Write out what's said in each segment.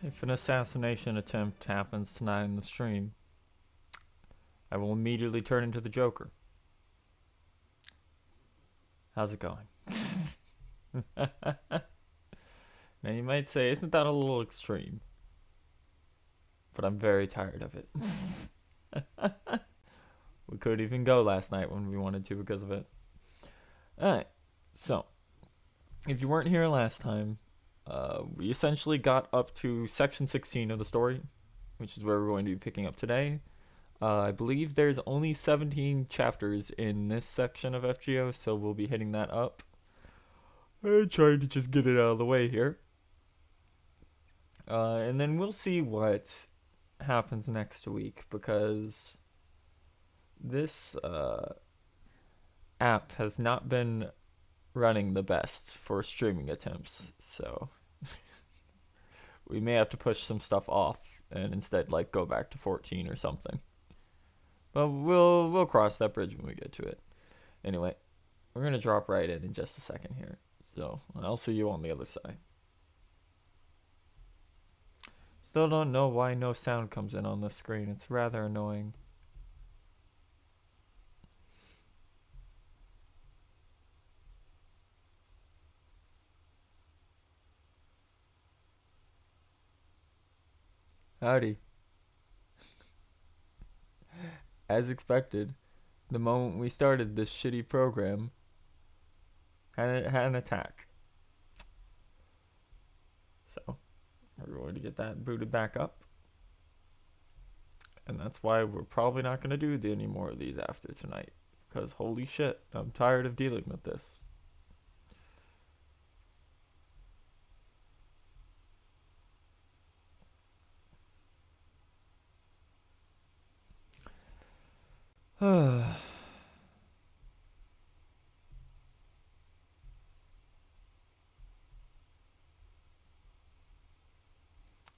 If an assassination attempt happens tonight in the stream, I will immediately turn into the Joker. How's it going? Now you might say, isn't that a little extreme? But I'm very tired of it. We could even go last night when we wanted to because of it. Alright, so if you weren't here last time, we essentially got up to section 16 of the story, which is where we're going to be picking up today. I believe there's only 17 chapters in this section of FGO, so we'll be hitting that up. I'm trying to just get it out of the way here. And then we'll see what happens next week, because this app has not been running the best for streaming attempts, so we may have to push some stuff off and instead like go back to 14 or something. But we'll cross that bridge when we get to it. Anyway, we're gonna drop right in just a second here. So I'll see you on the other side. Still don't know why no sound comes in on this screen. It's rather annoying. Howdy. As expected, the moment we started this shitty program, had an attack. So, we're going to get that booted back up. And that's why we're probably not going to do any more of these after tonight. Because holy shit, I'm tired of dealing with this.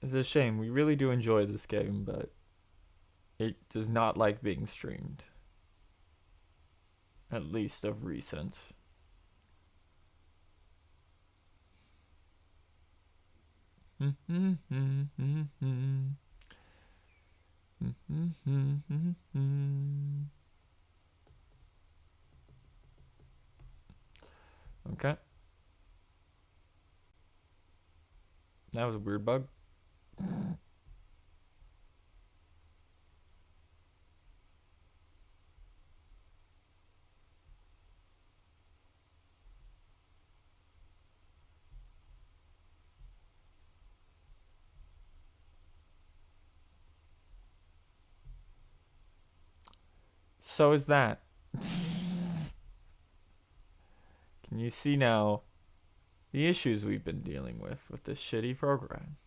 It's a shame. We really do enjoy this game, but it does not like being streamed. At least of recent. Okay. That was a weird bug. So is that. Can you see now the issues we've been dealing with this shitty program?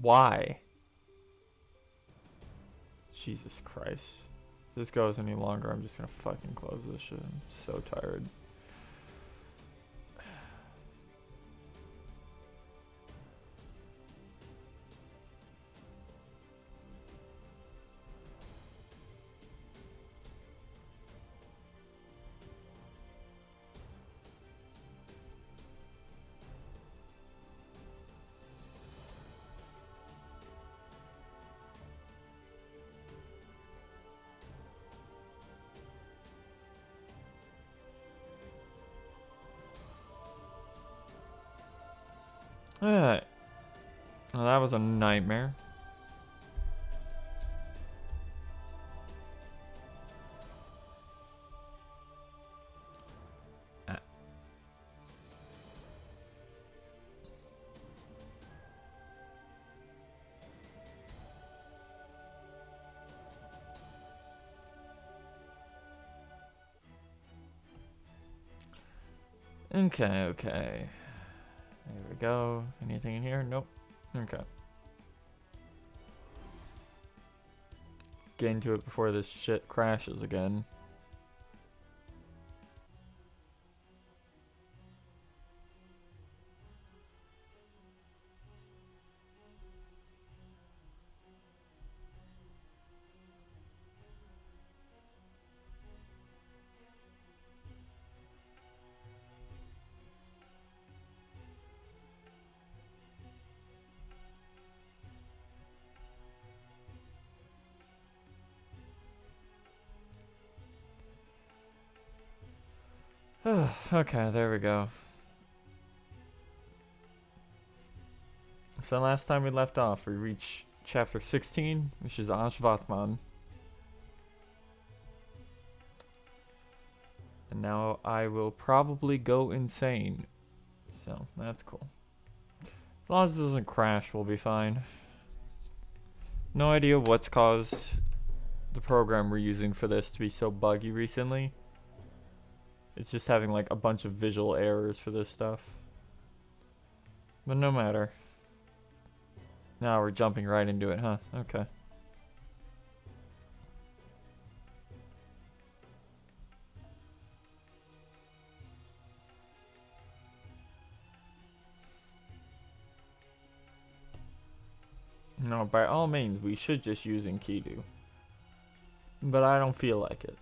Why? Jesus Christ. If this goes any longer, I'm just gonna fucking close this shit. I'm so tired. Alright. Well, that was a nightmare. Okay. There we go. Anything in here? Nope. Okay. Get into it before this shit crashes again. Okay, there we go. So last time we left off, we reached chapter 16, which is Ashvatman. And now I will probably go insane. So, that's cool. As long as it doesn't crash, we'll be fine. No idea what's caused the program we're using for this to be so buggy recently. It's just having like a bunch of visual errors for this stuff. But no matter. Now we're jumping right into it, huh? Okay. No, by all means, we should just use Enkidu. But I don't feel like it.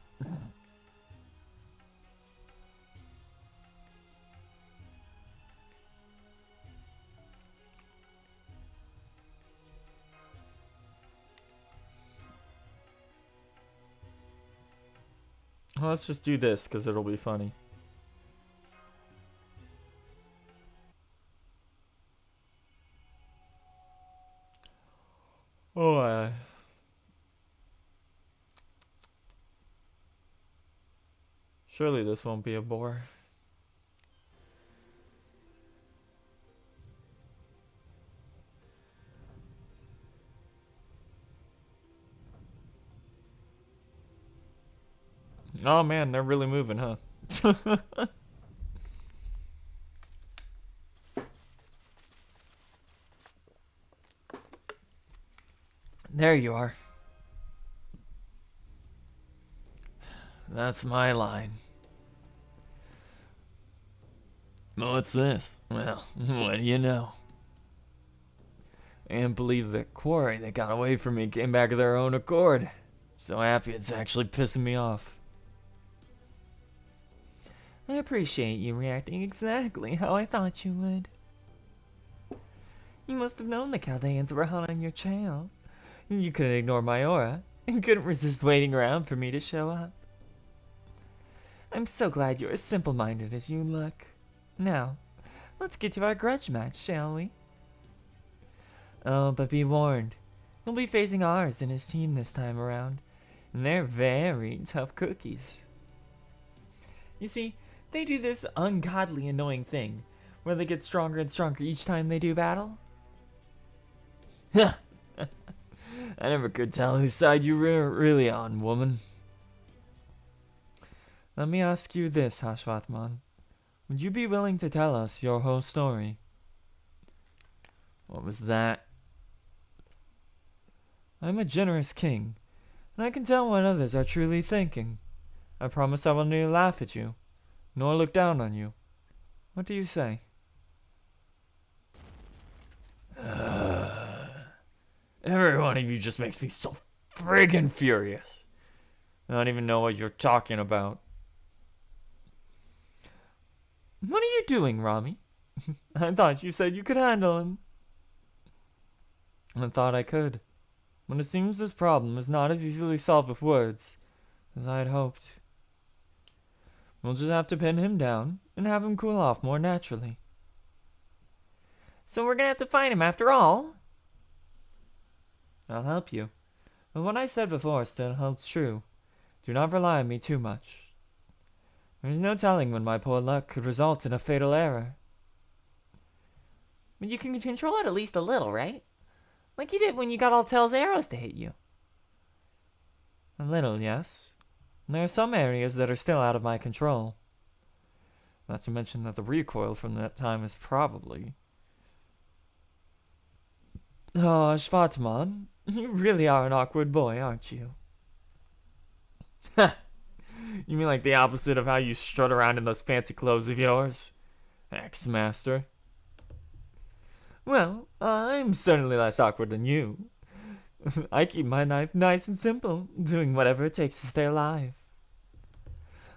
Well, let's just do this, because it'll be funny. Oh, surely this won't be a bore. Oh man, they're really moving, huh? There you are. That's my line. What's this? Well, what do you know? I can't believe the quarry that got away from me came back of their own accord. So happy it's actually pissing me off. I appreciate you reacting exactly how I thought you would. You must have known the Chaldeans were hot on your trail. You couldn't ignore my aura, and couldn't resist waiting around for me to show up. I'm so glad you're as simple-minded as you look. Now, let's get to our grudge match, shall we? Oh, but be warned. You'll be facing ours and his team this time around, and they're very tough cookies. You see, they do this ungodly annoying thing, where they get stronger and stronger each time they do battle. I never could tell whose side you were really on, woman. Let me ask you this, Ashvatman. Would you be willing to tell us your whole story? What was that? I'm a generous king, and I can tell what others are truly thinking. I promise I will neither laugh at you, nor look down on you. What do you say? Every one of you just makes me so friggin' furious. I don't even know what you're talking about. What are you doing, Rami? I thought you said you could handle him. I thought I could. But it seems this problem is not as easily solved with words as I had hoped. We'll just have to pin him down and have him cool off more naturally. So we're gonna have to fight him after all? I'll help you. But what I said before still holds true. Do not rely on me too much. There is no telling when my poor luck could result in a fatal error. But you can control it at least a little, right? Like you did when you got all Tails' arrows to hit you. A little, yes. And there are some areas that are still out of my control. Not to mention that the recoil from that time is probably Oh, Schwartzmann, you really are an awkward boy, aren't you? You mean like the opposite of how you strut around in those fancy clothes of yours? Ex-master. Well, I'm certainly less awkward than you. I keep my life nice and simple, doing whatever it takes to stay alive.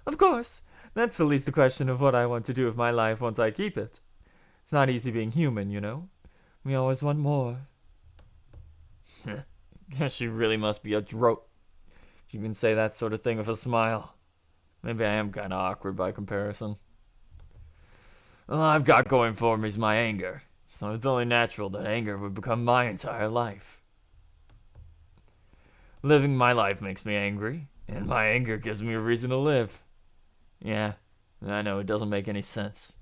Of course, that's at least a question of what I want to do with my life once I keep it. It's not easy being human, you know? We always want more. Guess she really must be a drope. If you can say that sort of thing with a smile. Maybe I am kinda awkward by comparison. All I've got going for me is my anger, so it's only natural that anger would become my entire life. Living my life makes me angry, and my anger gives me a reason to live. Yeah, I know it doesn't make any sense.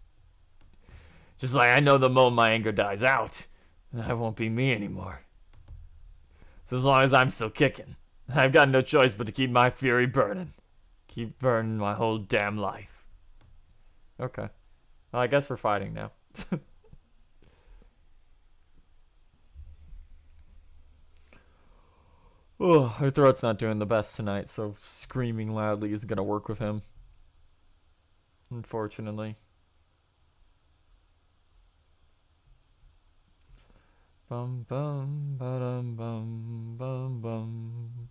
Just like I know the moment my anger dies out, I won't be me anymore. So as long as I'm still kicking, I've got no choice but to keep my fury burning. Keep burning my whole damn life. Okay. Well, I guess we're fighting now. Oh, her throat's not doing the best tonight, so screaming loudly is gonna work with him. Unfortunately. Bum bum ba-dum bum bum bum.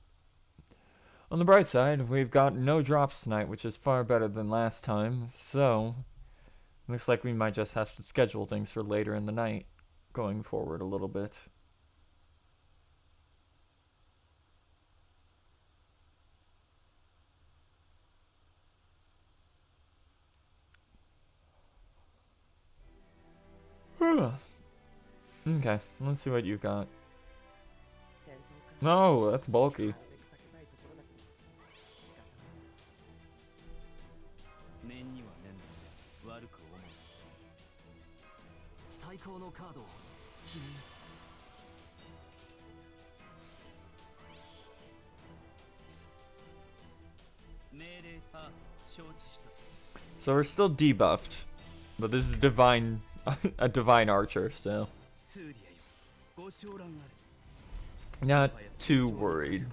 On the bright side, we've got no drops tonight, which is far better than last time, so looks like we might just have to schedule things for later in the night, going forward a little bit. Okay, let's see what you got. Oh, that's bulky. So we're still debuffed, but this is divine, a divine archer, so not too worried.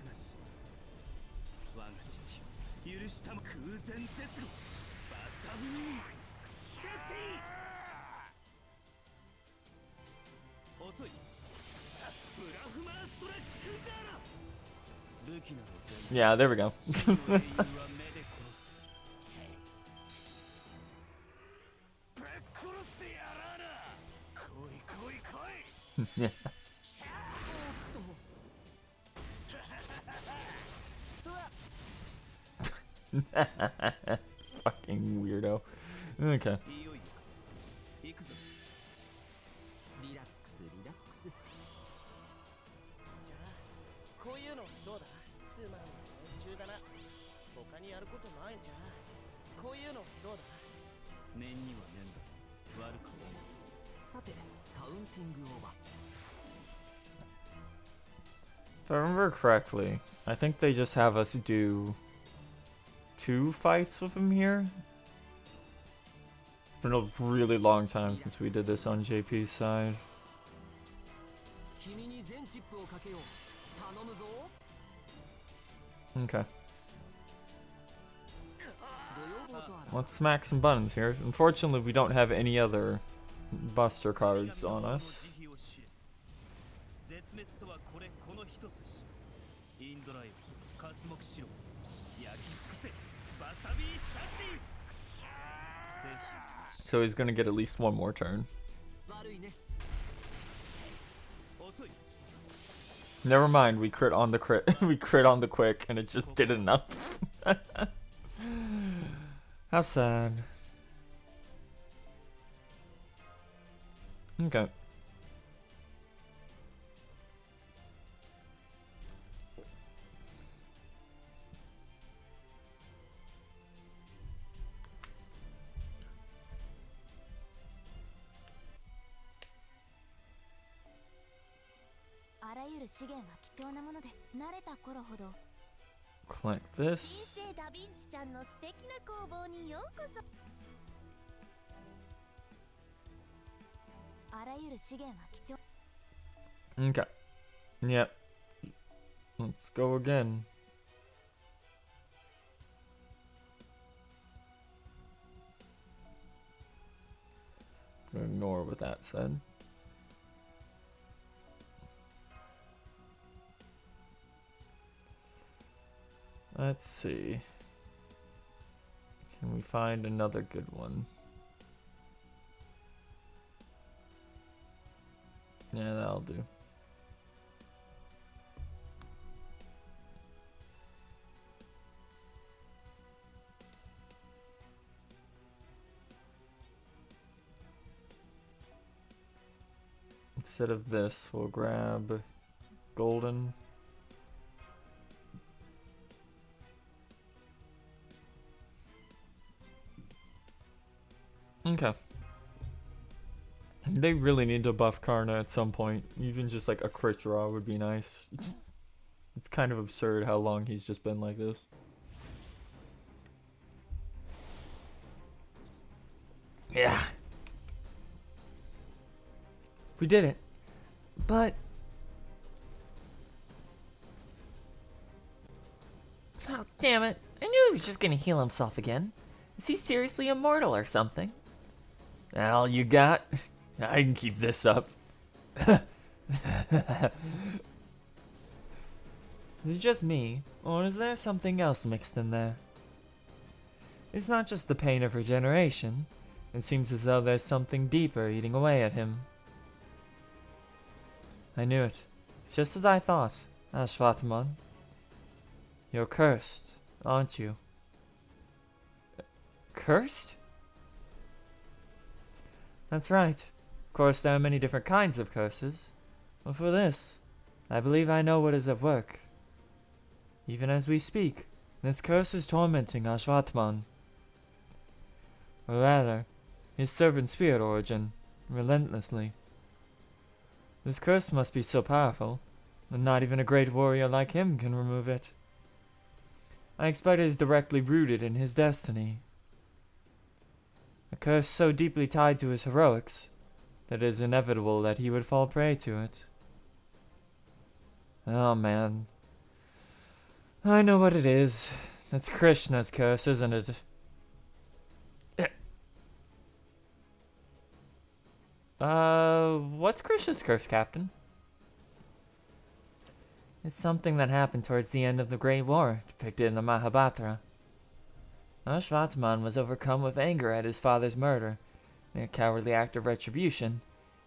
Yeah, there we go. Yeah. Fucking weirdo. Okay. If I remember correctly, I think they just have us do 2 fights with him here. It's been a really long time since we did this on JP's side. Okay. Let's smack some buttons here. Unfortunately, we don't have any other buster cards on us. So he's gonna get at least one more turn. Never mind, we crit on the crit. We crit on the quick, and it just did enough. How sad. Okay. Collect this. Okay. Yep. Let's go again. Ignore what that said. Let's see. Can we find another good one? Yeah, that'll do. Instead of this, we'll grab golden. Okay. They really need to buff Karna at some point. Even just like a crit draw would be nice. It's kind of absurd how long he's just been like this. Yeah. We did it. But... oh, damn it. I knew he was just gonna heal himself again. Is he seriously immortal or something? All you got? I can keep this up. Is it just me, or is there something else mixed in there? It's not just the pain of regeneration. It seems as though there's something deeper eating away at him. I knew it. It's just as I thought, Ashvatamon. You're cursed, aren't you? Cursed? That's right. Of course, there are many different kinds of curses. But for this, I believe I know what is at work. Even as we speak, this curse is tormenting Ashvatman. Or rather, his servant spirit origin, relentlessly. This curse must be so powerful, that not even a great warrior like him can remove it. I expect it is directly rooted in his destiny. A curse so deeply tied to his heroics, that it is inevitable that he would fall prey to it. Oh man. I know what it is. It's Krishna's curse, isn't it? What's Krishna's curse, Captain? It's something that happened towards the end of the Great War, depicted in the Mahabharata. Ashvatman was overcome with anger at his father's murder. In a cowardly act of retribution,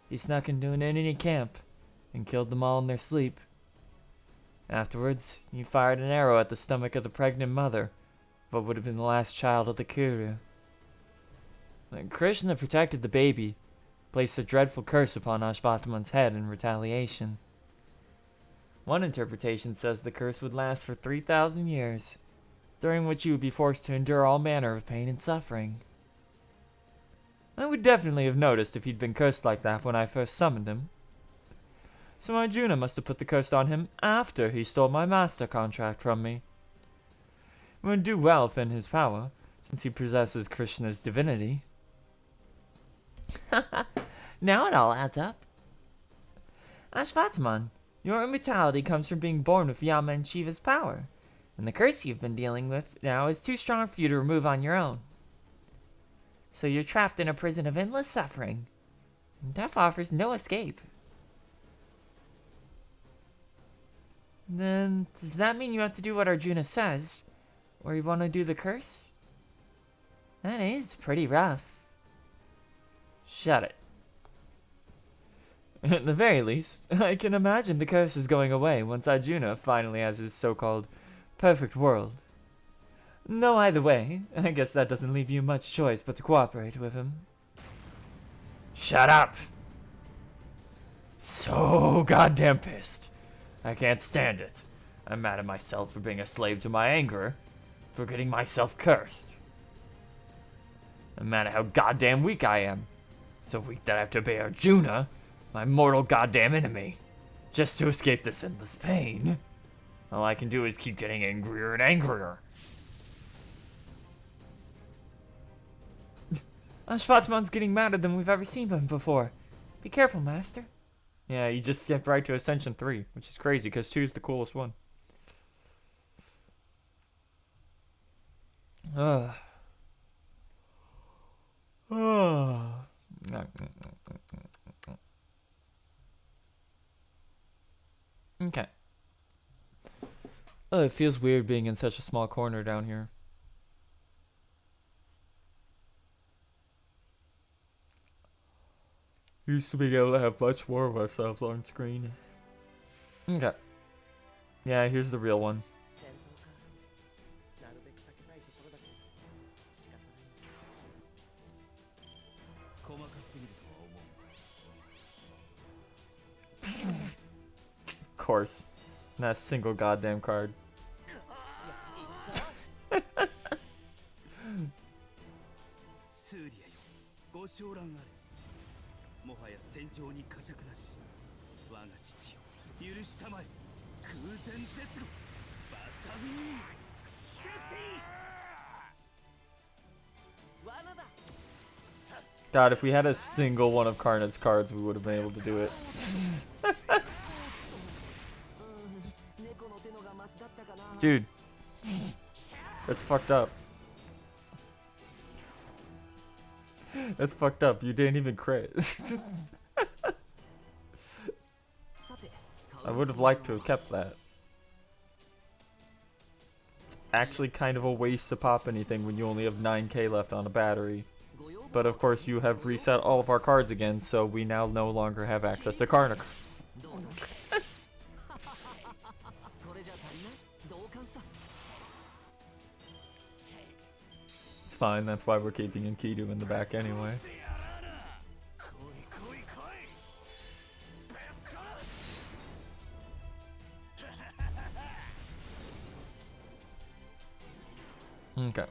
he snuck into an enemy camp and killed them all in their sleep. Afterwards, he fired an arrow at the stomach of the pregnant mother, of what would have been the last child of the Kuru. Krishna protected the baby, placed a dreadful curse upon Ashvatman's head in retaliation. One interpretation says the curse would last for 3,000 years, during which he would be forced to endure all manner of pain and suffering. I would definitely have noticed if he'd been cursed like that when I first summoned him. So Arjuna must have put the curse on him after he stole my master contract from me. It would do well within his power, since he possesses Krishna's divinity. Now it all adds up. Ashvatman, your immortality comes from being born with Yama and Shiva's power, and the curse you've been dealing with now is too strong for you to remove on your own. So you're trapped in a prison of endless suffering, and death offers no escape. Then, does that mean you have to do what Arjuna says, or you want to do the curse? That is pretty rough. Shut it. At the very least, I can imagine the curse is going away once Arjuna finally has his so-called perfect world. No, either way, I guess that doesn't leave you much choice but to cooperate with him. Shut up! So goddamn pissed. I can't stand it. I'm mad at myself for being a slave to my anger, for getting myself cursed. I'm mad at how goddamn weak I am. So weak that I have to obey Arjuna, my mortal goddamn enemy, just to escape this endless pain. All I can do is keep getting angrier and angrier. Ashvatman's getting madder than we've ever seen him before. Be careful, Master. Yeah, you just skipped right to Ascension 3, which is crazy because 2 is the coolest one. Ugh. Okay. Oh, it feels weird being in such a small corner down here. Used to being able to have much more of ourselves on screen. Okay. Yeah, here's the real one. Of course. Not a single goddamn card. God, if we had a single one of Karna's cards, we would have been able to do it. Dude. That's fucked up. That's fucked up. You didn't even crit. I would have liked to have kept that. Actually kind of a waste to pop anything when you only have 9k left on a battery. But of course you have reset all of our cards again, so we now no longer have access to Karna cards. It's fine, that's why we're keeping Enkidu in the back anyway. Okay.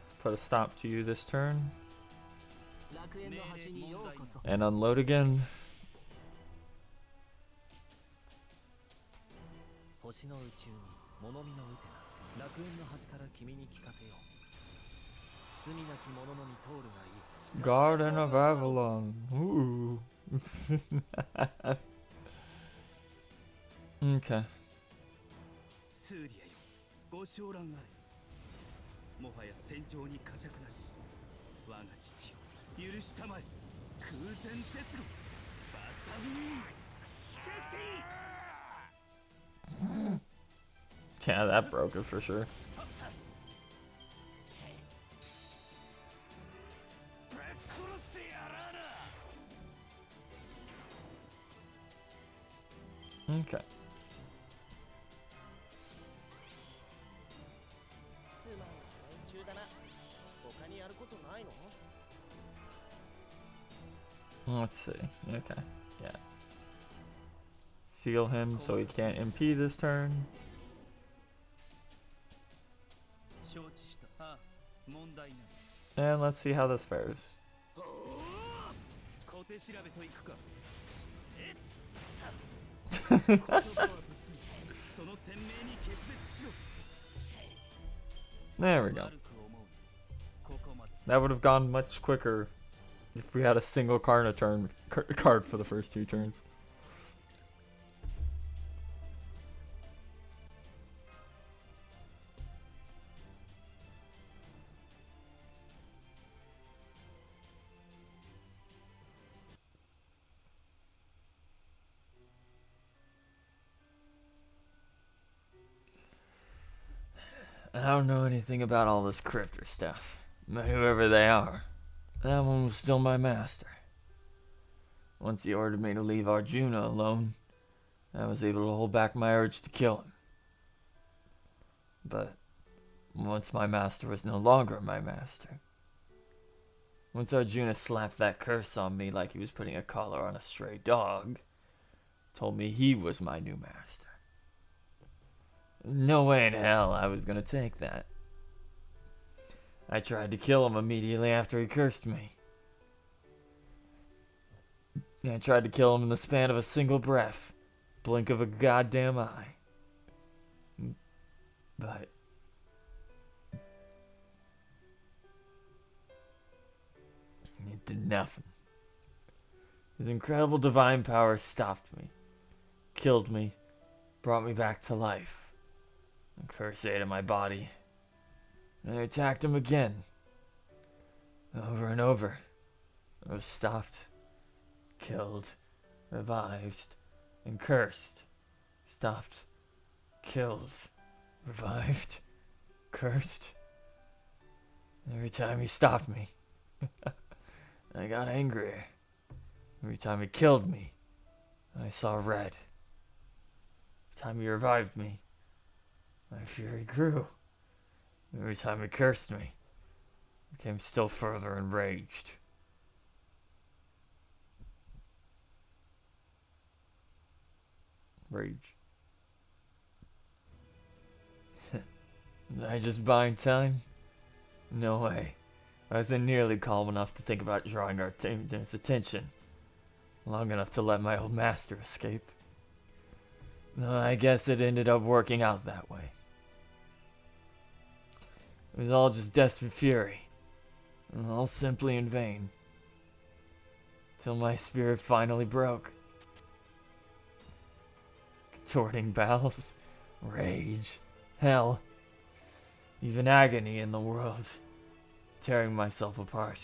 Let's put a stop to you this turn. And unload again. Garden of Avalon. Ooh. Okay. Yeah, that broke it for sure. Okay. Let's see. Okay. Yeah. Seal him so he can't MP this turn. And let's see how this fares. There we go. That would have gone much quicker if we had a single Karna turn card for the first 2 turns. I don't know anything about all this cryptor stuff, but whoever they are, that one was still my master. Once he ordered me to leave Arjuna alone, I was able to hold back my urge to kill him. But once my master was no longer my master, once Arjuna slapped that curse on me like he was putting a collar on a stray dog, told me he was my new master. No way in hell I was gonna take that. I tried to kill him immediately after he cursed me. I tried to kill him in the span of a single breath. Blink of a goddamn eye. But it did nothing. His incredible divine power stopped me, killed me, brought me back to life. A curse ate at my body. I attacked him again. Over and over. I was stopped, killed, revived, and cursed. Stopped, killed, revived, cursed. Every time he stopped me, I got angrier. Every time he killed me, I saw red. Every time he revived me, my fury grew. Every time he cursed me, I became still further enraged. Rage. Did I just buy time? No way. I wasn't nearly calm enough to think about drawing our team's attention. Long enough to let my old master escape. No, I guess it ended up working out that way. It was all just desperate fury. All simply in vain. Till my spirit finally broke. Contorting bowels, rage, hell, even agony in the world. Tearing myself apart.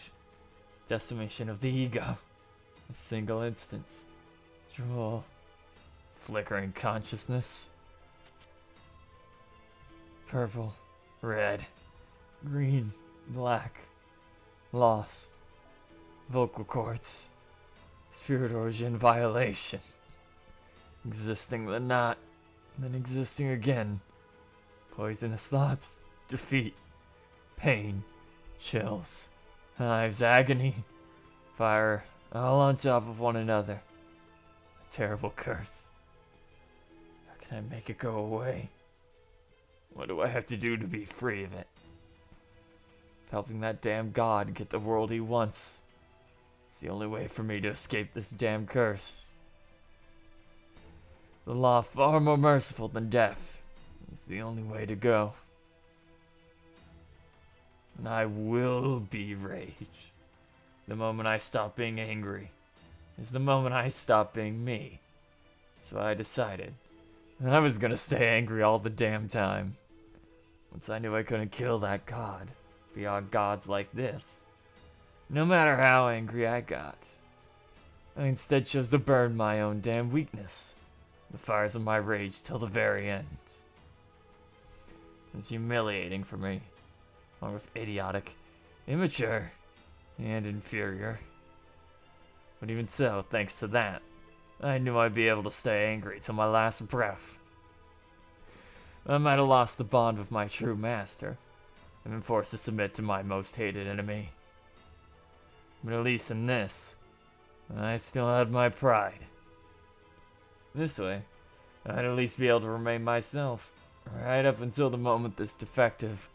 Decimation of the ego. A single instance. Drool. Flickering consciousness. Purple, red, green, black. Lost. Vocal cords. Spirit origin violation. Existing then not, then existing again. Poisonous thoughts. Defeat. Pain. Chills. Hives. Agony. Fire. All on top of one another. A terrible curse. How can I make it go away? What do I have to do to be free of it? Helping that damn god get the world he wants. It's the only way for me to escape this damn curse. The law far more merciful than death. It's the only way to go. And I will be rage. The moment I stop being angry is the moment I stop being me. So I decided I was gonna stay angry all the damn time. Once I knew I couldn't kill that god beyond gods like this, no matter how angry I got, I instead chose to burn my own damn weakness, the fires of my rage till the very end. It's humiliating for me, along with idiotic, immature, and inferior. But even so, thanks to that, I knew I'd be able to stay angry till my last breath. I might have lost the bond with my true master, and been forced to submit to my most hated enemy. But at least in this, I still had my pride. This way, I'd at least be able to remain myself, right up until the moment this defective,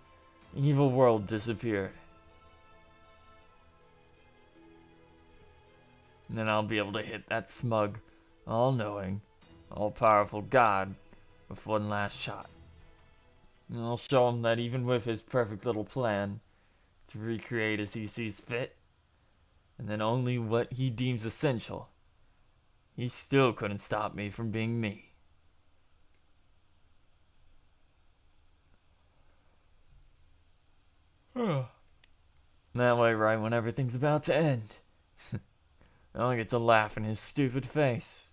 evil world disappeared. And then I'll be able to hit that smug, all-knowing, all-powerful god with one last shot. And I'll show him that even with his perfect little plan to recreate as he sees fit, and then only what he deems essential, he still couldn't stop me from being me. That way, right when everything's about to end, I'll get to laugh in his stupid face.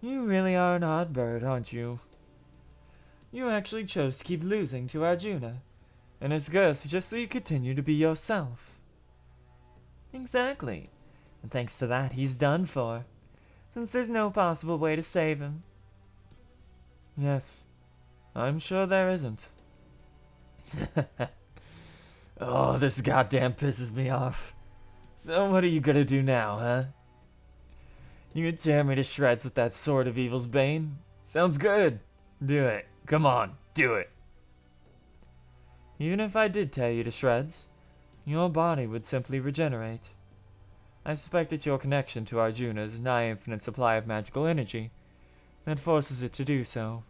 You really are an odd bird, aren't you? You actually chose to keep losing to Arjuna, and his ghost just so you continue to be yourself. Exactly. And thanks to that, he's done for, since there's no possible way to save him. Yes, I'm sure there isn't. Oh, this goddamn pisses me off. So what are you gonna do now, huh? You can tear me to shreds with that sword of evil's bane? Sounds good. Do it. Come on, do it. Even if I did tear you to shreds, your body would simply regenerate. I suspect it's your connection to Arjuna's nigh infinite supply of magical energy that forces it to do so.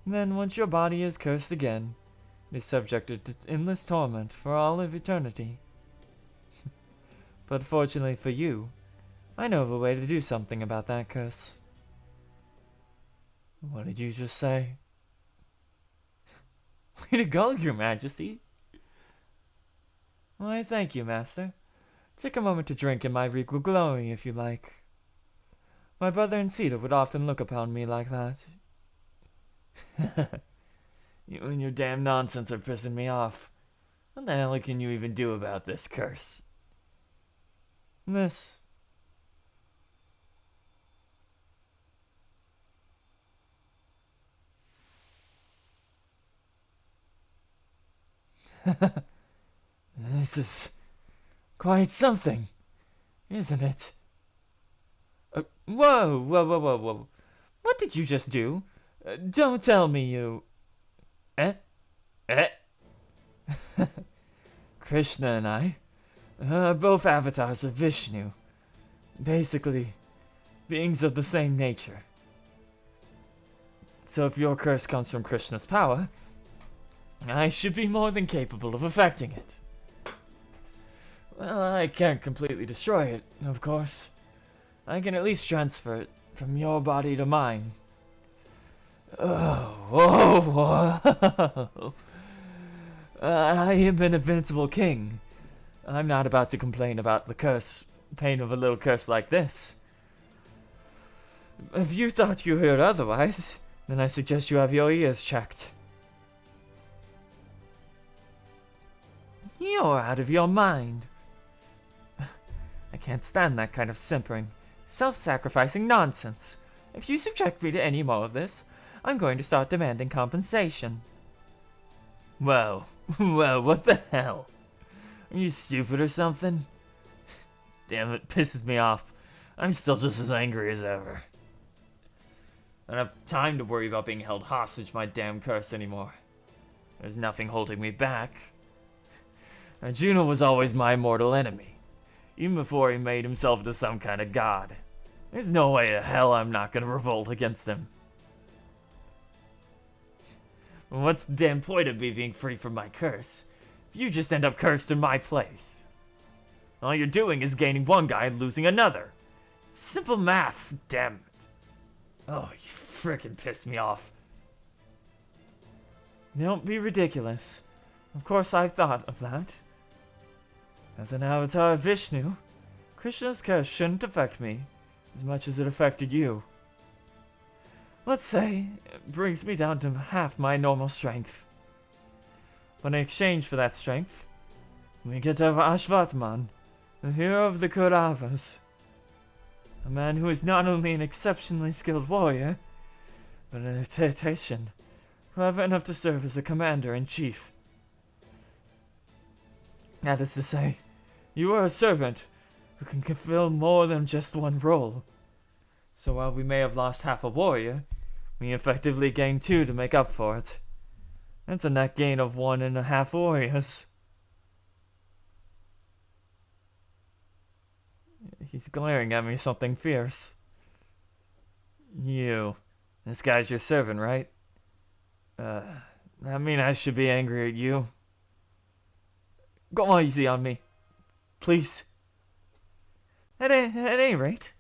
Then, once your body is cursed again, it is subjected to endless torment for all of eternity. But fortunately for you, I know of a way to do something about that curse. What did you just say? Way to go, Your Majesty. Why, thank you, Master. Take a moment to drink in my regal glory, if you like. My brother and Sita would often look upon me like that. You and your damn nonsense are pissing me off. What the hell can you even do about this curse? This. This is quite something, isn't it? Whoa. What did you just do? Don't tell me you... Eh? Krishna and I are both avatars of Vishnu. Basically, beings of the same nature. So if your curse comes from Krishna's power, I should be more than capable of affecting it. Well, I can't completely destroy it, of course. I can at least transfer it from your body to mine. Oh. I am an invincible king. I'm not about to complain about the pain of a little curse like this. If you thought you heard otherwise, then I suggest you have your ears checked. You're out of your mind. I can't stand that kind of simpering, self-sacrificing nonsense. If you subject me to any more of this, I'm going to start demanding compensation. Well, what the hell? Are you stupid or something? Damn, it pisses me off. I'm still just as angry as ever. I don't have time to worry about being held hostage to my damn curse anymore. There's nothing holding me back. Arjuna was always my mortal enemy, even before he made himself into some kind of god. There's no way to hell I'm not gonna revolt against him. What's the damn point of me being free from my curse if you just end up cursed in my place? All you're doing is gaining one guy and losing another. Simple math, damn it. Oh, you frickin' pissed me off. Don't be ridiculous. Of course I've thought of that. As an avatar of Vishnu, Krishna's curse shouldn't affect me as much as it affected you. Let's say it brings me down to half my normal strength. But in exchange for that strength, we get to have Ashvatman, the hero of the Kauravas. A man who is not only an exceptionally skilled warrior, but an tactician, clever enough to serve as a commander-in-chief. That is to say, you are a servant who can fulfill more than just one role. So while we may have lost half a warrior, we effectively gained 2 to make up for it. That's a net gain of 1.5 warriors. He's glaring at me something fierce. You. This guy's your servant, right? I mean I should be angry at you. Go easy on me. Please. At any rate,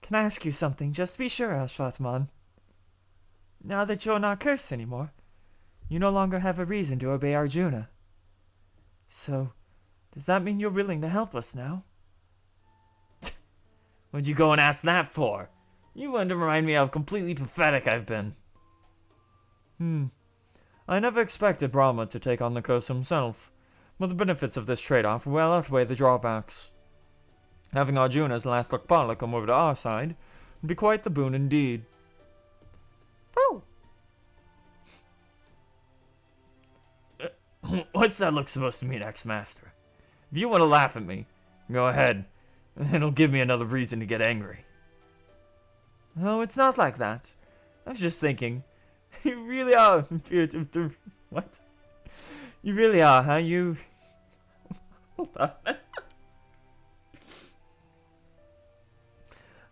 can I ask you something? Just be sure, Ashvatman. Now that you're not cursed anymore, you no longer have a reason to obey Arjuna. So, does that mean you're willing to help us now? What'd you go and ask that for? You wanted to remind me how completely pathetic I've been. I never expected Brahma to take on the curse himself, but the benefits of this trade-off well outweigh the drawbacks. Having Arjuna's last Lokpala come over to our side would be quite the boon indeed. Oh! What's that look supposed to mean, ex-master? If you want to laugh at me, go ahead. It'll give me another reason to get angry. No, it's not like that. I was just thinking. You really are... What? You really are, huh? You... Hold on.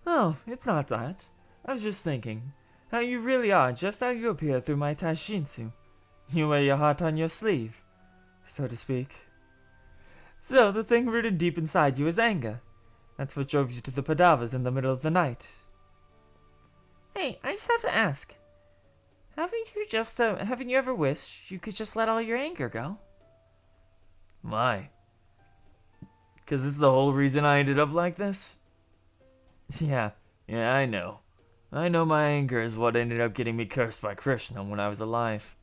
Oh, it's not that. I was just thinking. How you really are, just how you appear through my taishinsu. You wear your heart on your sleeve, so to speak. So, the thing rooted deep inside you is anger. That's what drove you to the Padavas in the middle of the night. Hey, I just have to ask. Haven't you ever wished you could just let all your anger go? Why? Because this is the whole reason I ended up like this? Yeah, I know. I know my anger is what ended up getting me cursed by Krishna when I was alive.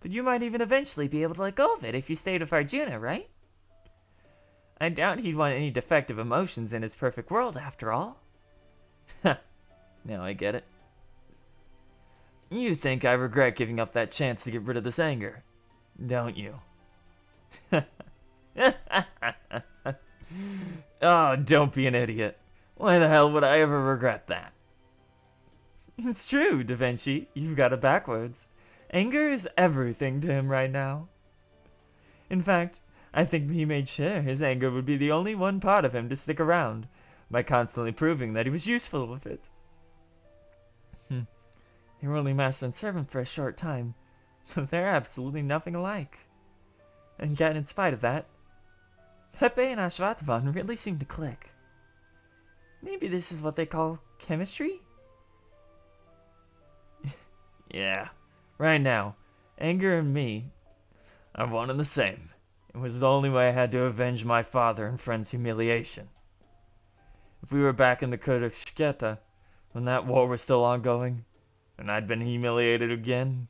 But you might even eventually be able to let go of it if you stayed with Arjuna, right? I doubt he'd want any defective emotions in his perfect world, after all. Ha! Now I get it. You think I regret giving up that chance to get rid of this anger, don't you? Oh, don't be an idiot. Why the hell would I ever regret that? It's true, Da Vinci. You've got it backwards. Anger is everything to him right now. In fact, I think he made sure his anger would be the only one part of him to stick around, by constantly proving that he was useful with it. They were only master and servant for a short time, but they're absolutely nothing alike. And yet, in spite of that, Pepe and Ashwatavan really seem to click. Maybe this is what they call chemistry? Yeah, right now, anger and me are one and the same. It was the only way I had to avenge my father and friend's humiliation. If we were back in the Yugakshetra, when that war was still ongoing, and I'd been humiliated again,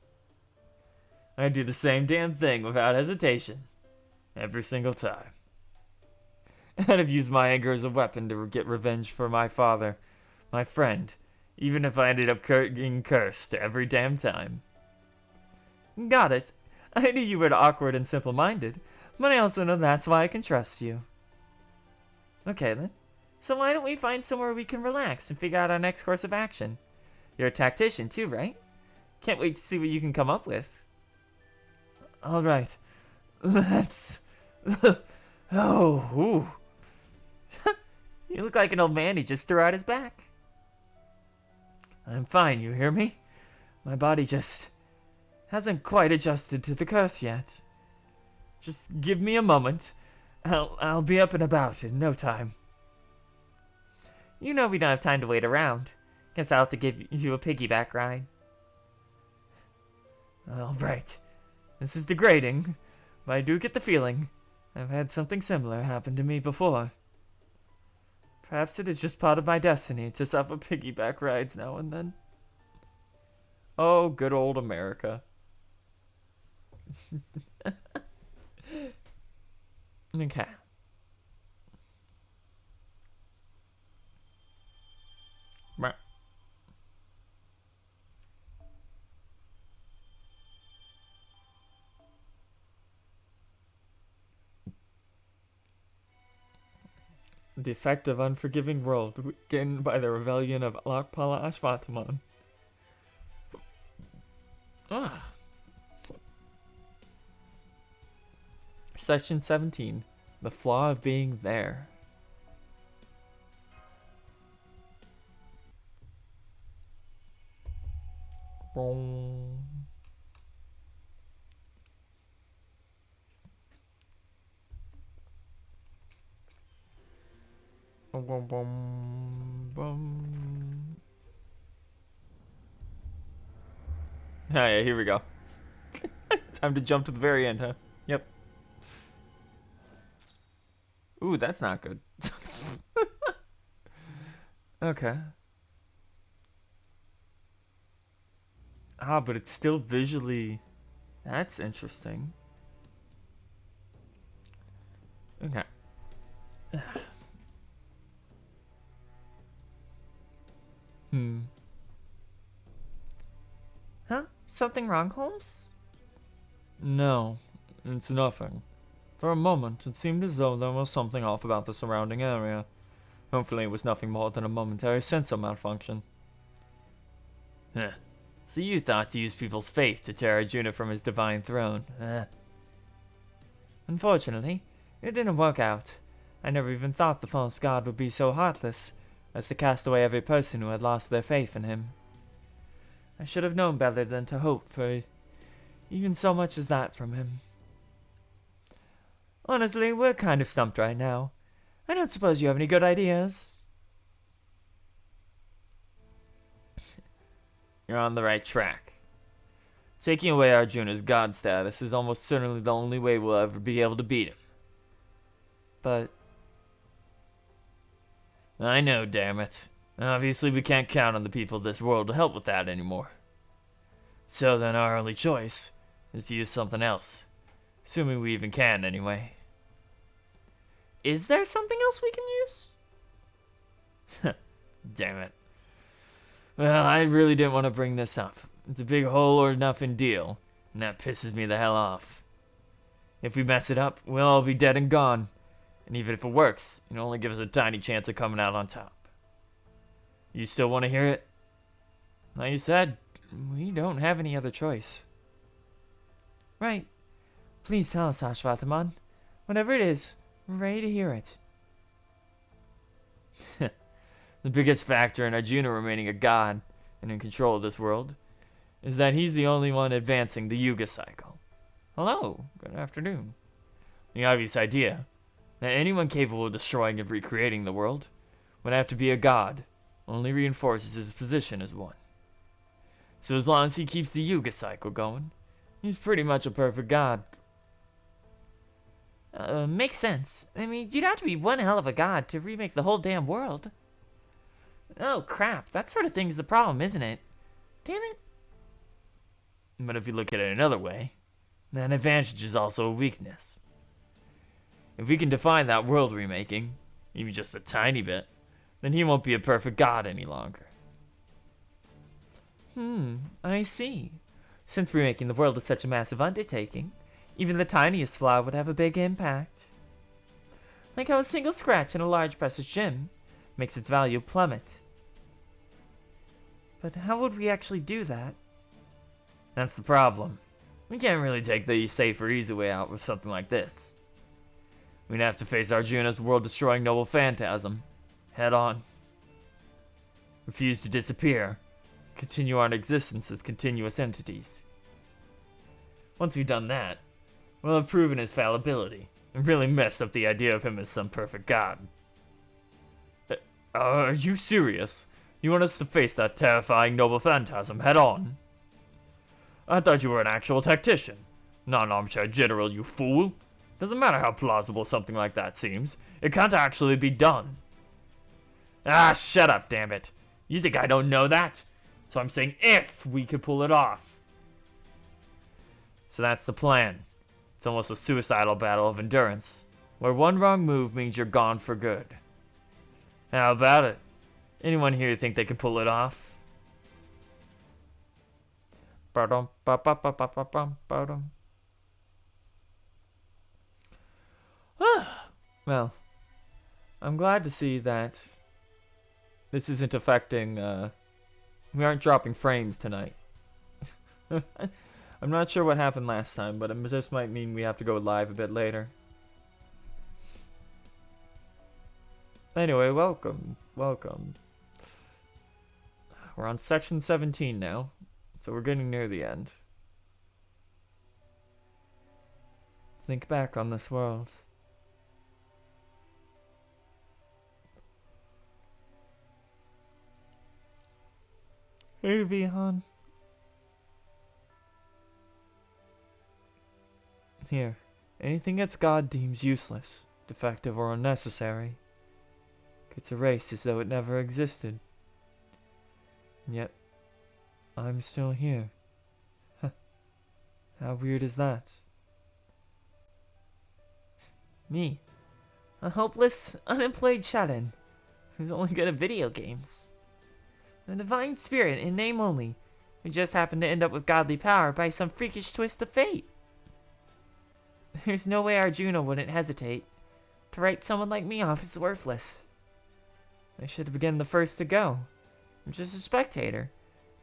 I'd do the same damn thing without hesitation, every single time. I'd have used my anger as a weapon to get revenge for my father, my friend, even if I ended up getting cursed every damn time. Got it. I knew you were awkward and simple-minded, but I also know that's why I can trust you. Okay then, so why don't we find somewhere we can relax and figure out our next course of action? You're a tactician too, right? Can't wait to see what you can come up with. Alright, let's... Oh, ooh. You look like an old man who just threw out his back. I'm fine, you hear me? My body just hasn't quite adjusted to the curse yet. Just give me a moment. I'll be up and about in no time. You know we don't have time to wait around. Guess I'll have to give you a piggyback ride. Alright. This is degrading, but I do get the feeling I've had something similar happen to me before. Perhaps it is just part of my destiny to suffer piggyback rides now and then. Oh, good old America. Okay. The effect of unforgiving world weakened by the rebellion of Lokpala Ashwataman. Section 17. The flaw of being there. Boom. Boom, boom, boom. Oh yeah, here we go. Time to jump to the very end, huh? Yep. Ooh, that's not good. Okay. Ah, but it's still visually... That's interesting. Okay. Huh? Something wrong, Holmes? No, it's nothing. For a moment, it seemed as though there was something off about the surrounding area. Hopefully it was nothing more than a momentary sensor malfunction. So you thought to use people's faith to tear Arjuna from his divine throne. Unfortunately, it didn't work out. I never even thought the false god would be so heartless as to cast away every person who had lost their faith in him. I should have known better than to hope for even so much as that from him. Honestly, we're kind of stumped right now. I don't suppose you have any good ideas. You're on the right track. Taking away Arjuna's god status is almost certainly the only way we'll ever be able to beat him. But I know, damn it. Obviously we can't count on the people of this world to help with that anymore. So then our only choice is to use something else. Assuming we even can, anyway. Is there something else we can use? Damn it. Well, I really didn't want to bring this up. It's a big whole or nothing deal, and that pisses me the hell off. If we mess it up, we'll all be dead and gone. And even if it works, it'll only give us a tiny chance of coming out on top. You still want to hear it? Like you said, we don't have any other choice. Right. Please tell us, Ashvathaman. Whatever it is, we're ready to hear it. The biggest factor in Arjuna remaining a god and in control of this world is that he's the only one advancing the Yuga cycle. Hello, good afternoon. The obvious idea that anyone capable of destroying and recreating the world would have to be a god only reinforces his position as one. So as long as he keeps the Yuga cycle going, he's pretty much a perfect god. Makes sense. I mean, you'd have to be one hell of a god to remake the whole damn world. Oh crap, that sort of thing's the problem, isn't it? Damn it. But if you look at it another way, that advantage is also a weakness. If we can define that world remaking, even just a tiny bit, then he won't be a perfect god any longer. I see. Since remaking the world is such a massive undertaking, even the tiniest flaw would have a big impact. Like how a single scratch in a large precious gem makes its value plummet. But how would we actually do that? That's the problem. We can't really take the safe or easy way out with something like this. We'd have to face Arjuna's world-destroying noble phantasm head on. Refuse to disappear. Continue our existence as continuous entities. Once we've done that, we'll have proven his fallibility and really messed up the idea of him as some perfect god. Are you serious? You want us to face that terrifying noble phantasm head on? I thought you were an actual tactician, not an armchair general, you fool. Doesn't matter how plausible something like that seems, it can't actually be done. Ah, shut up, damn it. You think I don't know that? So I'm saying if we could pull it off. So that's the plan. It's almost a suicidal battle of endurance, where one wrong move means you're gone for good. How about it? Anyone here think they can pull it off? Well, I'm glad to see that this isn't affecting, we aren't dropping frames tonight. I'm not sure what happened last time, but it just might mean we have to go live a bit later. Anyway, welcome. We're on section 17 now, so we're getting near the end. Think back on this world. Hey, Vihan. Here, anything that God deems useless, defective, or unnecessary gets erased as though it never existed. And yet, I'm still here. How weird is that? Me, a hopeless, unemployed Chaden who's only good at video games. A divine spirit in name only, who just happened to end up with godly power by some freakish twist of fate. There's no way Arjuna wouldn't hesitate to write someone like me off as worthless. I should have been the first to go. I'm just a spectator,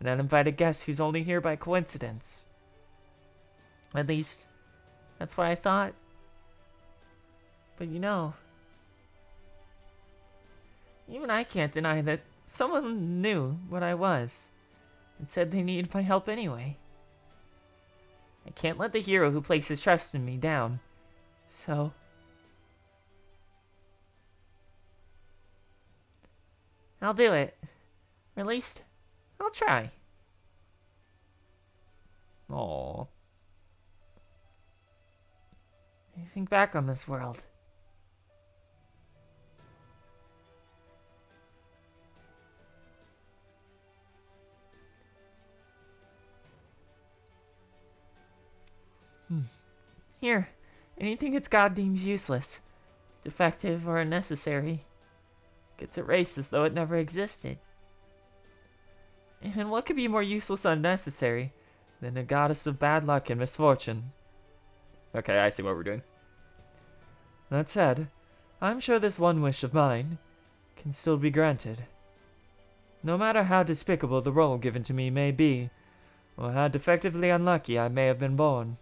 an uninvited guest who's only here by coincidence. At least, that's what I thought. But you know, even I can't deny that someone knew what I was and said they needed my help anyway. I can't let the hero who places trust in me down. So I'll do it. Or at least, I'll try. Aww. I think back on this world. Here, anything its God deems useless, defective, or unnecessary gets erased as though it never existed. And what could be more useless and unnecessary than a goddess of bad luck and misfortune? Okay, I see what we're doing. That said, I'm sure this one wish of mine can still be granted. No matter how despicable the role given to me may be, or how defectively unlucky I may have been born,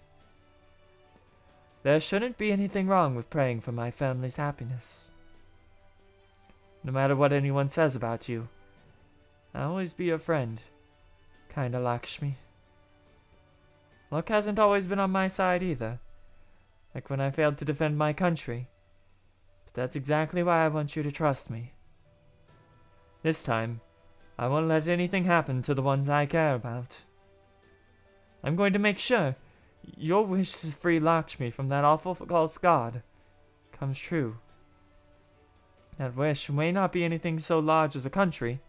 there shouldn't be anything wrong with praying for my family's happiness. No matter what anyone says about you, I'll always be your friend, kinda Lakshmi. Luck hasn't always been on my side either, like when I failed to defend my country. But that's exactly why I want you to trust me. This time, I won't let anything happen to the ones I care about. I'm going to make sure your wish to free Lakshmi from that awful false god comes true. That wish may not be anything so large as a country,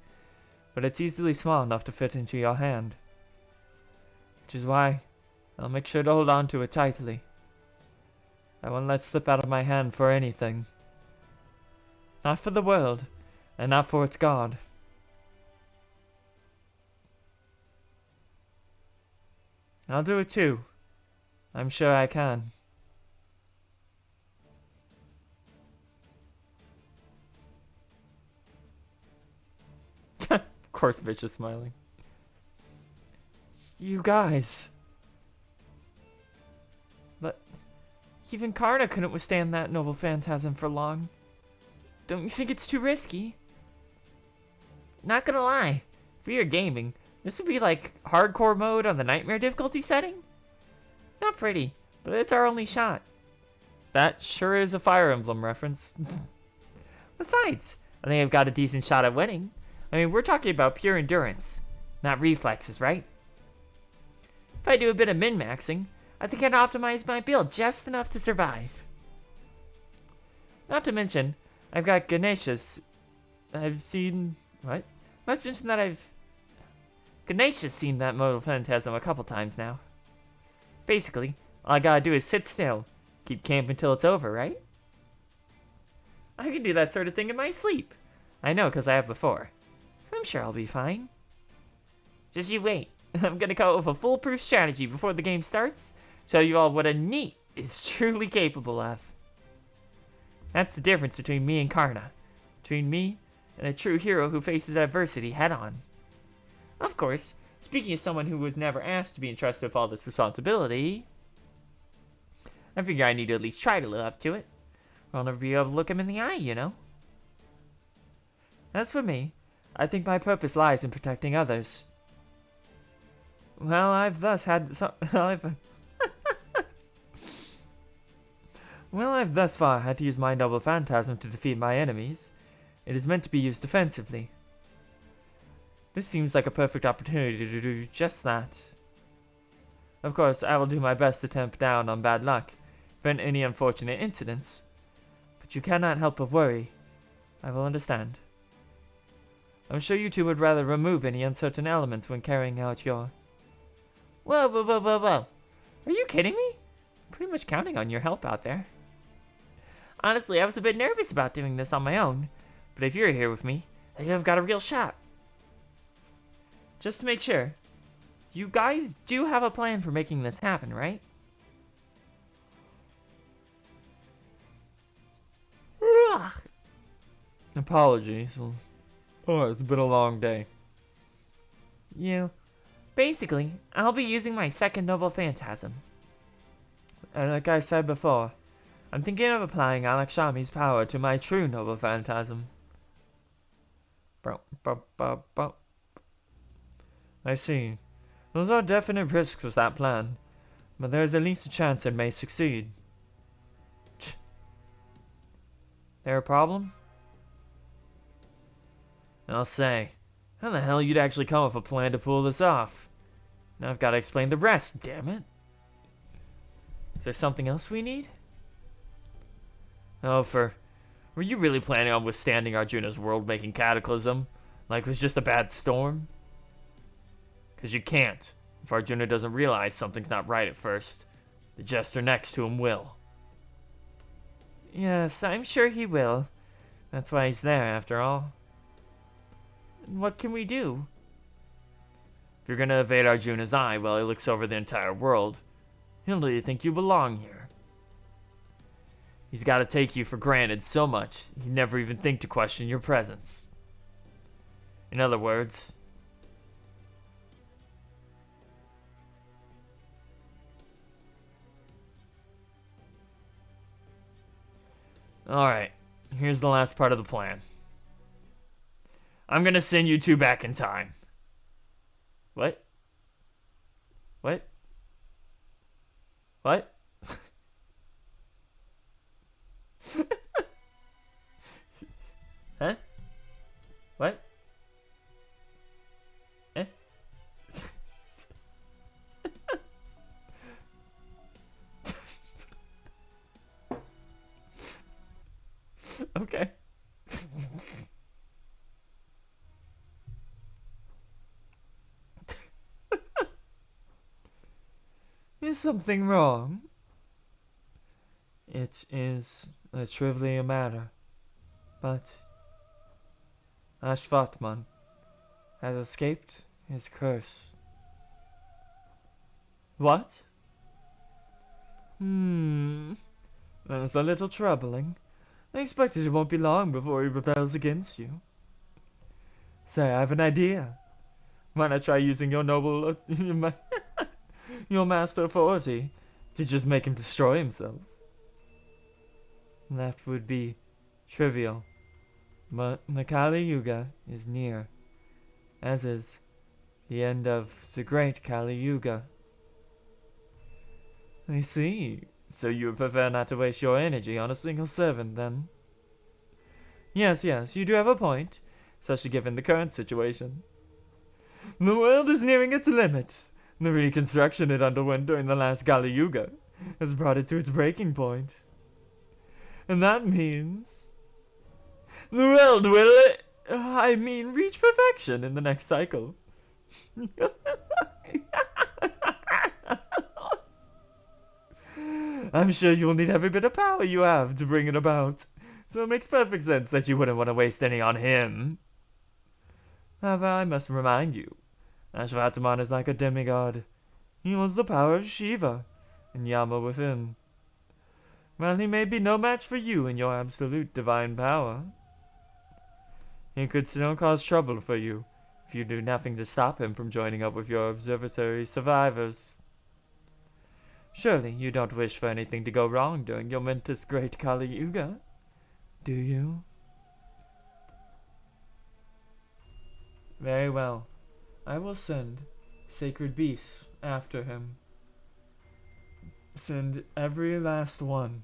but it's easily small enough to fit into your hand. Which is why I'll make sure to hold on to it tightly. I won't let it slip out of my hand for anything. Not for the world, and not for its god. I'll do it too. I'm sure I can. Of course, Bitch is smiling. You guys. But even Karna couldn't withstand that noble phantasm for long. Don't you think it's too risky? Not gonna lie, for your gaming, this would be like hardcore mode on the nightmare difficulty setting? Not pretty, but it's our only shot. That sure is a Fire Emblem reference. Besides, I think I've got a decent shot at winning. I mean, we're talking about pure endurance, not reflexes, right? If I do a bit of min-maxing, I think I'd optimize my build just enough to survive. Not to mention, I've got Ganesha's. I've seen... What? Not to mention that Ganesha's seen that modal phantasm a couple times now. Basically, all I gotta do is sit still, keep camp until it's over, right? I can do that sort of thing in my sleep. I know, because I have before. So I'm sure I'll be fine. Just you wait. I'm gonna come up with a foolproof strategy before the game starts, show you all what a NEET is truly capable of. That's the difference between me and Karna. Between me and a true hero who faces adversity head on. Of course, speaking as someone who was never asked to be entrusted with all this responsibility, I figure I need to at least try to live up to it. Or I'll never be able to look him in the eye, you know? As for me, I think my purpose lies in protecting others. Well, I've thus far had to use my noble phantasm to defeat my enemies. It is meant to be used defensively. This seems like a perfect opportunity to do just that. Of course, I will do my best to tamp down on bad luck, prevent any unfortunate incidents. But you cannot help but worry. I will understand. I'm sure you two would rather remove any uncertain elements when carrying out your... Whoa, whoa, whoa, whoa, whoa. Are you kidding me? I'm pretty much counting on your help out there. Honestly, I was a bit nervous about doing this on my own, but if you're here with me, I think I've got a real shot. Just to make sure, you guys do have a plan for making this happen, right? Apologies. Oh, it's been a long day. You Basically, I'll be using my second noble phantasm. And like I said before, I'm thinking of applying Alakshami's power to my true noble phantasm. I see. Those are definite risks with that plan, but there's at least a chance it may succeed. There a problem? I'll say. How the hell you'd actually come up with a plan to pull this off? Now I've got to explain the rest, damn it. Is there something else we need? Oh, were you really planning on withstanding Arjuna's world-making cataclysm? Like it was just a bad storm? Because you can't. If Arjuna doesn't realize something's not right at first, the jester next to him will. Yes, I'm sure he will. That's why he's there, after all. What can we do? If you're gonna evade Arjuna's eye while he looks over the entire world, he'll really think you belong here. He's gotta take you for granted so much, he'd never even think to question your presence. In other words, alright, here's the last part of the plan. I'm gonna send you two back in time. What? What? What? Huh? What? Eh? Okay. Is something wrong? It is a trivial matter, but Ashvatman has escaped his curse. What? That's a little troubling. I expect it won't be long before he rebels against you. Say, I have an idea. Why not try using your noble, your master authority to just make him destroy himself? That would be trivial, but the Kali Yuga is near, as is the end of the great Kali Yuga. I see. So you would prefer not to waste your energy on a single servant, then? Yes, you do have a point, especially given the current situation. The world is nearing its limit. The reconstruction it underwent during the last Kali Yuga has brought it to its breaking point. And that means the world will, reach perfection in the next cycle. I'm sure you'll need every bit of power you have to bring it about, so it makes perfect sense that you wouldn't want to waste any on him. However, I must remind you, Ashvatman is like a demigod. He holds the power of Shiva, and Yama within. While he may be no match for you in your absolute divine power, he could still cause trouble for you if you do nothing to stop him from joining up with your observatory survivors. Surely you don't wish for anything to go wrong during your momentous great Kali Yuga, do you? Very well. I will send sacred beasts after him. Send every last one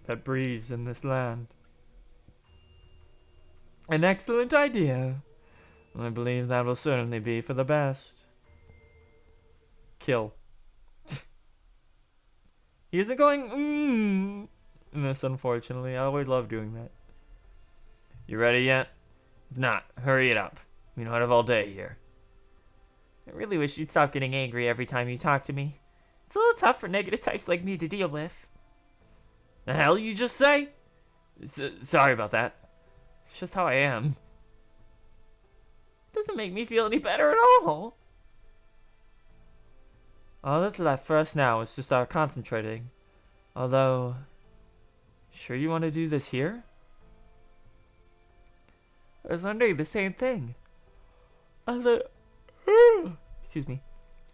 that breathes in this land. An excellent idea. I believe that will certainly be for the best. Kill. He isn't going in this, unfortunately. I always love doing that. You ready yet? If not, hurry it up. We don't have all day here. I really wish you'd stop getting angry every time you talk to me. It's a little tough for negative types like me to deal with. The hell you just say? Sorry about that. It's just how I am. Doesn't make me feel any better at all. All that's left for us now is to start concentrating. Although, sure you want to do this here? I was wondering the same thing. Excuse me.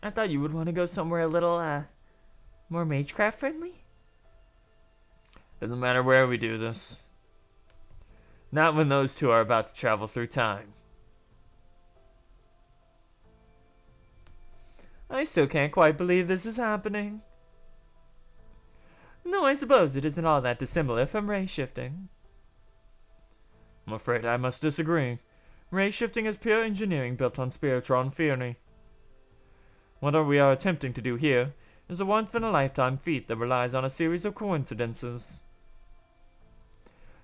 I thought you would want to go somewhere a little, more magecraft friendly? Doesn't matter where we do this. Not when those two are about to travel through time. I still can't quite believe this is happening. No, I suppose it isn't all that dissimilar from ray shifting. I'm afraid I must disagree. Ray shifting is pure engineering built on spiritual theory. What we are attempting to do here is a once-in-a-lifetime feat that relies on a series of coincidences.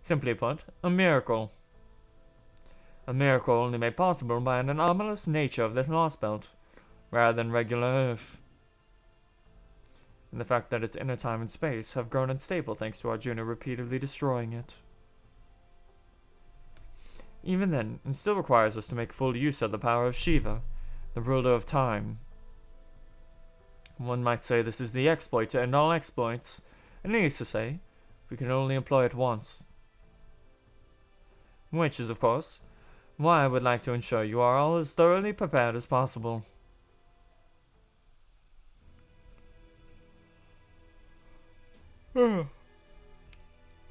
Simply put, a miracle. A miracle only made possible by an anomalous nature of this Lostbelt, rather than regular Earth. And the fact that its inner time and space have grown unstable thanks to Arjuna repeatedly destroying it. Even then, it still requires us to make full use of the power of Shiva, the ruler of time. One might say this is the exploit to end all exploits, and needless to say, we can only employ it once. Which is, of course, why I would like to ensure you are all as thoroughly prepared as possible. If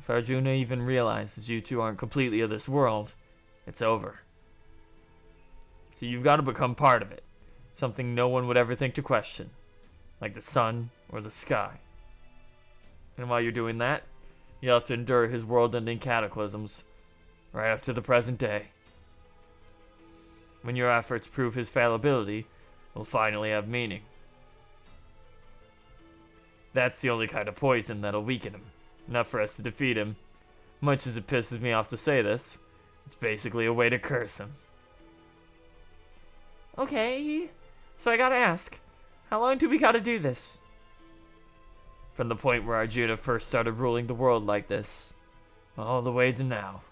Arjuna even realizes you two aren't completely of this world, it's over. So you've got to become part of it. Something no one would ever think to question. Like the sun or the sky. And while you're doing that, you have to endure his world-ending cataclysms, right up to the present day. When your efforts prove his fallibility, will finally have meaning. That's the only kind of poison that'll weaken him, enough for us to defeat him. Much as it pisses me off to say this, it's basically a way to curse him. Okay, so I gotta ask, how long do we gotta do this? From the point where Arjuna first started ruling the world like this, all the way to now.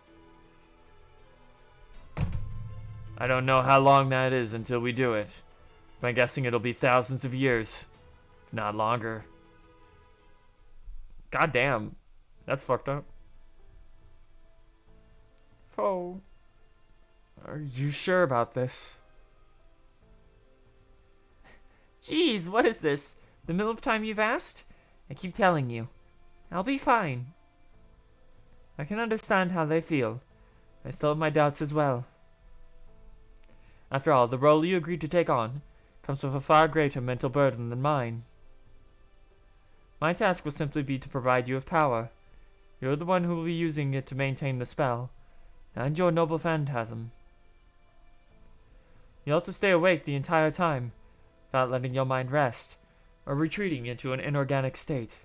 I don't know how long that is until we do it, but I'm guessing it'll be thousands of years, if not longer. God damn, that's fucked up. Oh, are you sure about this? Jeez, what is this? The millionth time you've asked? I keep telling you. I'll be fine. I can understand how they feel. I still have my doubts as well. After all, the role you agreed to take on comes with a far greater mental burden than mine. My task will simply be to provide you with power. You're the one who will be using it to maintain the spell, and your noble phantasm. You'll have to stay awake the entire time, without letting your mind rest, or retreating into an inorganic state.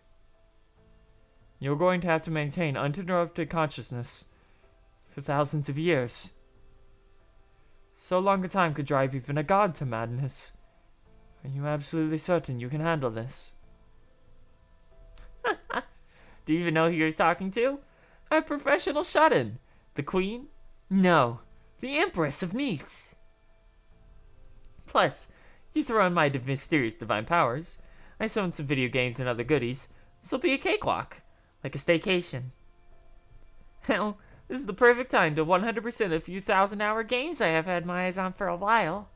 You're going to have to maintain uninterrupted consciousness for thousands of years. So long a time could drive even a god to madness. Are you absolutely certain you can handle this? Do you even know who you're talking to? A professional shut-in. The Queen? No, the Empress of Neats. Plus, you throw in my mysterious divine powers. I sew in some video games and other goodies. This'll be a cakewalk, like a staycation. Hell, this is the perfect time to 100% a few 1,000-hour games I have had my eyes on for a while.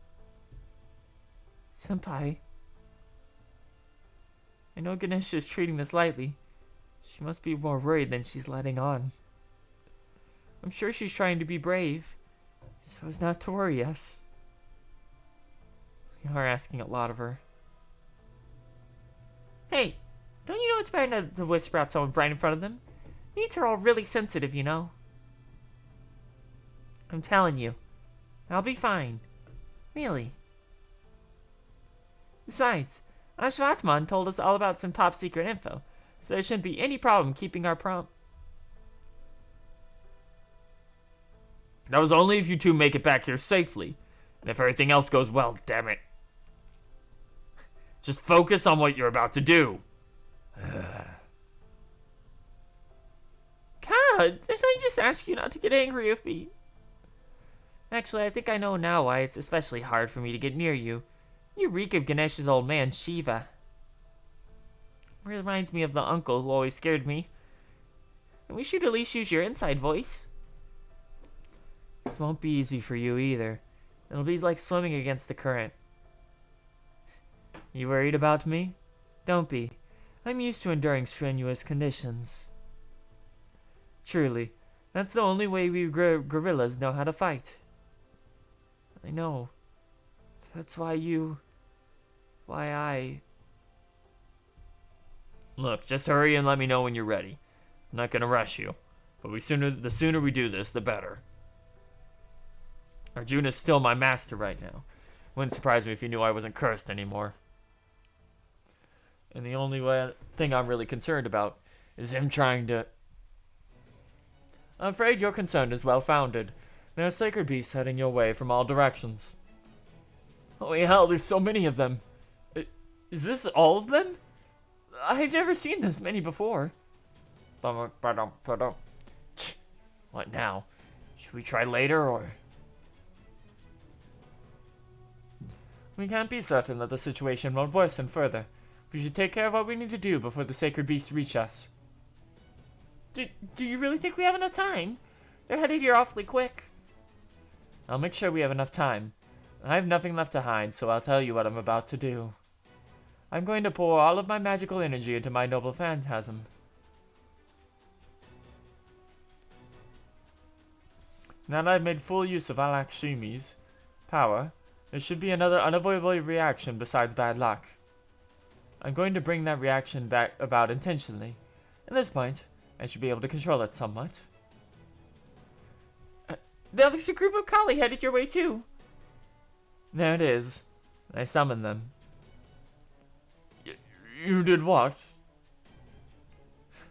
Senpai, I know Ganesha is treating this lightly. She must be more worried than she's letting on. I'm sure she's trying to be brave, so as not to worry us. We are asking a lot of her. Hey, don't you know it's better not to whisper at someone right in front of them? Needs are all really sensitive, you know. I'm telling you, I'll be fine. Really. Besides, Ashvatman told us all about some top secret info, so there shouldn't be any problem keeping our That was only if you two make it back here safely, and if everything else goes well, damn it. Just focus on what you're about to do. God, did I just ask you not to get angry with me? Actually, I think I know now why it's especially hard for me to get near you. You reek of Ganesha's old man, Shiva. Reminds me of the uncle who always scared me. And we should at least use your inside voice. This won't be easy for you either. It'll be like swimming against the current. You worried about me? Don't be. I'm used to enduring strenuous conditions. Truly, that's the only way we gorillas know how to fight. I know. That's why I... Look, just hurry and let me know when you're ready. I'm not gonna rush you, but the sooner we do this, the better. Arjuna's still my master right now. Wouldn't surprise me if he knew I wasn't cursed anymore. And the only thing I'm really concerned about is him trying to... I'm afraid your concern is well-founded. There are sacred beasts heading your way from all directions. Holy hell, there's so many of them. Is this all of them? I've never seen this many before. What now? Should we try later, or...? We can't be certain that the situation won't worsen further. We should take care of what we need to do before the sacred beasts reach us. Do you really think we have enough time? They're headed here awfully quick. I'll make sure we have enough time. I have nothing left to hide, so I'll tell you what I'm about to do. I'm going to pour all of my magical energy into my noble phantasm. Now that I've made full use of Alakshmi's power, there should be another unavoidable reaction besides bad luck. I'm going to bring that reaction back about intentionally. At this point, I should be able to control it somewhat. There's a group of Kali headed your way too. There it is. I summoned them. You did what?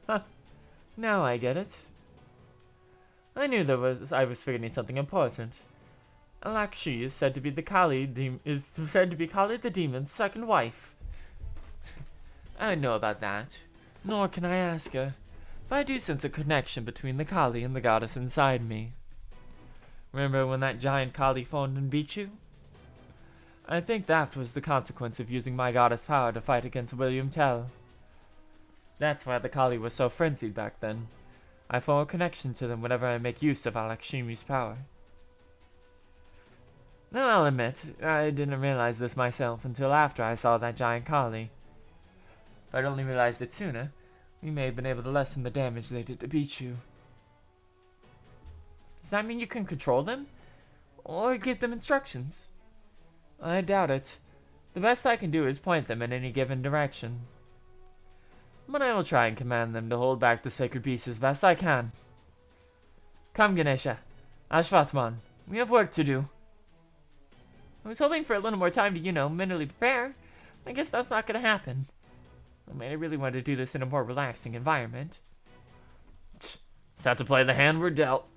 Huh. Now I get it. I knew I was forgetting something important. Alakshi is said to be Kali the demon's second wife. I know about that, nor can I ask her, but I do sense a connection between the Kali and the goddess inside me. Remember when that giant Kali phoned and beat you? I think that was the consequence of using my goddess power to fight against William Tell. That's why the Kali was so frenzied back then. I form a connection to them whenever I make use of Alakshmi's power. Now I'll admit, I didn't realize this myself until after I saw that giant Kali. If I'd only realized it sooner, we may have been able to lessen the damage they did to Bichu. Does that mean you can control them? Or give them instructions? I doubt it. The best I can do is point them in any given direction. But I will try and command them to hold back the sacred beast as best I can. Come, Ganesha. Ashvatman, we have work to do. I was hoping for a little more time to, mentally prepare. I guess that's not going to happen. I really wanted to do this in a more relaxing environment. Just have to play the hand we're dealt.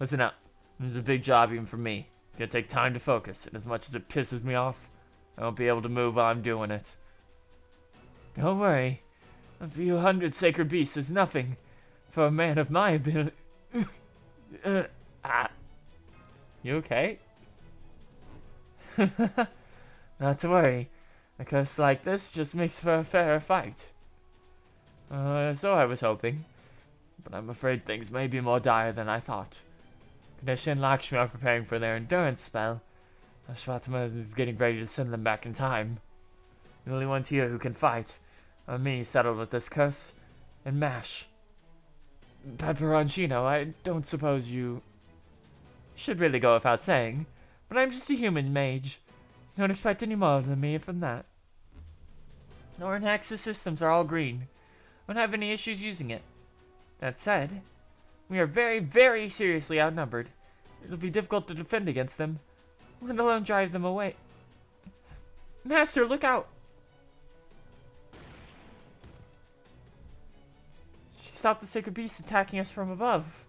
Listen up. This is a big job even for me. It's going to take time to focus, and as much as it pisses me off, I won't be able to move while I'm doing it. Don't worry. A few hundred sacred beasts is nothing for a man of my ability. You okay? Not to worry. A curse like this just makes for a fairer fight. So I was hoping. But I'm afraid things may be more dire than I thought. Ganesha and Lakshmi are preparing for their endurance spell. Ashvatma is getting ready to send them back in time. The only ones here who can fight are me, settled with this curse, and Mash. Peperoncino, I don't suppose you... Should really go without saying, but I'm just a human mage. Don't expect any more than me from that. Our Nexus systems are all green. Won't have any issues using it. That said, we are very, very seriously outnumbered. It'll be difficult to defend against them, let alone drive them away. Master, look out! She stopped the sacred beast attacking us from above.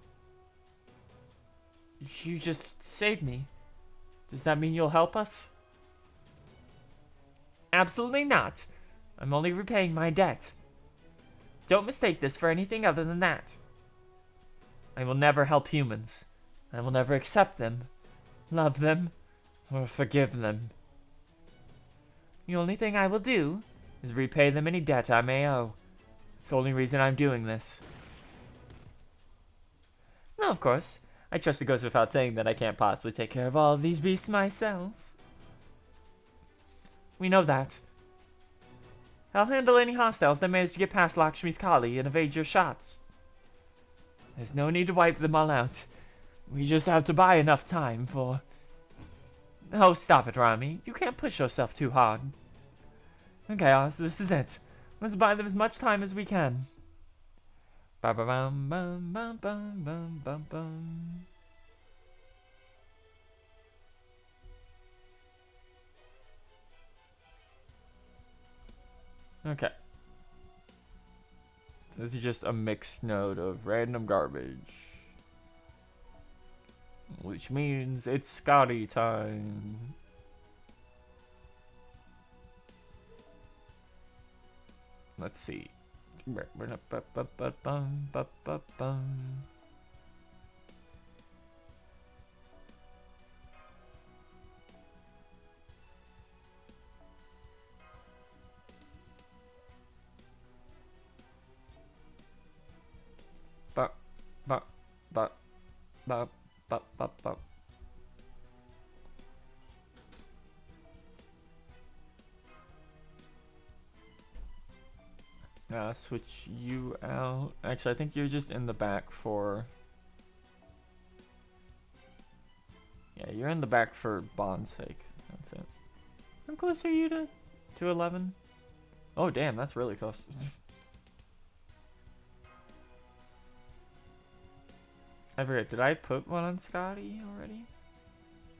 You just saved me. Does that mean you'll help us? Absolutely not. I'm only repaying my debt. Don't mistake this for anything other than that. I will never help humans. I will never accept them, love them, or forgive them. The only thing I will do is repay them any debt I may owe. It's the only reason I'm doing this. Now, of course, I trust it goes without saying that I can't possibly take care of all of these beasts myself. We know that. I'll handle any hostiles that manage to get past Lakshmi's Kali and evade your shots. There's no need to wipe them all out. We just have to buy enough time for... Oh, stop it, Rami. You can't push yourself too hard. Okay, Oz, this is it. Let's buy them as much time as we can. Ba-ba-bum-bum-bum-bum-bum-bum. Okay. So this is just a mixed note of random garbage. Which means it's Scotty time. Let's see. Switch you out. Actually, I think you're just in the back for... Yeah, you're in the back for Bond's sake. That's it. How close are you to 11? Oh, damn, that's really close. I forget, did I put one on Scotty already?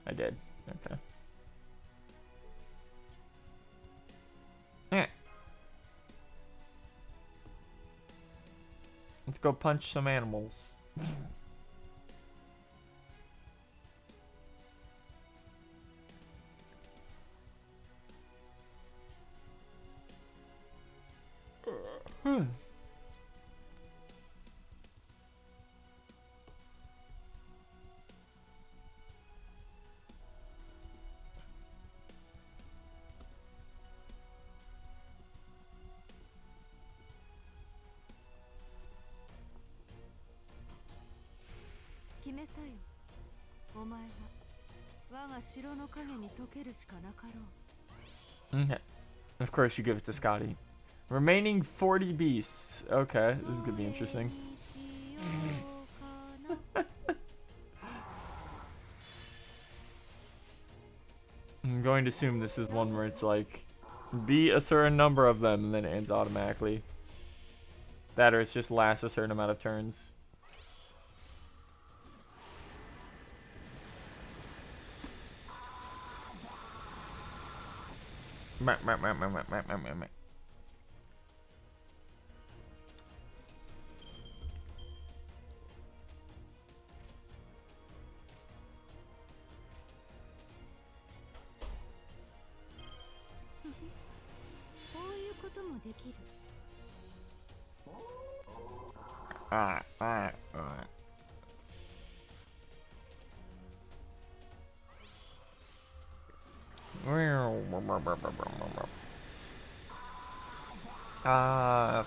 I did. Okay. Yeah. Let's go punch some animals. Okay. Of course you give it to Scotty. Remaining 40 beasts. Okay, this is gonna be interesting. I'm going to assume this is one where it's like, beat a certain number of them and then it ends automatically. That or it's just lasts a certain amount of turns.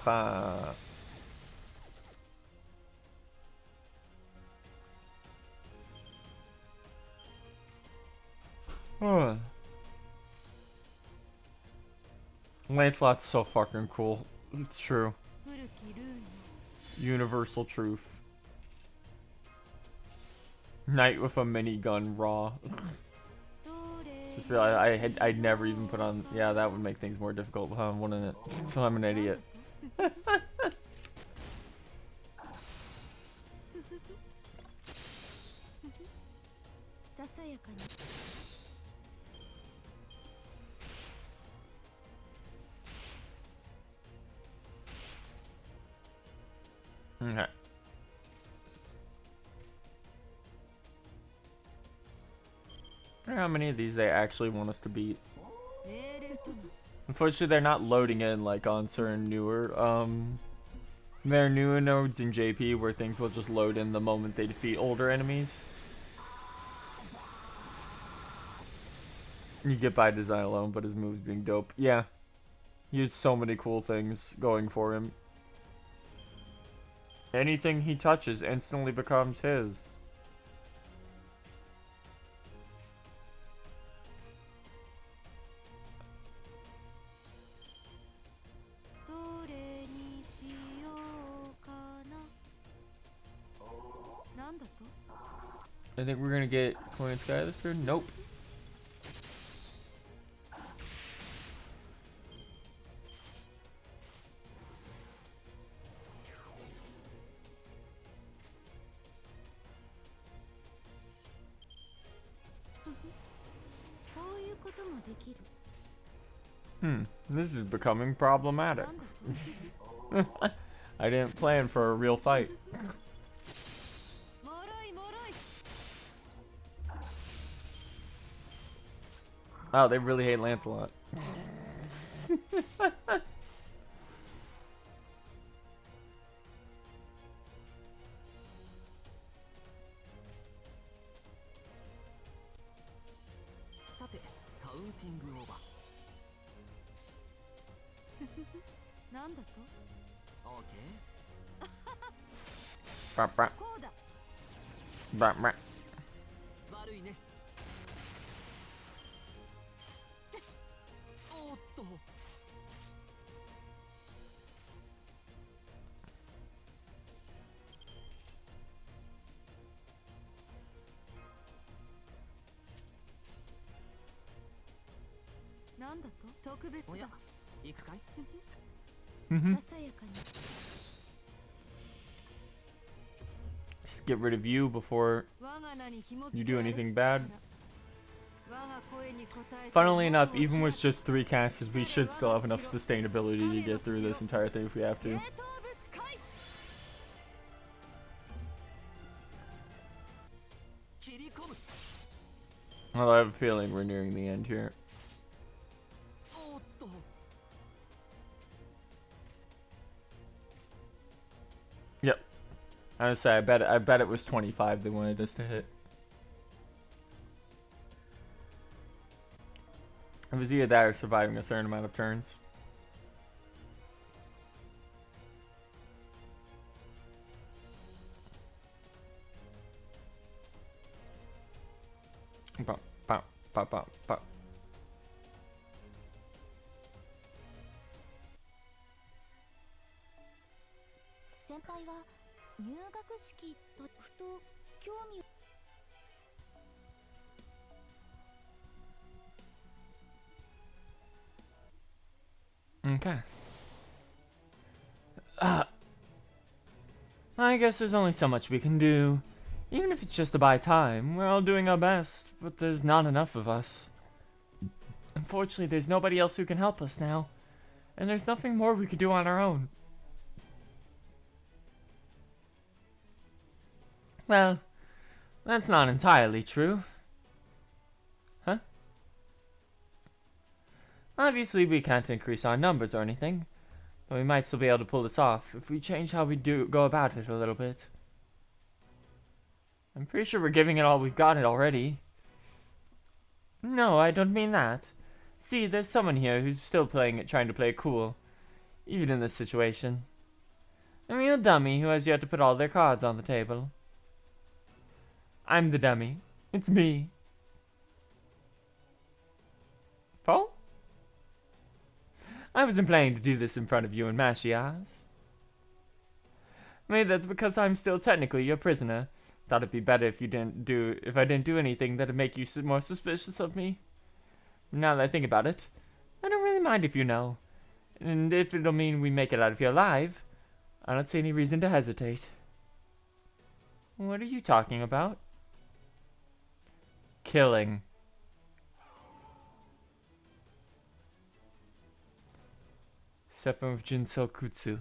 Fuck. Lancelot's so fucking cool. It's true. Universal truth. Knight with a minigun, raw. Just realized I'd never even put on. Yeah, that would make things more difficult, huh? Wouldn't it? I'm an idiot. Okay. I wonder how many of these they actually want us to beat. Unfortunately, they're not loading in like on certain newer, there are newer nodes in JP where things will just load in the moment they defeat older enemies. You get by design alone, but his moves being dope. Yeah. He has so many cool things going for him. Anything he touches instantly becomes his. I think we're gonna get Coin Sky this turn. Nope. This is becoming problematic. I didn't plan for a real fight. Oh, they really hate Lancelot. Brap, brap. Brap, brap. Just get rid of you before you do anything bad. Funnily enough, even with just 3 casters, we should still have enough sustainability to get through this entire thing if we have to. Although I have a feeling we're nearing the end here. Yep. I would say I bet it was 25 they wanted us to hit. It was either that or surviving a certain amount of turns. Bop, bop, bop, bop, bop. Okay. I guess there's only so much we can do. Even if it's just to buy time, we're all doing our best, but there's not enough of us. Unfortunately, there's nobody else who can help us now, and there's nothing more we could do on our own. Well, that's not entirely true. Huh? Obviously, we can't increase our numbers or anything, but we might still be able to pull this off if we change how we go about it a little bit. I'm pretty sure we're giving it all we've got it already. No, I don't mean that. See, there's someone here who's still trying to play it cool, even in this situation. A real dummy who has yet to put all their cards on the table. I'm the dummy. It's me. Paul? I wasn't planning to do this in front of you and Mashias. Maybe that's because I'm still technically your prisoner. Thought it'd be better if I didn't do anything that'd make you more suspicious of me. Now that I think about it, I don't really mind if you know. And if it'll mean we make it out of here alive, I don't see any reason to hesitate. What are you talking about? Killing. Seppun of Jinsou Kutsu.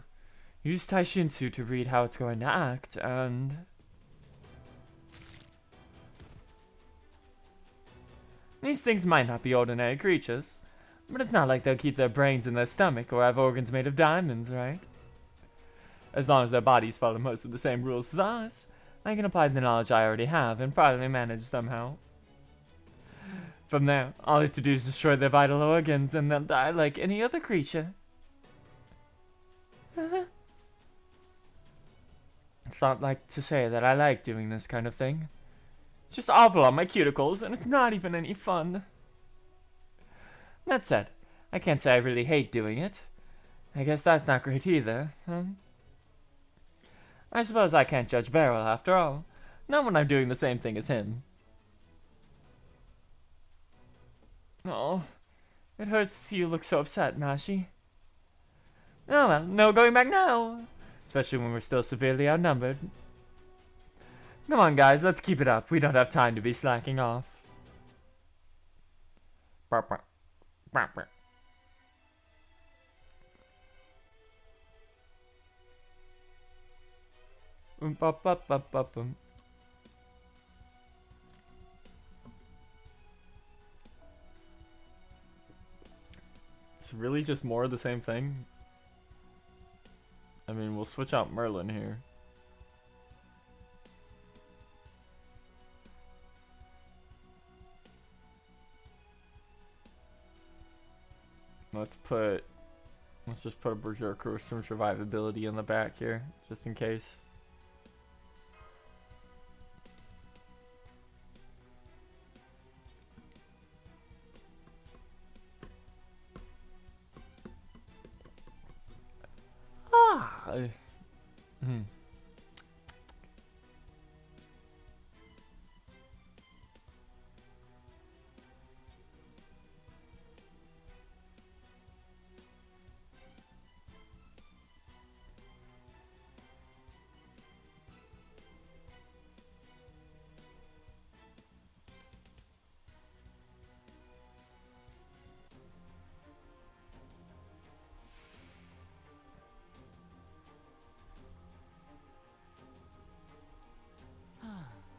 Use Taishinsu to read how it's going to act, and... These things might not be ordinary creatures, but it's not like they'll keep their brains in their stomach or have organs made of diamonds, right? As long as their bodies follow most of the same rules as ours, I can apply the knowledge I already have and probably manage somehow. From there, all I have to do is destroy their vital organs and they'll die like any other creature. It's not like to say that I like doing this kind of thing. It's just awful on my cuticles, and it's not even any fun. That said, I can't say I really hate doing it. I guess that's not great either, huh? I suppose I can't judge Beryl after all. Not when I'm doing the same thing as him. Oh, it hurts to see you look so upset, Mashi. Oh well, no going back now. Especially when we're still severely outnumbered. Come on, guys, let's keep it up. We don't have time to be slacking off. It's really just more of the same thing. I mean, we'll switch out Merlin here. Let's just put a Berserker with some survivability in the back here, just in case. Hmm.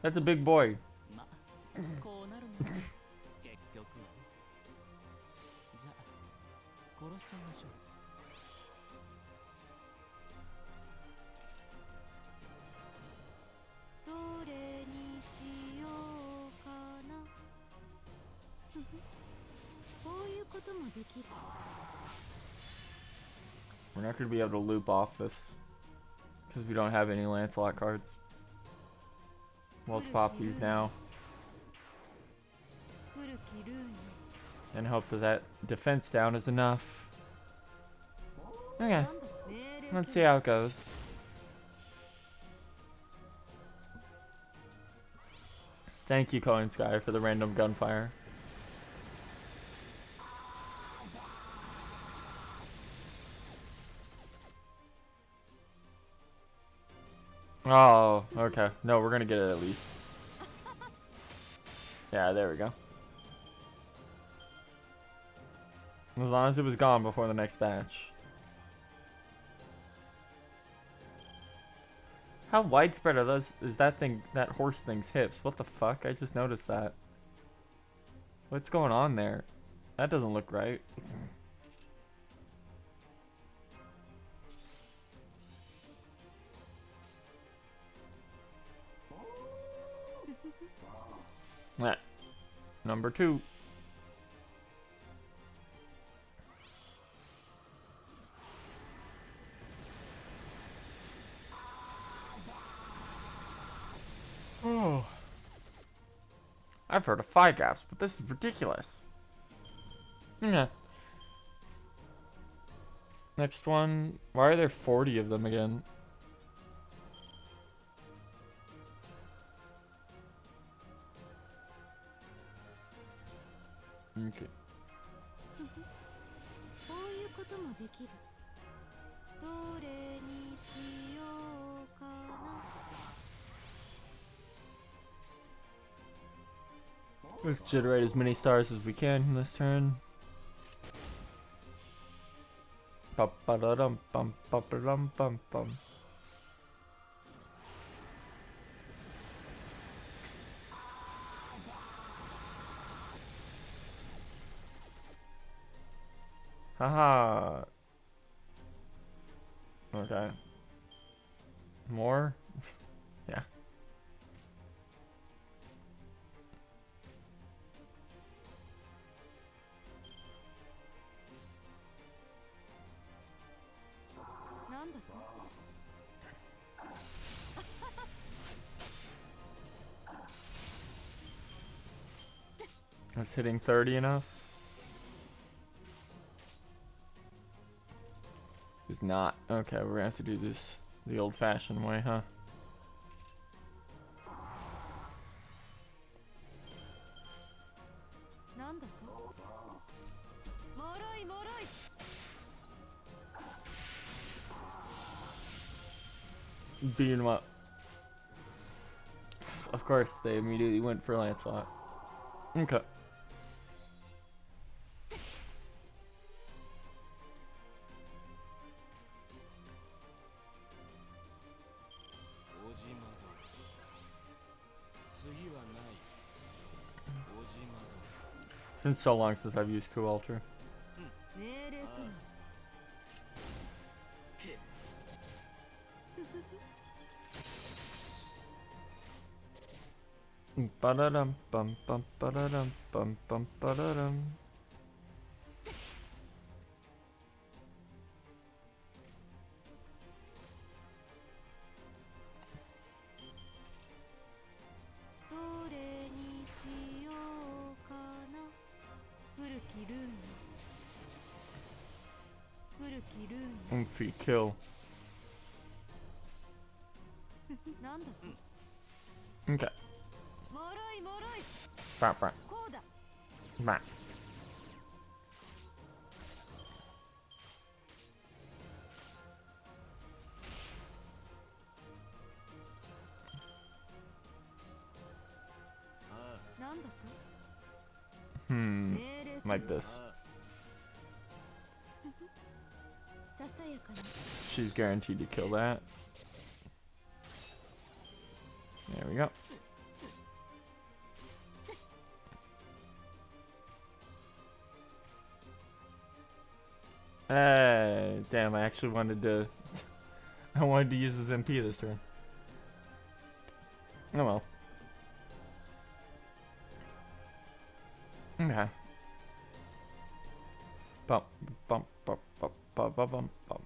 That's a big boy. ま、こうなるのね結局は。じゃあ、殺しちゃいましょう。どれにしようかな。こういうこともできる。We're not going to be able to loop off this because we don't have any Lancelot cards. We'll have to pop these now and hope that that defense down is enough. Okay, let's see how it goes. Thank you, Coin Sky, for the random gunfire. Oh, okay. No, we're gonna get it at least. Yeah, there we go. As long as it was gone before the next batch. How widespread are those? Is that horse thing's hips? What the fuck? I just noticed that. What's going on there? That doesn't look right. Number 2. Oh. I've heard of 5 gaps, but this is ridiculous. Yeah. Next one. Why are there 40 of them again? Okay. Let's generate as many stars as we can in this turn. Ba-ba-da-dum-bum-ba-ba-dum-bum-bum. Haha. Okay. More? Yeah. That's hitting 30 enough? It's not. Okay, we're gonna have to do this the old-fashioned way, huh? Beat him up. Of course, they immediately went for Lancelot. Okay. It's been so long since I've used Coulter. Ba-da-dum, bum, bum, ba-da-dum, bum, bum, ba-da-dum. Free kill. Okay. Bah, bah. Bah. Like this. She's guaranteed to kill that. There we go. Damn, I actually wanted to I wanted to use his MP this turn. Oh well. Okay. Bump, bump, bump, bump, bump, bump, bump, bump,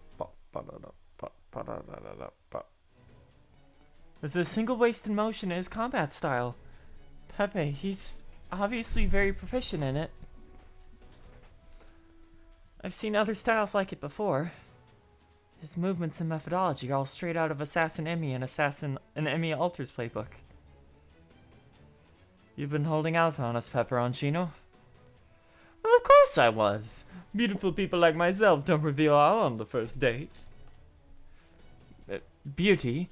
There's a single wasted motion in his combat style. Pepe, he's obviously very proficient in it. I've seen other styles like it before. His movements and methodology are all straight out of Assassin Emmy and Emmy Alters playbook. You've been holding out on us, Peperoncino. Well, of course I was. Beautiful people like myself don't reveal all on the first date. Beauty?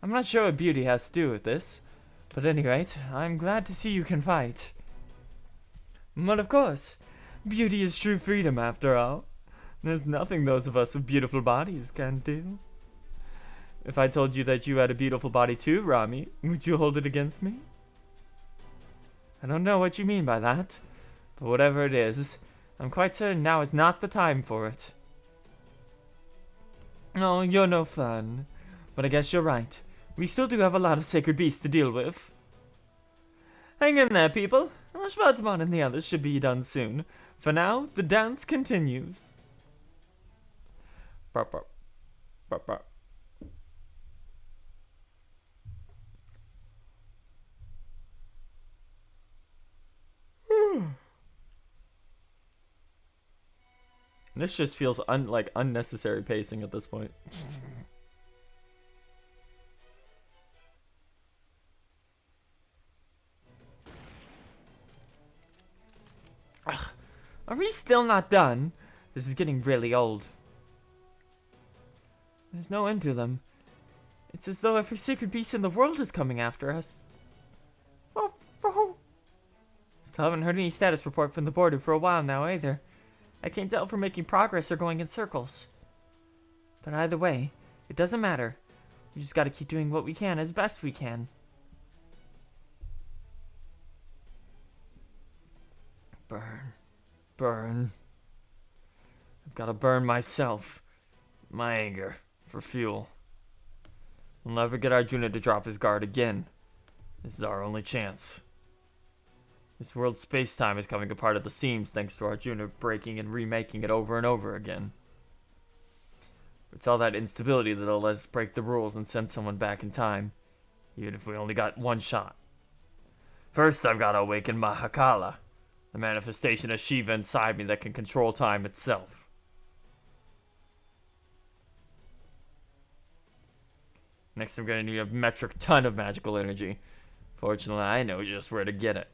I'm not sure what beauty has to do with this. But at any rate, I'm glad to see you can fight. But of course, beauty is true freedom after all. There's nothing those of us with beautiful bodies can do. If I told you that you had a beautiful body too, Rami, would you hold it against me? I don't know what you mean by that, but whatever it is, I'm quite certain now is not the time for it. Oh, you're no fun. But I guess you're right. We still do have a lot of sacred beasts to deal with. Hang in there, people. Schwartzman and the others should be done soon. For now, the dance continues. Burp, burp. Burp, burp. This just feels like unnecessary pacing at this point. Ugh, are we still not done? This is getting really old. There's no end to them. It's as though every sacred beast in the world is coming after us. Still haven't heard any status report from the border for a while now either. I can't tell if we're making progress or going in circles. But either way, it doesn't matter. We just gotta keep doing what we can as best we can. Burn. Burn. I've gotta burn myself. My anger. For fuel. We'll never get Arjuna to drop his guard again. This is our only chance. This world's space-time is coming apart at the seams thanks to Arjuna breaking and remaking it over and over again. It's all that instability that'll let us break the rules and send someone back in time, even if we only got one shot. First, I've got to awaken Mahakala, the manifestation of Shiva inside me that can control time itself. Next, I'm going to need a metric ton of magical energy. Fortunately, I know just where to get it.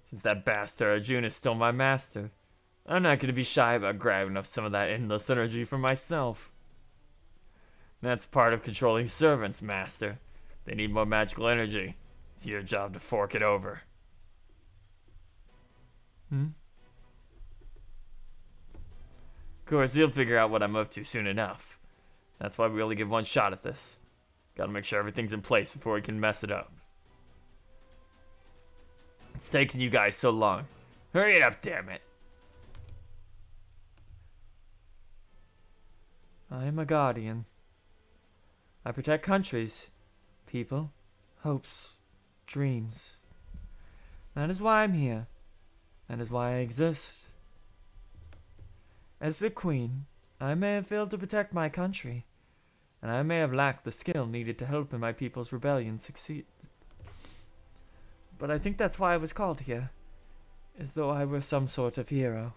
Since that bastard Arjuna is still my master, I'm not gonna be shy about grabbing up some of that endless energy for myself. That's part of controlling servants, Master. They need more magical energy. It's your job to fork it over. Of course, he'll figure out what I'm up to soon enough. That's why we only give one shot at this. Gotta make sure everything's in place before we can mess it up. It's taking you guys so long. Hurry it up, damn it. I am a guardian. I protect countries, people, hopes, dreams. That is why I'm here. That is why I exist. As the queen, I may have failed to protect my country, and I may have lacked the skill needed to help in my people's rebellion succeed. But I think that's why I was called here, as though I were some sort of hero.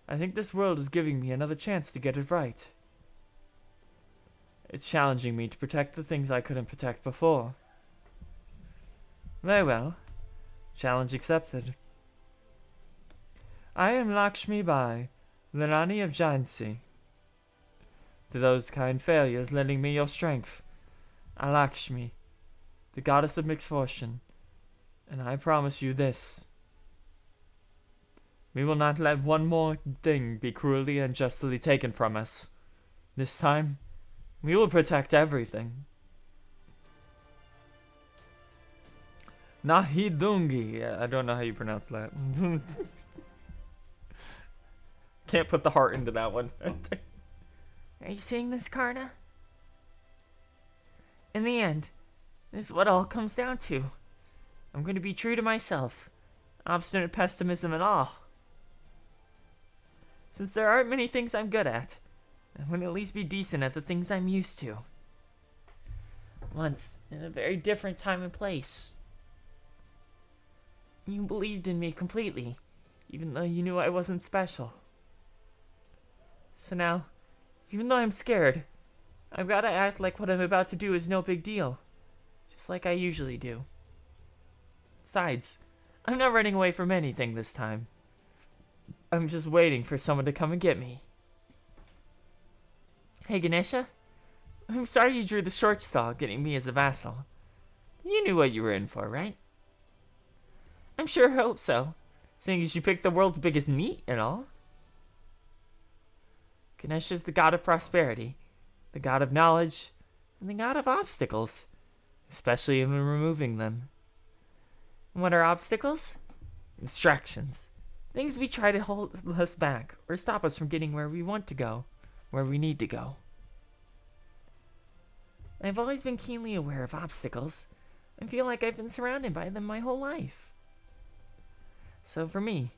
I think this world is giving me another chance to get it right. It's challenging me to protect the things I couldn't protect before. Very well. Challenge accepted. I am Lakshmi Bai, the Rani of Jhansi. To those kind failures lending me your strength, Alakshmi, the goddess of misfortune, and I promise you this. We will not let one more thing be cruelly and justly taken from us. This time, we will protect everything. Nahidungi. I don't know how you pronounce that. Can't put the heart into that one. Are you seeing this, Karna? In the end, this is what all comes down to. I'm going to be true to myself. Obstinate pessimism and all. Since there aren't many things I'm good at, I'm going to at least be decent at the things I'm used to. Once, in a very different time and place, you believed in me completely, even though you knew I wasn't special. So now, even though I'm scared, I've got to act like what I'm about to do is no big deal, just like I usually do. Besides, I'm not running away from anything this time. I'm just waiting for someone to come and get me. Hey, Ganesha. I'm sorry you drew the short straw getting me as a vassal. You knew what you were in for, right? I'm sure hope so, seeing as you picked the world's biggest NEET and all. Ganesha's the god of prosperity, the god of knowledge, and the god of obstacles, especially in removing them. And what are obstacles? Distractions. Things we try to hold us back or stop us from getting where we want to go, where we need to go. I've always been keenly aware of obstacles and feel like I've been surrounded by them my whole life. So for me,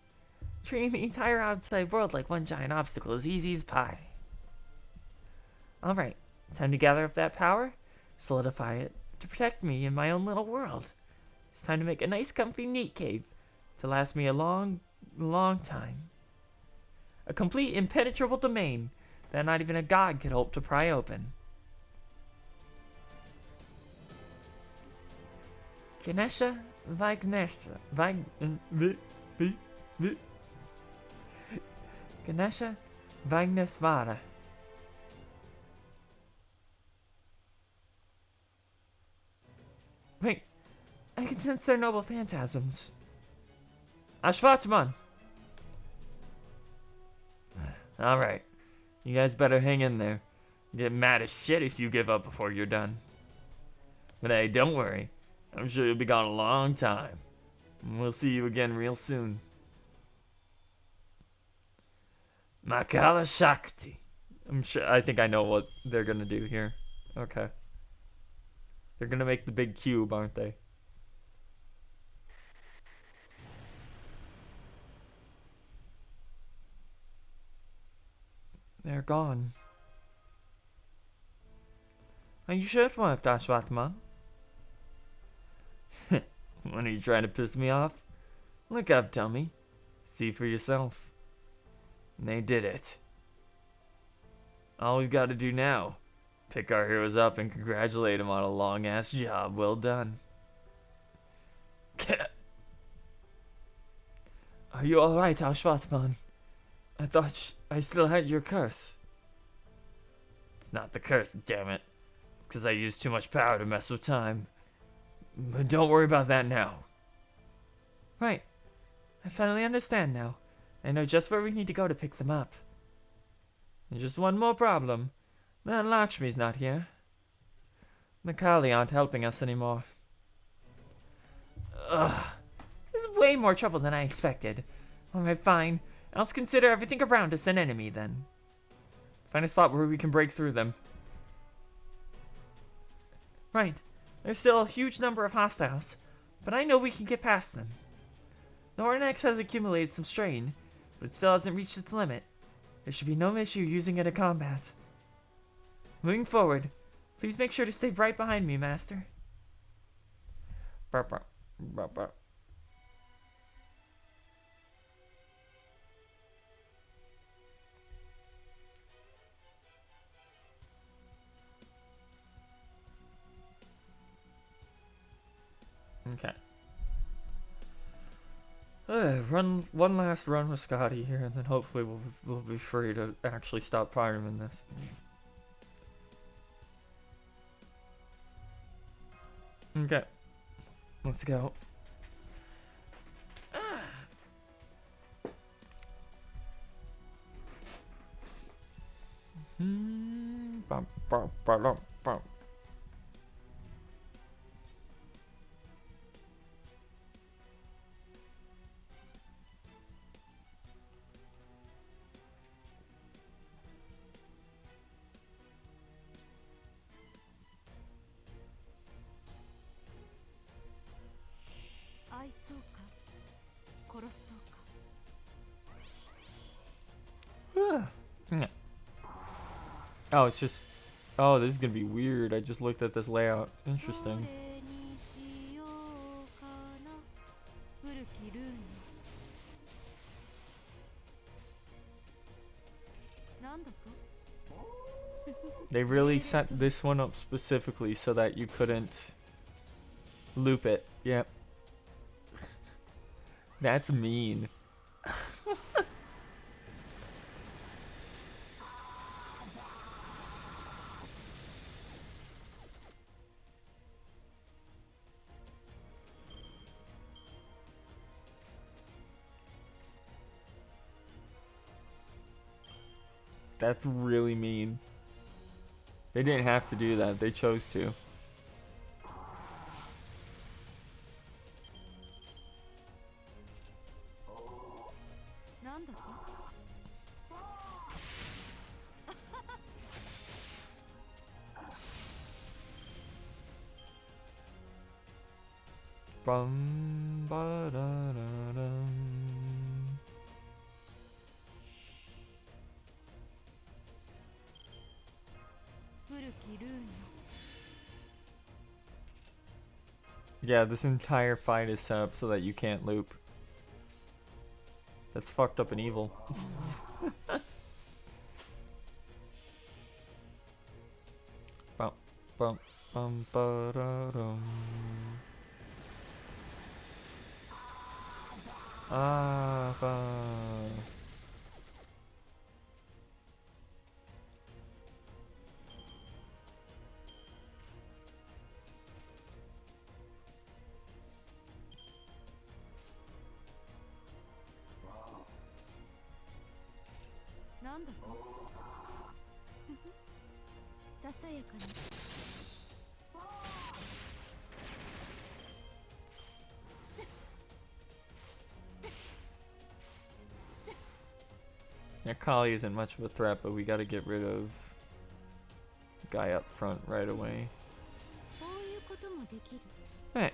treating the entire outside world like one giant obstacle is easy as pie. Alright, time to gather up that power, solidify it, to protect me in my own little world. It's time to make a nice comfy NEET cave to last me a long time. A complete impenetrable domain that not even a god could hope to pry open. Ganesha Vignesha Ganesha Vignesvara. Wait, I can sense their noble phantasms. Ashvatman! Alright, you guys better hang in there. Get mad as shit if you give up before you're done. But hey, don't worry. I'm sure you'll be gone a long time. And we'll see you again real soon. Makala Shakti. I think I know what they're gonna do here. Okay. They're gonna make the big cube, aren't they? They're gone. Are you sure it worked, Ashvatman? When are you trying to piss me off? Look up, dummy. See for yourself. And they did it. All we've got to do now, pick our heroes up and congratulate them on a long-ass job well done. Are you alright, Ashwatman? I thought I still had your curse. It's not the curse, damn it. It's because I used too much power to mess with time. But don't worry about that now. Right. I finally understand now. I know just where we need to go to pick them up. There's just one more problem. That Lakshmi's not here. The Kali aren't helping us anymore. Ugh. This is way more trouble than I expected. Alright, fine. I'll just consider everything around us an enemy then. Find a spot where we can break through them. Right. There's still a huge number of hostiles, but I know we can get past them. The Hornex has accumulated some strain, but it still hasn't reached its limit. There should be no issue using it in combat. Moving forward, please make sure to stay right behind me, Master. Burp, burp, burp, burp. Okay. Run one last run with Scotty here, and then hopefully we'll be free to actually stop firing him in this. Okay, let's go. Bum, bum, bum, bum. Yeah. Oh, it's just. Oh, this is gonna be weird. I just looked at this layout. Interesting. They really set this one up specifically so that you couldn't loop it. Yep. That's mean. That's really mean. They didn't have to do that. They chose to. Bum, ba, da, da, dum. Yeah, this entire fight is set up so that you can't loop. That's fucked up and evil. Bum, bum, bum, ba, da, dum. Ah, ba. Yeah, Kali isn't much of a threat, but we gotta get rid of the guy up front right away. Alright.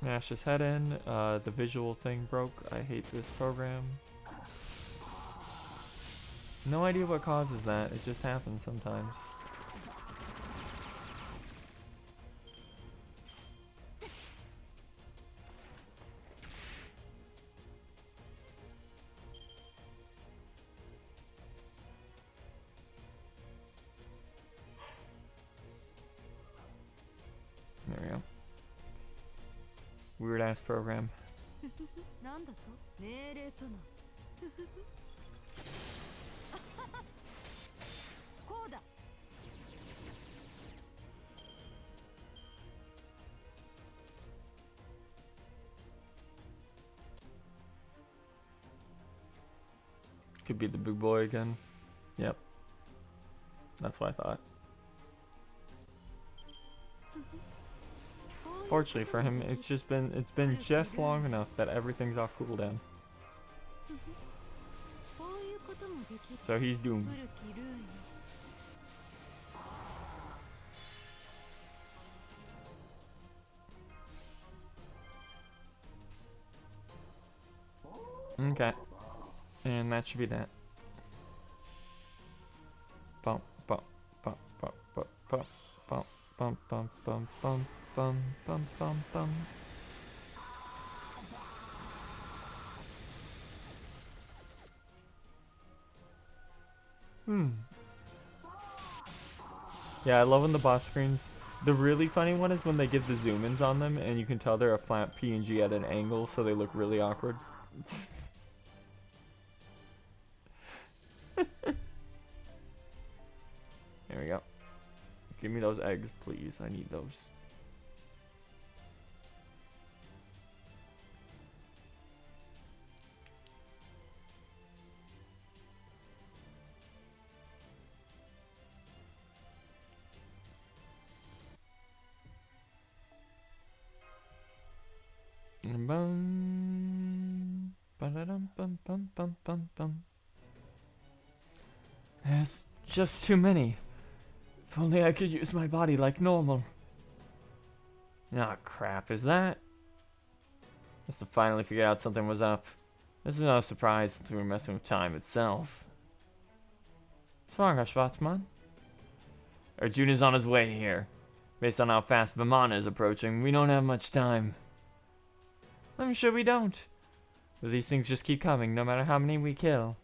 Smash his head in. The visual thing broke. I hate this program. No idea what causes that. It just happens sometimes. There we go. Weird ass program. なんだと命令となこうだ Could be the big boy again. Yep. That's what I thought. Fortunately for him, it's been just long enough that everything's off cooldown. So he's doomed. Okay. And that should be that. Bump, bump, bump, bump, bump, bump, bump, bump, bump, bump, bump, bump, bump, bump, bump. Yeah, I love when the boss screens. The really funny one is when they give the zoom-ins on them, and you can tell they're a flat PNG at an angle, so they look really awkward. There we go. Give me those eggs, please. I need those. Bum, ba-da-dum, bum, bum, bum, bum, bum. There's just too many. If only I could use my body like normal. Ah, crap, is that? Must have finally figured out something was up. This is no surprise since we were messing with time itself. Swaga, Schwarzman. Arjun is on his way here. Based on how fast Vimana is approaching, we don't have much time. I'm sure we don't. Because these things just keep coming, no matter how many we kill.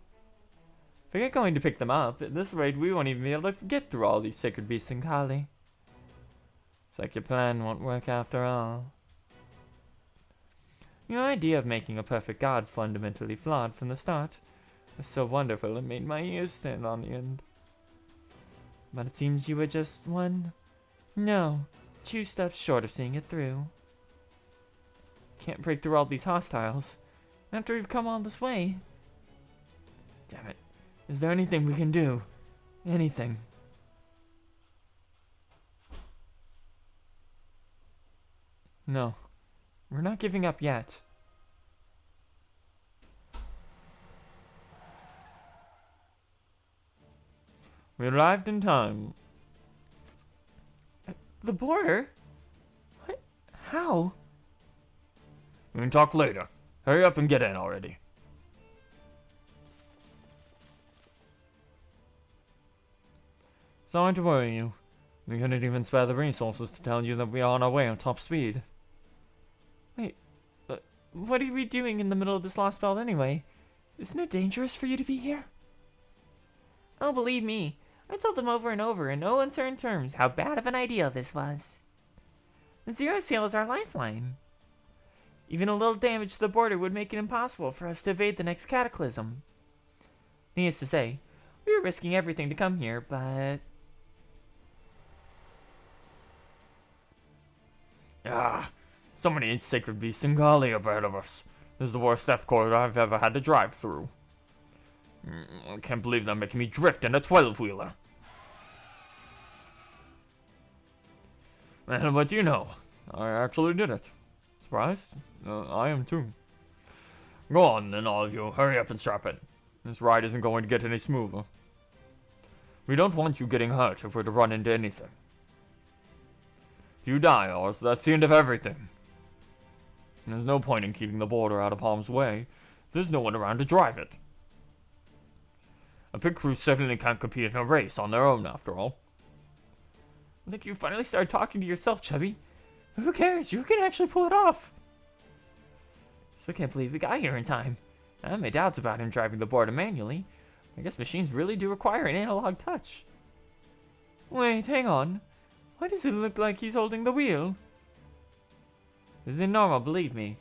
Forget going to pick them up. At this rate, we won't even be able to get through all these sacred beasts in Kali. It's like your plan won't work after all. Your idea of making a perfect god fundamentally flawed from the start was so wonderful it made my ears stand on end. But it seems you were just two steps short of seeing it through. Can't break through all these hostiles after we've come all this way. Damn it. Is there anything we can do? Anything? No. We're not giving up yet. We arrived in time. The border? What? How? We can talk later. Hurry up and get in already. Sorry to worry you. We couldn't even spare the resources to tell you that we are on our way on top speed. Wait, what are we doing in the middle of this Lostbelt anyway? Isn't it dangerous for you to be here? Oh, believe me, I told them over and over in no uncertain terms how bad of an idea this was. The Zero Seal is our lifeline. Even a little damage to the border would make it impossible for us to evade the next cataclysm. Needless to say, we were risking everything to come here, but... so many sacred beasts in Gali up ahead of us. This is the worst death corridor I've ever had to drive through. I can't believe they're making me drift in a 12-wheeler. And what do you know? I actually did it. Surprised? I am too. Go on then, all of you. Hurry up and strap in. This ride isn't going to get any smoother. We don't want you getting hurt if we're to run into anything. If you die, Ors, that's the end of everything. There's no point in keeping the border out of harm's way. There's no one around to drive it. A pit crew certainly can't compete in a race on their own, after all. I think you finally started talking to yourself, Chubby. But who cares? You can actually pull it off. Still can't believe we got here in time. I have my doubts about him driving the border manually. I guess machines really do require an analog touch. Wait, hang on. Why does it look like he's holding the wheel? This isn't normal, believe me.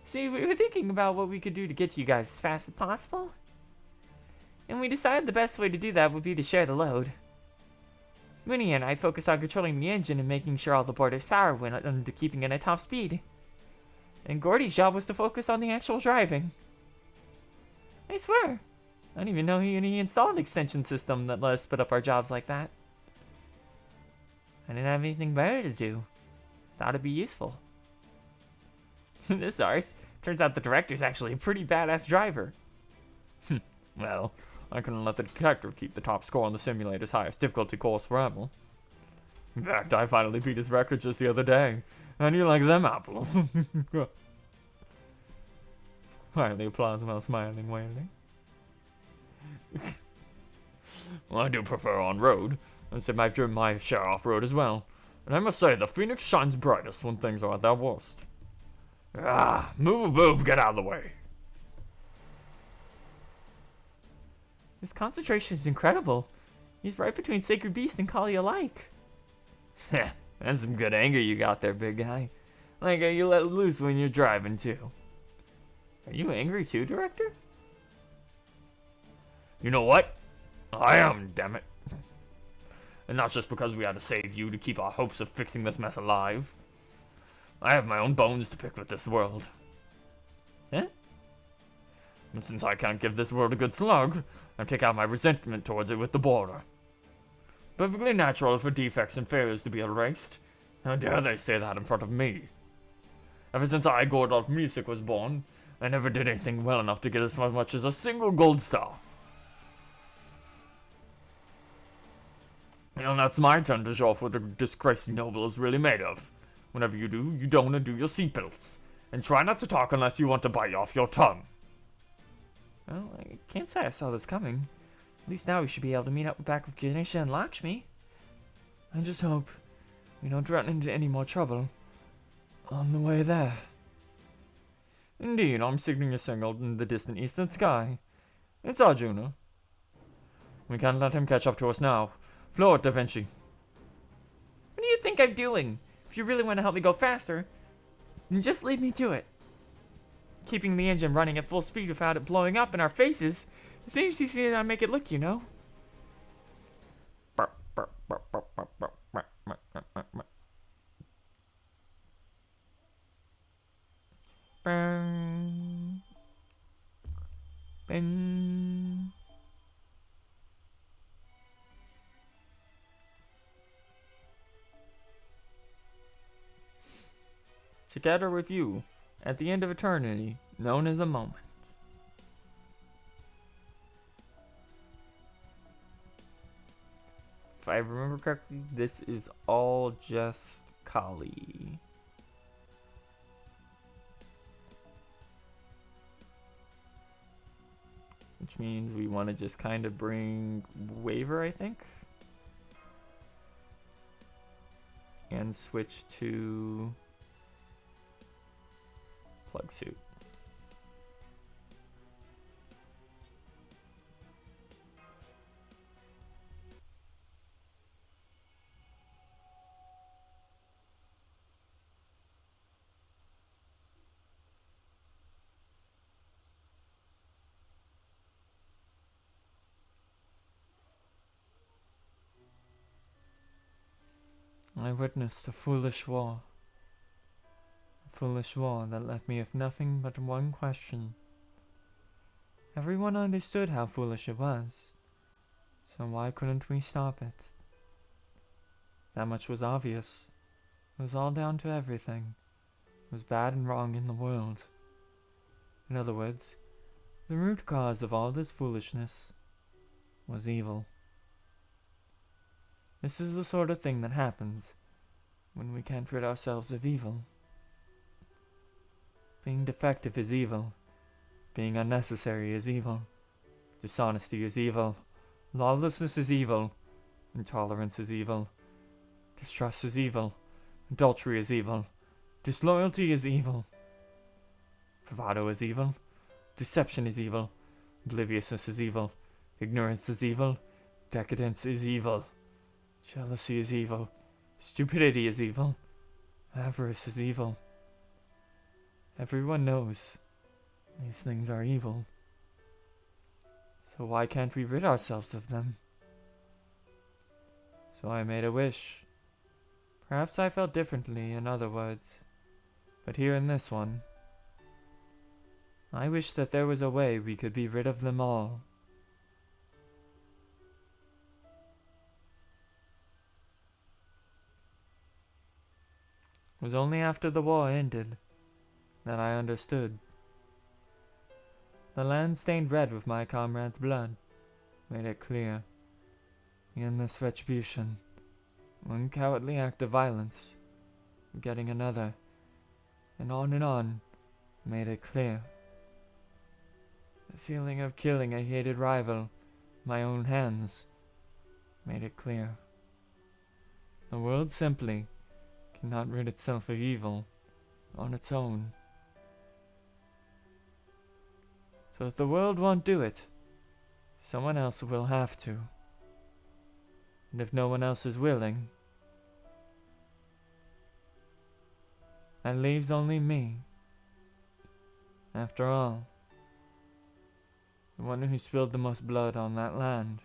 See, we were thinking about what we could do to get you guys as fast as possible. And we decided the best way to do that would be to share the load. Mooney and I focused on controlling the engine and making sure all the board's power went under keeping it at top speed. And Gordy's job was to focus on the actual driving. I swear, I didn't even know he installed an extension system that let us split up our jobs like that. I didn't have anything better to do. Thought it'd be useful. This ours. Turns out the director's actually a pretty badass driver. Well, I couldn't let the detective keep the top score on the simulator's highest difficulty course forever. In fact, I finally beat his record just the other day. And you like them apples? Quietly applauds while smiling wildly. Well, I do prefer on-road. And so I've driven my share off-road as well. And I must say, the Phoenix shines brightest when things are at their worst. Move, get out of the way. His concentration is incredible. He's right between Sacred Beast and Kali alike. Heh, that's some good anger you got there, big guy. Like how you let it loose when you're driving, too. Are you angry too, Director? You know what? I am, damn it. And not just because we had to save you to keep our hopes of fixing this mess alive. I have my own bones to pick with this world. Eh? And since I can't give this world a good slug, I take out my resentment towards it with the border. Perfectly natural for defects and failures to be erased. How dare they say that in front of me? Ever since I, Gordolf Music, was born, I never did anything well enough to get as much as a single gold star. And that's my turn to show off what a disgraced noble is really made of. Whenever you do, you don't undo your seatbelts. And try not to talk unless you want to bite off your tongue. Well, I can't say I saw this coming. At least now we should be able to meet up back with Ganesha and Lakshmi. I just hope we don't run into any more trouble on the way there. Indeed, I'm signaling a signal in the distant eastern sky. It's Arjuna. We can't let him catch up to us now. Floor it, Da Vinci. What do you think I'm doing? If you really want to help me go faster, then just leave me to it. Keeping the engine running at full speed without it blowing up in our faces seems easy to make it look, you know. Together with you, at the end of eternity, known as a moment. If I remember correctly, this is all just Kali. Which means we want to just kind of bring Waver, I think. And switch to Plug Suit. I witnessed a foolish war. A foolish war that left me with nothing but one question. Everyone understood how foolish it was, so why couldn't we stop it? That much was obvious. It was all down to everything. It was bad and wrong in the world. In other words, the root cause of all this foolishness was evil. This is the sort of thing that happens when we can't rid ourselves of evil. Being defective is evil. Being unnecessary is evil. Dishonesty is evil. Lawlessness is evil. Intolerance is evil. Distrust is evil. Adultery is evil. Disloyalty is evil. Bravado is evil. Deception is evil. Obliviousness is evil. Ignorance is evil. Decadence is evil. Jealousy is evil. Stupidity is evil. Avarice is evil. Everyone knows these things are evil. So why can't we rid ourselves of them? So I made a wish. Perhaps I felt differently in other words, but here in this one, I wish that there was a way we could be rid of them all. It was only after the war ended that I understood. The land stained red with my comrades' blood made it clear. In this retribution, one cowardly act of violence, getting another, and on, made it clear. The feeling of killing a hated rival, my own hands, made it clear. The world simply cannot rid itself of evil on its own. So if the world won't do it, someone else will have to. And if no one else is willing, that leaves only me. After all, the one who spilled the most blood on that land,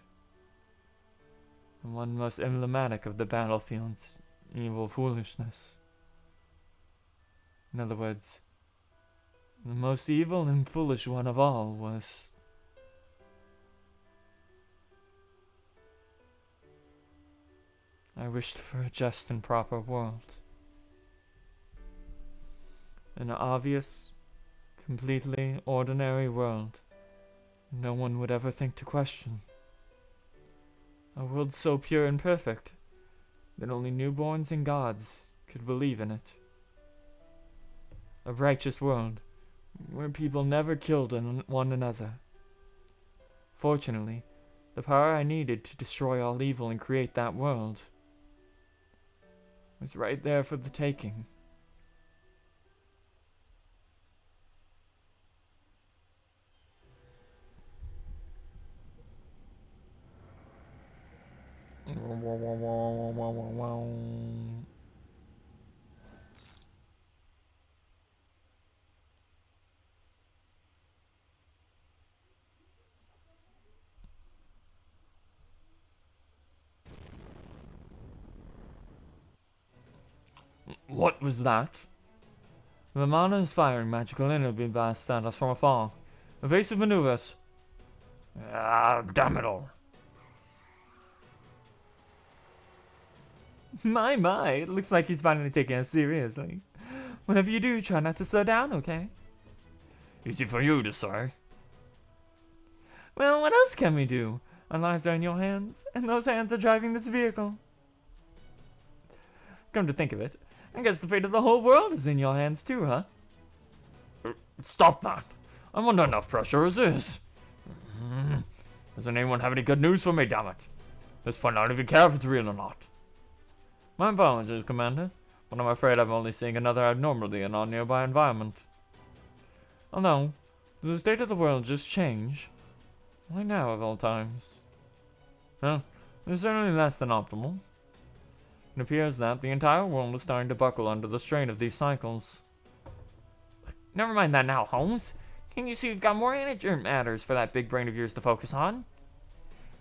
the one most emblematic of the battlefield's evil foolishness. In other words, the most evil and foolish one of all was... I wished for a just and proper world. An obvious, completely ordinary world no one would ever think to question. A world so pure and perfect that only newborns and gods could believe in it. A righteous world where people never killed one another. Fortunately, the power I needed to destroy all evil and create that world was right there for the taking. What was that? The mana is firing magical energy blasts at us from afar. Evasive maneuvers. Ah, damn it all. My, it looks like he's finally taking us seriously. Whenever you do, try not to slow down, okay? Easy for you to say. Well, what else can we do? Our lives are in your hands, and those hands are driving this vehicle. Come to think of it, I guess the fate of the whole world is in your hands too, huh? Stop that. I'm under enough pressure as is. Doesn't anyone have any good news for me, damn it? At this point, I don't even care if it's real or not. My apologies, Commander, but I'm afraid I'm only seeing another abnormality in our nearby environment. Although, does the state of the world just change? Why now, of all times? Well, it's certainly less than optimal. It appears that the entire world is starting to buckle under the strain of these cycles. Never mind that now, Holmes. Can you see we've got more urgent matters for that big brain of yours to focus on?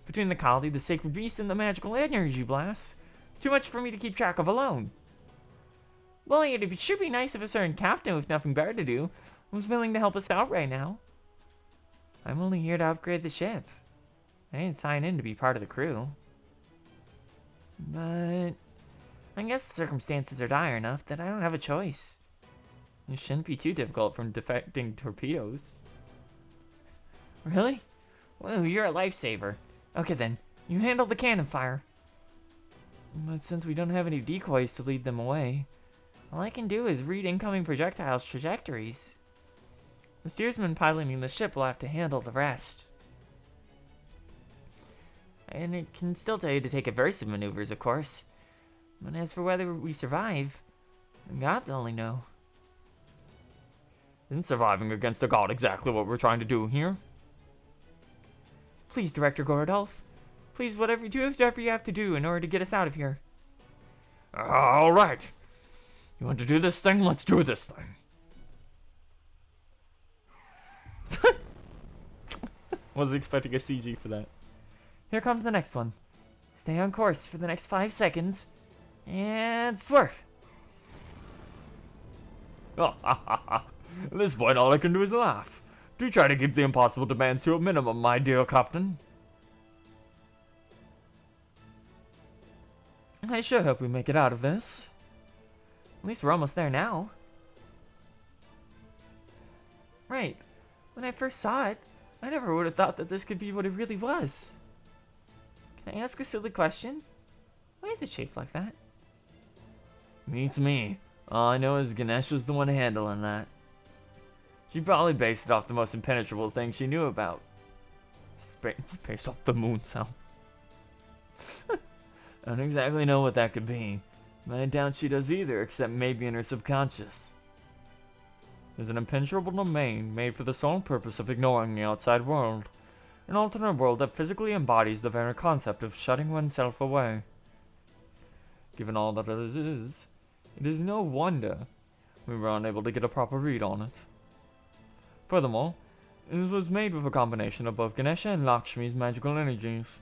Between the colony, the sacred beast, and the magical energy blasts, it's too much for me to keep track of alone. Well, it should be nice if a certain captain with nothing better to do was willing to help us out right now. I'm only here to upgrade the ship. I didn't sign in to be part of the crew. But I guess the circumstances are dire enough that I don't have a choice. It shouldn't be too difficult from defecting torpedoes. Really? Well, you're a lifesaver. Okay then, you handle the cannon fire. But since we don't have any decoys to lead them away, all I can do is read incoming projectiles' trajectories. The steersman piloting the ship will have to handle the rest. And it can still tell you to take evasive maneuvers, of course. But as for whether we survive, the gods only know. Isn't surviving against a god exactly what we're trying to do here? Please, Director Gordolph. Please, whatever you have to do in order to get us out of here. All right. You want to do this thing? Let's do this thing. Wasn't expecting a CG for that. Here comes the next one. Stay on course for the next 5 seconds. And swerve. At this point, all I can do is laugh. Do try to keep the impossible demands to a minimum, my dear captain. I sure hope we make it out of this. At least we're almost there now. Right. When I first saw it, I never would have thought that this could be what it really was. Can I ask a silly question? Why is it shaped like that? Beats me. All I know is Ganesh was the one handling that. She probably based it off the most impenetrable thing she knew about. It's based off the moon cell. I don't exactly know what that could be, but I doubt she does either, except maybe in her subconscious. There's an impenetrable domain made for the sole purpose of ignoring the outside world. An alternate world that physically embodies the very concept of shutting oneself away. Given all that it is no wonder we were unable to get a proper read on it. Furthermore, it was made with a combination of both Ganesha and Lakshmi's magical energies.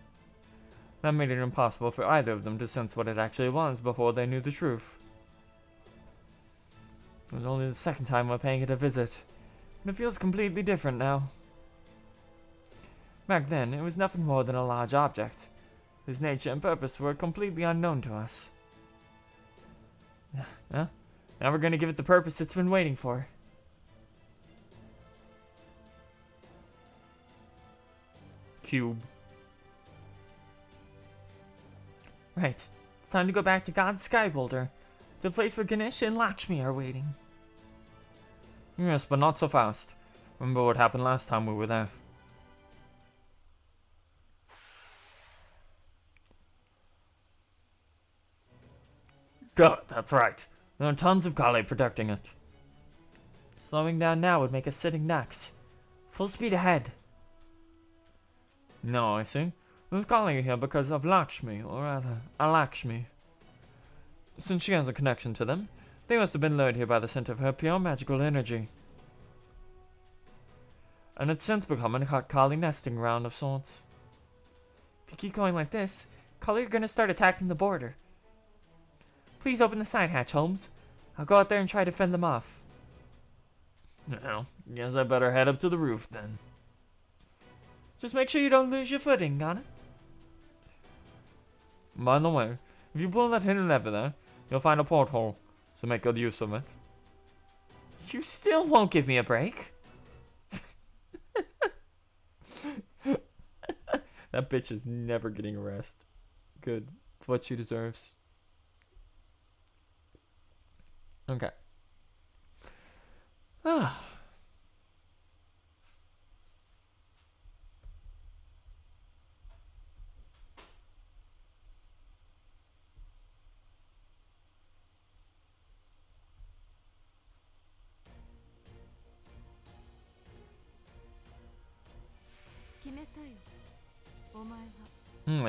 That made it impossible for either of them to sense what it actually was before they knew the truth. It was only the second time we're paying it a visit, and it feels completely different now. Back then, it was nothing more than a large object, whose nature and purpose were completely unknown to us. Now we're gonna give it the purpose it's been waiting for. Cube. Right. It's time to go back to God's Sky Boulder, the place where Ganesha and Lakshmi are waiting. Yes, but not so fast. Remember what happened last time we were there. Good, that's right. There are tons of Kali protecting it. Slowing down now would make us sitting ducks. Full speed ahead. No, I see. There's Kali here because of Lakshmi, or rather, Alakshmi. Since she has a connection to them, they must have been lured here by the scent of her pure magical energy. And it's since become a Kali nesting ground of sorts. If you keep going like this, Kali are gonna start attacking the border. Please open the side hatch, Holmes. I'll go out there and try to fend them off. Well, guess I better head up to the roof then. Just make sure you don't lose your footing, got it? By the way, if you pull that hidden lever there, you'll find a porthole, so make good use of it. You still won't give me a break? That bitch is never getting a rest. Good. It's what she deserves. Okay. Ah.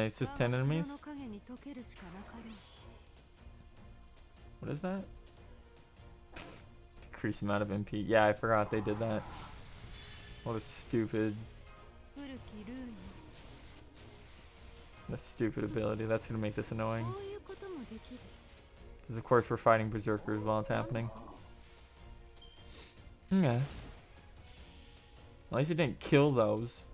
It's just 10 enemies? What is that? Decrease amount of MP. Yeah, I forgot they did that. What a stupid ability. That's gonna make this annoying. Because of course we're fighting berserkers while it's happening. Okay. At least it didn't kill those.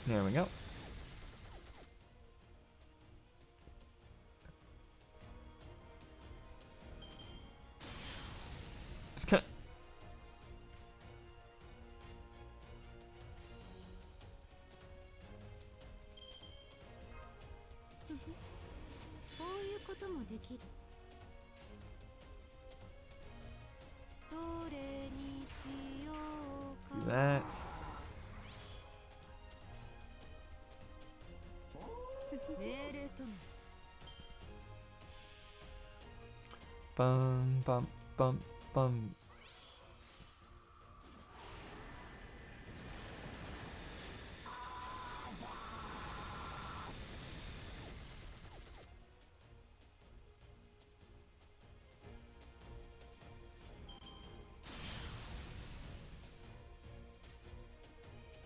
There we go. Do that. Bum bum bum bum.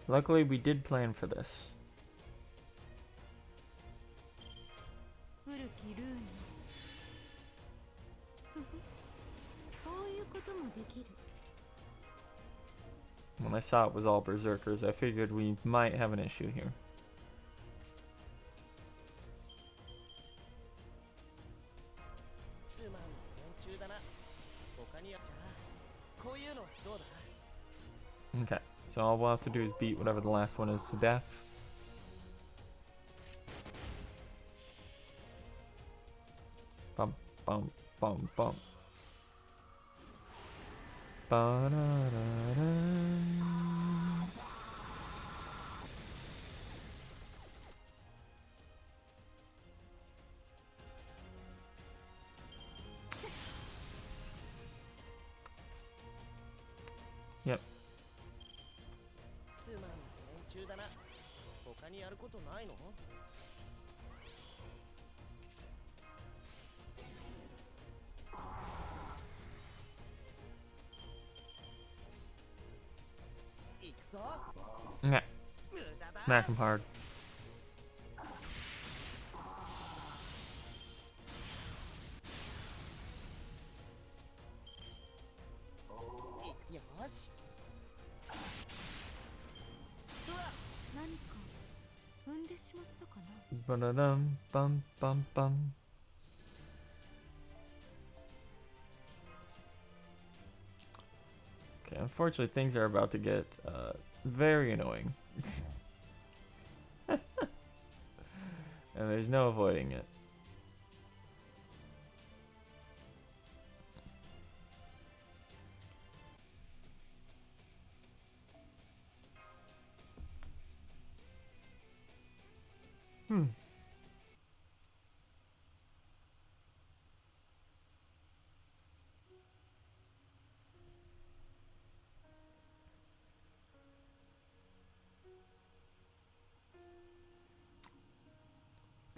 Luckily, we did plan for this. 古きルールふふこういうこともできる When I saw it was all berserkers, I figured we might have an issue here. つまんない連中だな。他にはじゃあこういうのはどうだ。 Okay, so all we'll have to do is beat whatever the last one is to death. Bum, bum, bum, bum. Ba-da-da-da. Yep. つまんない連中だな。他にやることないの？ 行くぞ。 Okay, 無駄だ。 smack him hard. よし。何か踏んでしまったかな Ba-da-dum, bum, bum, bum. Okay, unfortunately, things are about to get very annoying. And there's no avoiding it. I'm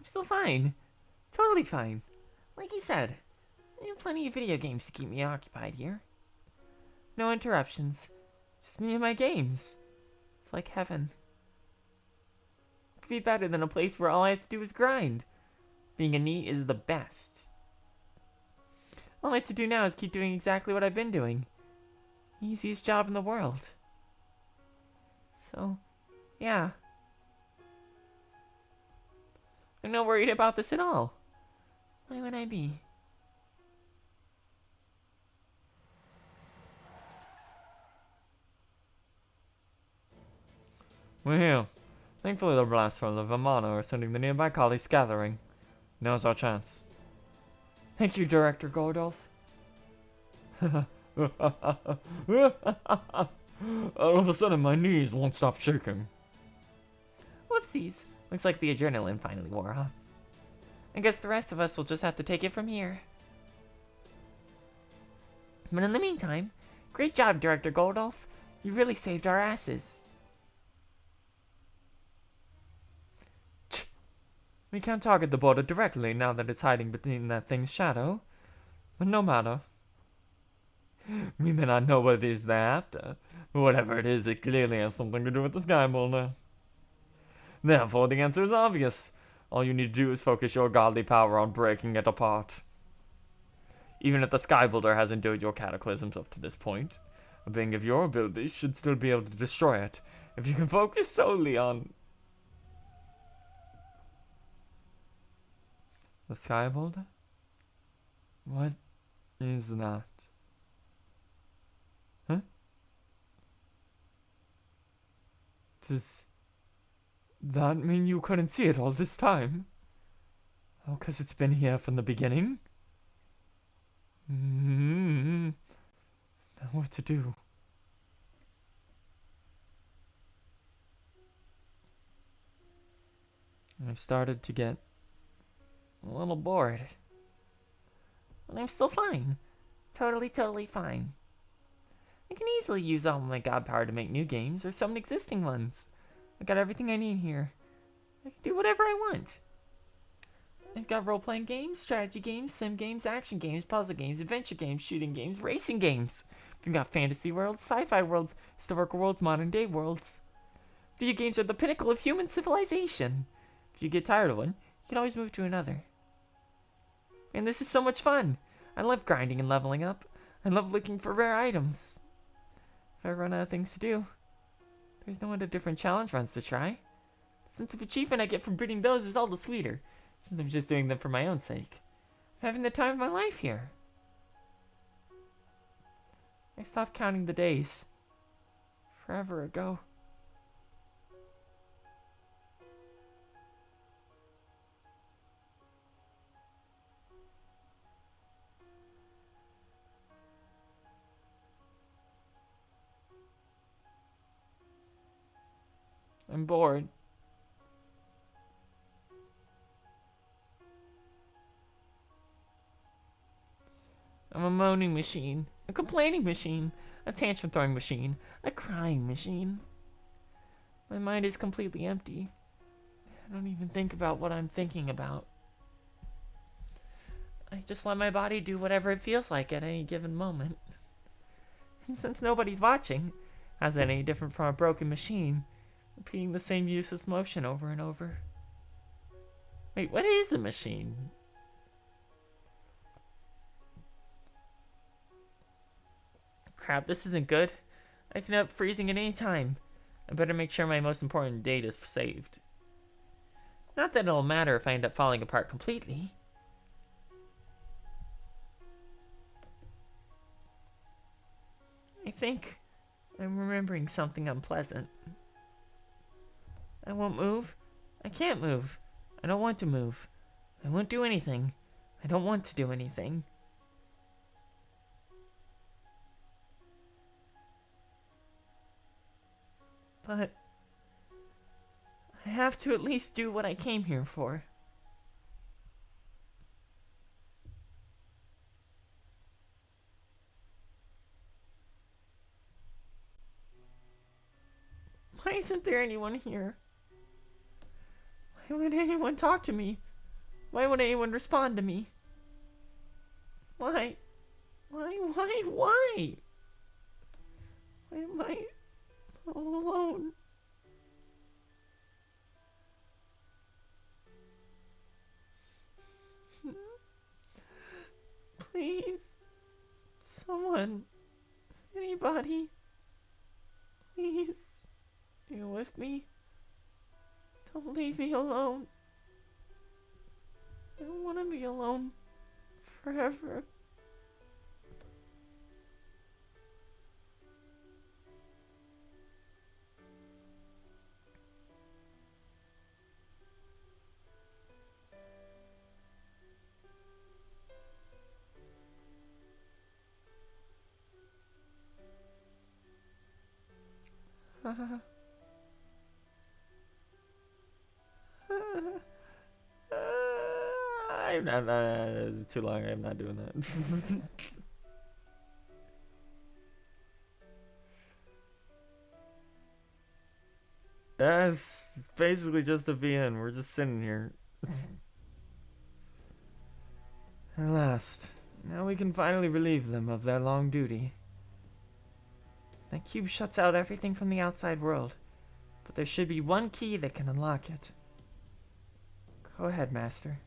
still fine. Totally fine. Like you said, I have plenty of video games to keep me occupied here. No interruptions. Just me and my games. It's like heaven. It could be better than a place where all I have to do is grind. Being a NEET is the best. All I have to do now is keep doing exactly what I've been doing. Easiest job in the world. So, yeah. I'm not worried about this at all. Why would I be? We're here. Thankfully, the blasts from the Vamana are sending the nearby collies scattering. Now's our chance. Thank you, Director Goldolf. All of a sudden, my knees won't stop shaking. Whoopsies. Looks like the adrenaline finally wore off. I guess the rest of us will just have to take it from here. But in the meantime, great job, Director Goldolf. You really saved our asses. We can't target the border directly now that it's hiding beneath that thing's shadow. But no matter. We may not know what it is they're after, but whatever it is, it clearly has something to do with the Sky Boulder. Therefore, the answer is obvious. All you need to do is focus your godly power on breaking it apart. Even if the Sky Boulder has endured your cataclysms up to this point, a being of your ability should still be able to destroy it if you can focus solely on the Sky Boulder? What is that? Huh? Does that mean you couldn't see it all this time? Oh, 'cause it's been here from the beginning? Now what to do? I've started to get a little bored. But I'm still fine. Totally fine. I can easily use all my god power to make new games or summon existing ones. I got everything I need here. I can do whatever I want. I've got role-playing games, strategy games, sim games, action games, puzzle games, adventure games, shooting games, racing games. I've got fantasy worlds, sci-fi worlds, historical worlds, modern day worlds. Video games are the pinnacle of human civilization. If you get tired of one, you can always move to another. And this is so much fun. I love grinding and leveling up. I love looking for rare items. If I run out of things to do, there's no one to different challenge runs to try. The sense of achievement I get from beating those is all the sweeter, since I'm just doing them for my own sake. I'm having the time of my life here. I stopped counting the days. Forever ago. I'm bored. I'm a moaning machine, a complaining machine, a tantrum throwing machine, a crying machine. My mind is completely empty. I don't even think about what I'm thinking about. I just let my body do whatever it feels like at any given moment. And since nobody's watching, how's that any different from a broken machine? Repeating the same useless motion over and over. Wait, what is a machine? Crap, this isn't good. I can end up freezing at any time. I better make sure my most important data is saved. Not that it'll matter if I end up falling apart completely. I think I'm remembering something unpleasant. I won't move. I can't move. I don't want to move. I won't do anything. I don't want to do anything. But I have to at least do what I came here for. Why isn't there anyone here? Why would anyone talk to me? Why would anyone respond to me? Why? Why? Why am I all alone? Please, someone, anybody, please, are you with me? Don't leave me alone. I don't want to be alone forever. I'm not, it's too long. I'm not doing that. That's basically just a VN. We're just sitting here. At last. Now we can finally relieve them of their long duty. That cube shuts out everything from the outside world, but there should be one key that can unlock it. Go ahead, Master.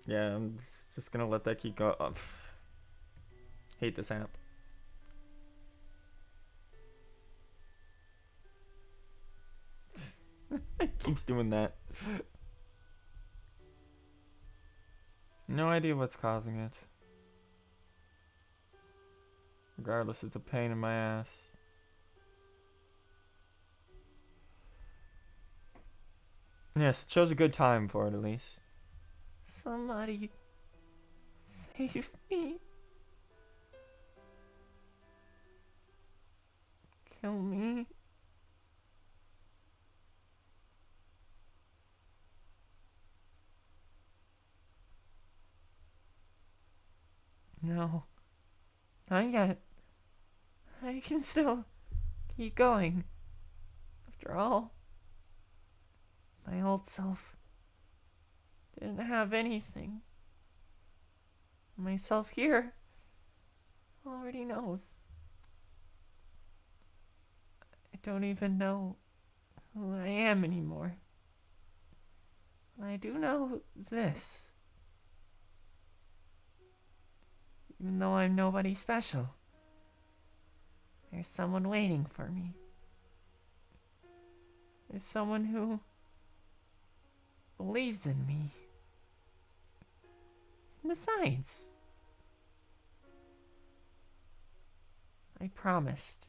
Yeah, I'm just gonna let that key go. Oh, hate this app. It keeps doing that. No idea what's causing it. Regardless, it's a pain in my ass. Yes, it shows a good time for it at least. Somebody save me. Kill me. No. Not yet. I can still keep going. After all, my old self didn't have anything. Myself here already knows. I don't even know who I am anymore. But I do know this. Even though I'm nobody special, there's someone waiting for me. There's someone who believes in me. And besides, I promised.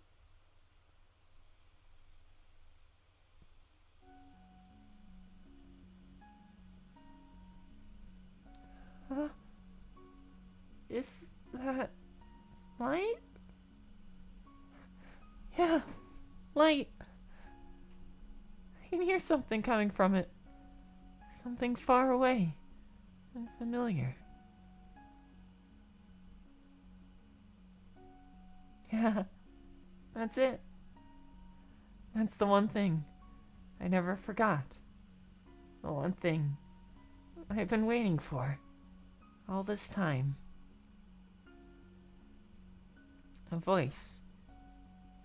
Huh? Is that light? Yeah, light. I can hear something coming from it. Something far away and familiar. Yeah, that's it. That's the one thing I never forgot. The one thing I've been waiting for all this time. A voice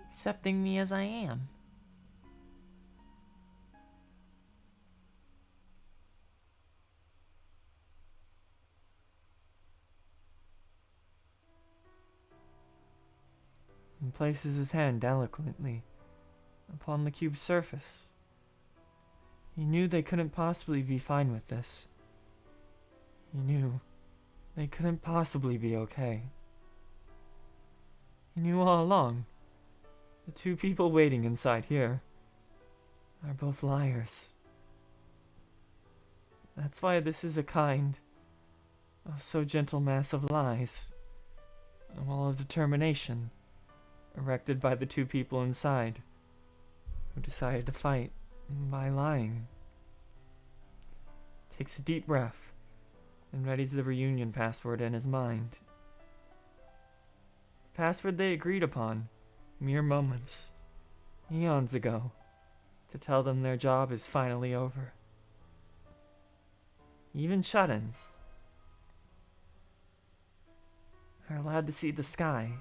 accepting me as I am. He places his hand delicately upon the cube's surface. He knew they couldn't possibly be fine with this. He knew they couldn't possibly be okay. He knew all along the two people waiting inside here are both liars. That's why this is a kind of so gentle mass of lies, a wall of determination erected by the two people inside who decided to fight by lying. Takes a deep breath and readies the reunion password in his mind. The password they agreed upon mere moments, eons ago, to tell them their job is finally over. Even shut-ins are allowed to see the sky.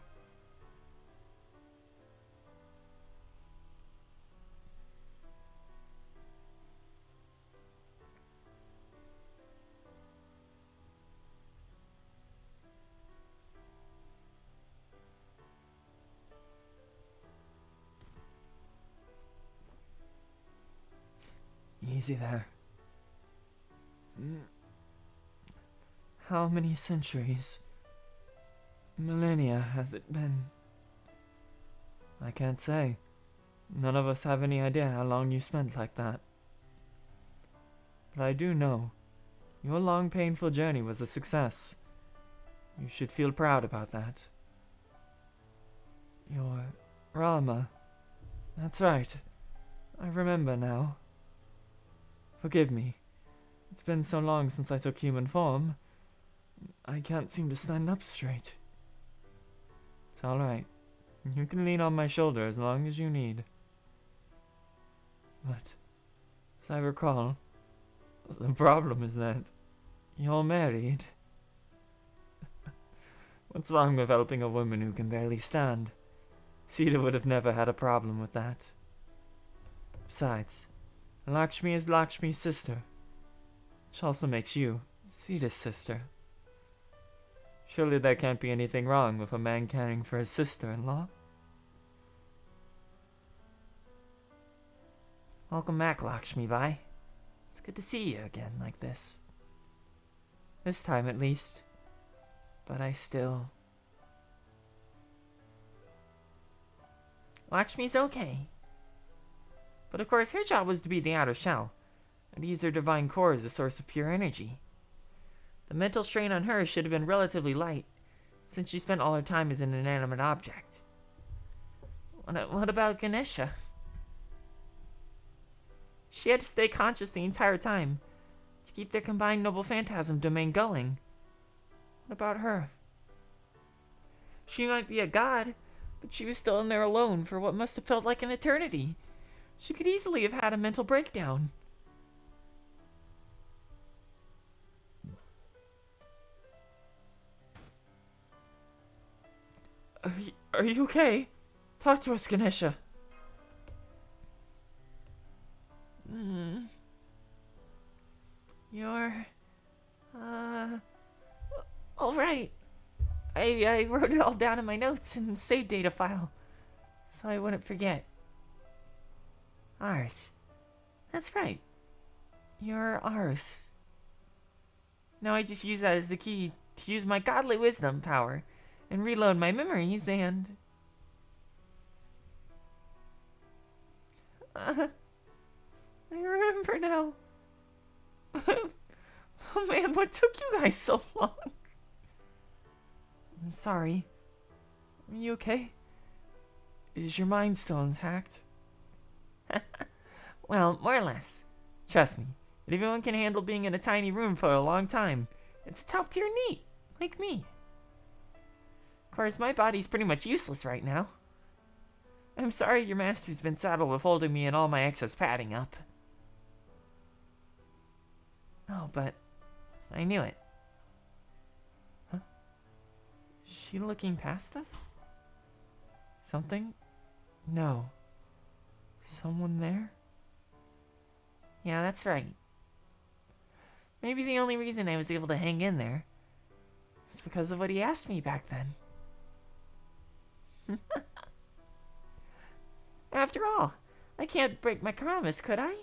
Easy there. How many centuries, millennia has it been? I can't say. None of us have any idea how long you spent like that. But I do know your long, painful journey was a success. You should feel proud about that. Your Rama. That's right. I remember now. Forgive me. It's been so long since I took human form. I can't seem to stand up straight. It's alright. You can lean on my shoulder as long as you need. But, as I recall, the problem is that you're married. What's wrong with helping a woman who can barely stand? Sita would have never had a problem with that. Besides, Lakshmi is Lakshmi's sister, which also makes you Sita's sister. Surely there can't be anything wrong with a man caring for his sister-in-law. Welcome back, Lakshmi Bai. It's good to see you again like this. This time at least. But I still... Lakshmi's okay. But of course her job was to be the outer shell, and use her divine core as a source of pure energy. The mental strain on her should have been relatively light, since she spent all her time as an inanimate object. What about Ganesha? She had to stay conscious the entire time, to keep their combined noble phantasm domain going. What about her? She might be a god, but she was still in there alone for what must have felt like an eternity. She could easily have had a mental breakdown. Are you okay? Talk to us, Ganesha. You're... Alright. I wrote it all down in my notes in the save data file, so I wouldn't forget. Ours. That's right. You're ours. Now I just use that as the key to use my godly wisdom power and reload my memories and... I remember now. Oh man, what took you guys so long? I'm sorry. Are you okay? Is your mind still intact? Well, more or less. Trust me, if anyone can handle being in a tiny room for a long time, it's a top-tier NEET, like me. Of course, my body's pretty much useless right now. I'm sorry your master's been saddled with holding me and all my excess padding up. Oh, but I knew it. Huh? Is she looking past us? Something? No. Someone there? Yeah, that's right. Maybe the only reason I was able to hang in there is because of what he asked me back then. After all, I can't break my promise, could I?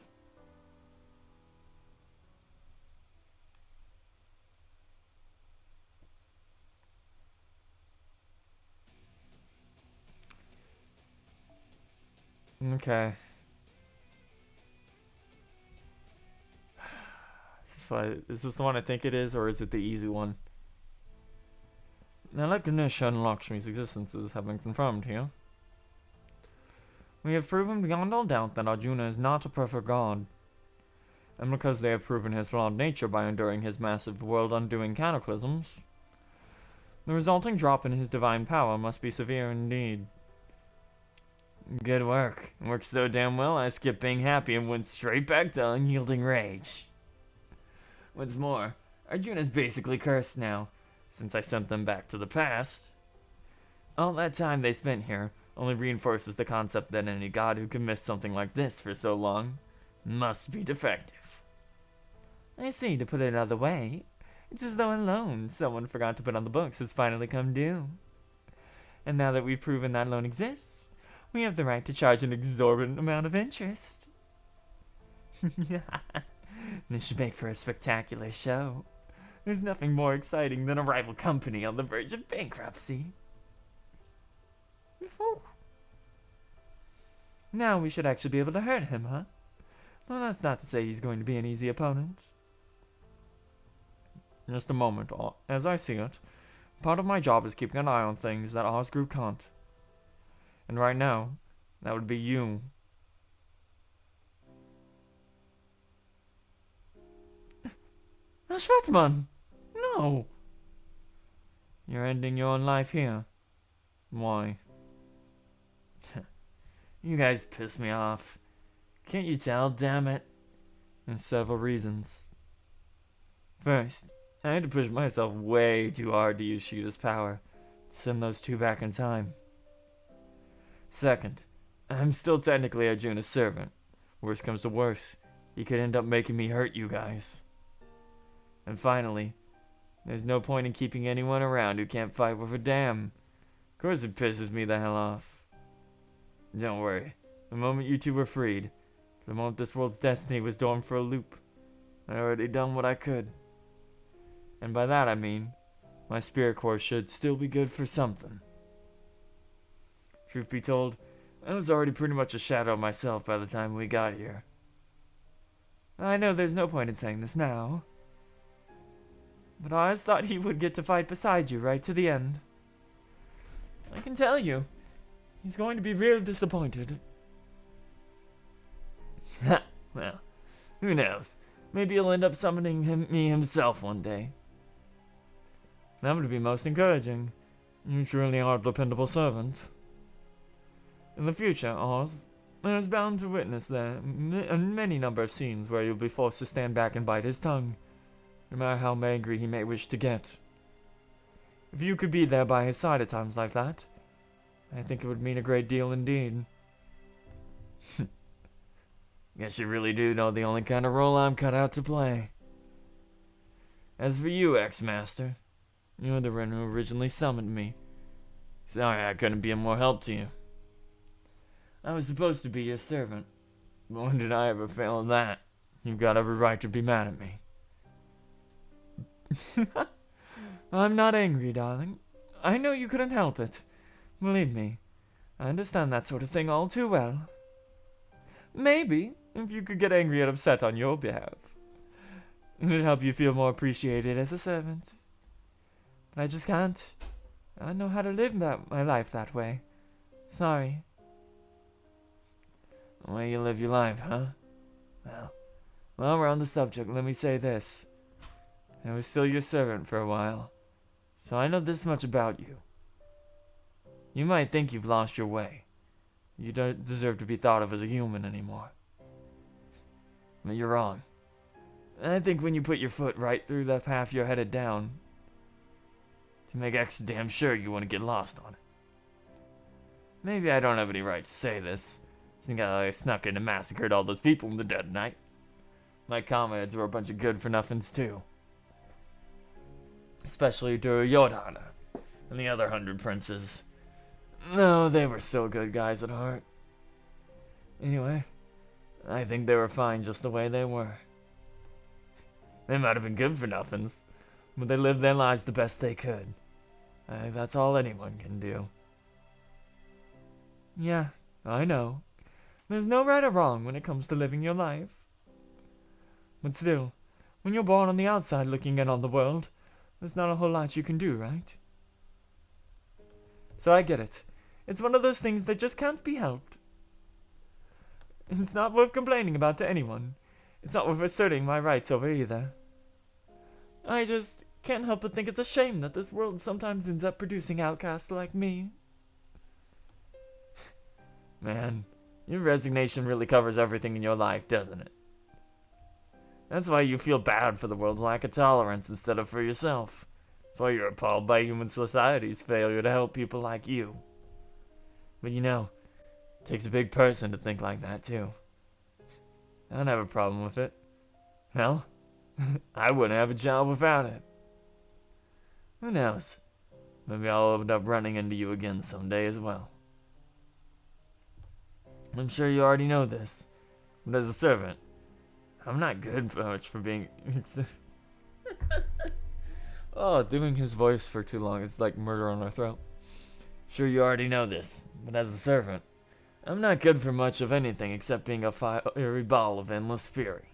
Okay. Is this the one I think it is, or is it the easy one? Now let Ganesha and Lakshmi's existences have been confirmed here. We have proven beyond all doubt that Arjuna is not a perfect god. And because they have proven his flawed nature by enduring his massive world-undoing cataclysms, the resulting drop in his divine power must be severe indeed. Good work. It worked so damn well I skipped being happy and went straight back to unyielding rage. What's more, Arjuna's basically cursed now, since I sent them back to the past. All that time they spent here only reinforces the concept that any god who can miss something like this for so long must be defective. I see, to put it another way, it's as though a loan someone forgot to put on the books has finally come due. And now that we've proven that loan exists, we have the right to charge an exorbitant amount of interest. This should make for a spectacular show. There's nothing more exciting than a rival company on the verge of bankruptcy. Now we should actually be able to hurt him, huh? Well, that's not to say he's going to be an easy opponent. Just a moment. As I see it, part of my job is keeping an eye on things that Oz Group can't. And right now, that would be you. Ashvatman! No! You're ending your own life here. Why? You guys piss me off. Can't you tell, damn it? There's several reasons. First, I had to push myself way too hard to use Sheeta's power to send those two back in time. Second, I'm still technically Arjuna's servant. Worst comes to worst, he could end up making me hurt you guys. And finally, there's no point in keeping anyone around who can't fight with a damn. Of course it pisses me the hell off. Don't worry, the moment you two were freed, the moment this world's destiny was thrown for a loop, I already done what I could. And by that I mean, my spirit core should still be good for something. Truth be told, I was already pretty much a shadow of myself by the time we got here. I know there's no point in saying this now, but I always thought he would get to fight beside you right to the end. I can tell you, he's going to be real disappointed. Well, who knows? Maybe he'll end up summoning me himself one day. That would be most encouraging. You truly are a dependable servant. In the future, Oz, There's bound to witness there a many number of scenes where you'll be forced to stand back and bite his tongue, no matter how angry he may wish to get. If you could be there by his side at times like that, I think it would mean a great deal indeed. Guess you really do know the only kind of role I'm cut out to play. As for you, Ex-Master, you're the one who originally summoned me. Sorry I couldn't be of more help to you. I was supposed to be your servant, but when did I ever fail at that? You've got every right to be mad at me. I'm not angry, darling. I know you couldn't help it. Believe me, I understand that sort of thing all too well. Maybe, if you could get angry and upset on your behalf, it'd help you feel more appreciated as a servant. But I just can't. I don't know how to live my life that way. Sorry. The way you live your life, huh? Well, we're on the subject. Let me say this. I was still your servant for a while, so I know this much about you. You might think you've lost your way. You don't deserve to be thought of as a human anymore. But you're wrong. I think when you put your foot right through the path you're headed down, to make extra damn sure you wouldn't get lost on it. Maybe I don't have any right to say this, seeing how I snuck in and massacred all those people in the dead of night. My comrades were a bunch of good-for-nothings too. Especially Duryodhana and the other 100 princes. No, they were still good guys at heart. Anyway, I think they were fine just the way they were. They might have been good-for-nothings, but they lived their lives the best they could. I think that's all anyone can do. Yeah, I know. There's no right or wrong when it comes to living your life. But still, when you're born on the outside looking in on the world, there's not a whole lot you can do, right? So I get it. It's one of those things that just can't be helped. It's not worth complaining about to anyone. It's not worth asserting my rights over either. I just can't help but think it's a shame that this world sometimes ends up producing outcasts like me. Man, your resignation really covers everything in your life, doesn't it? That's why you feel bad for the world's lack of tolerance instead of for yourself. For you're appalled by human society's failure to help people like you. But you know, it takes a big person to think like that too. I don't have a problem with it. Hell, I wouldn't have a job without it. Who knows? Maybe I'll end up running into you again someday as well. I'm sure you already know this, but as a servant, I'm not good much for being... Oh, doing his voice for too long is like murder on our throat. Sure you already know this, but as a servant, I'm not good for much of anything except being a fiery ball of endless fury.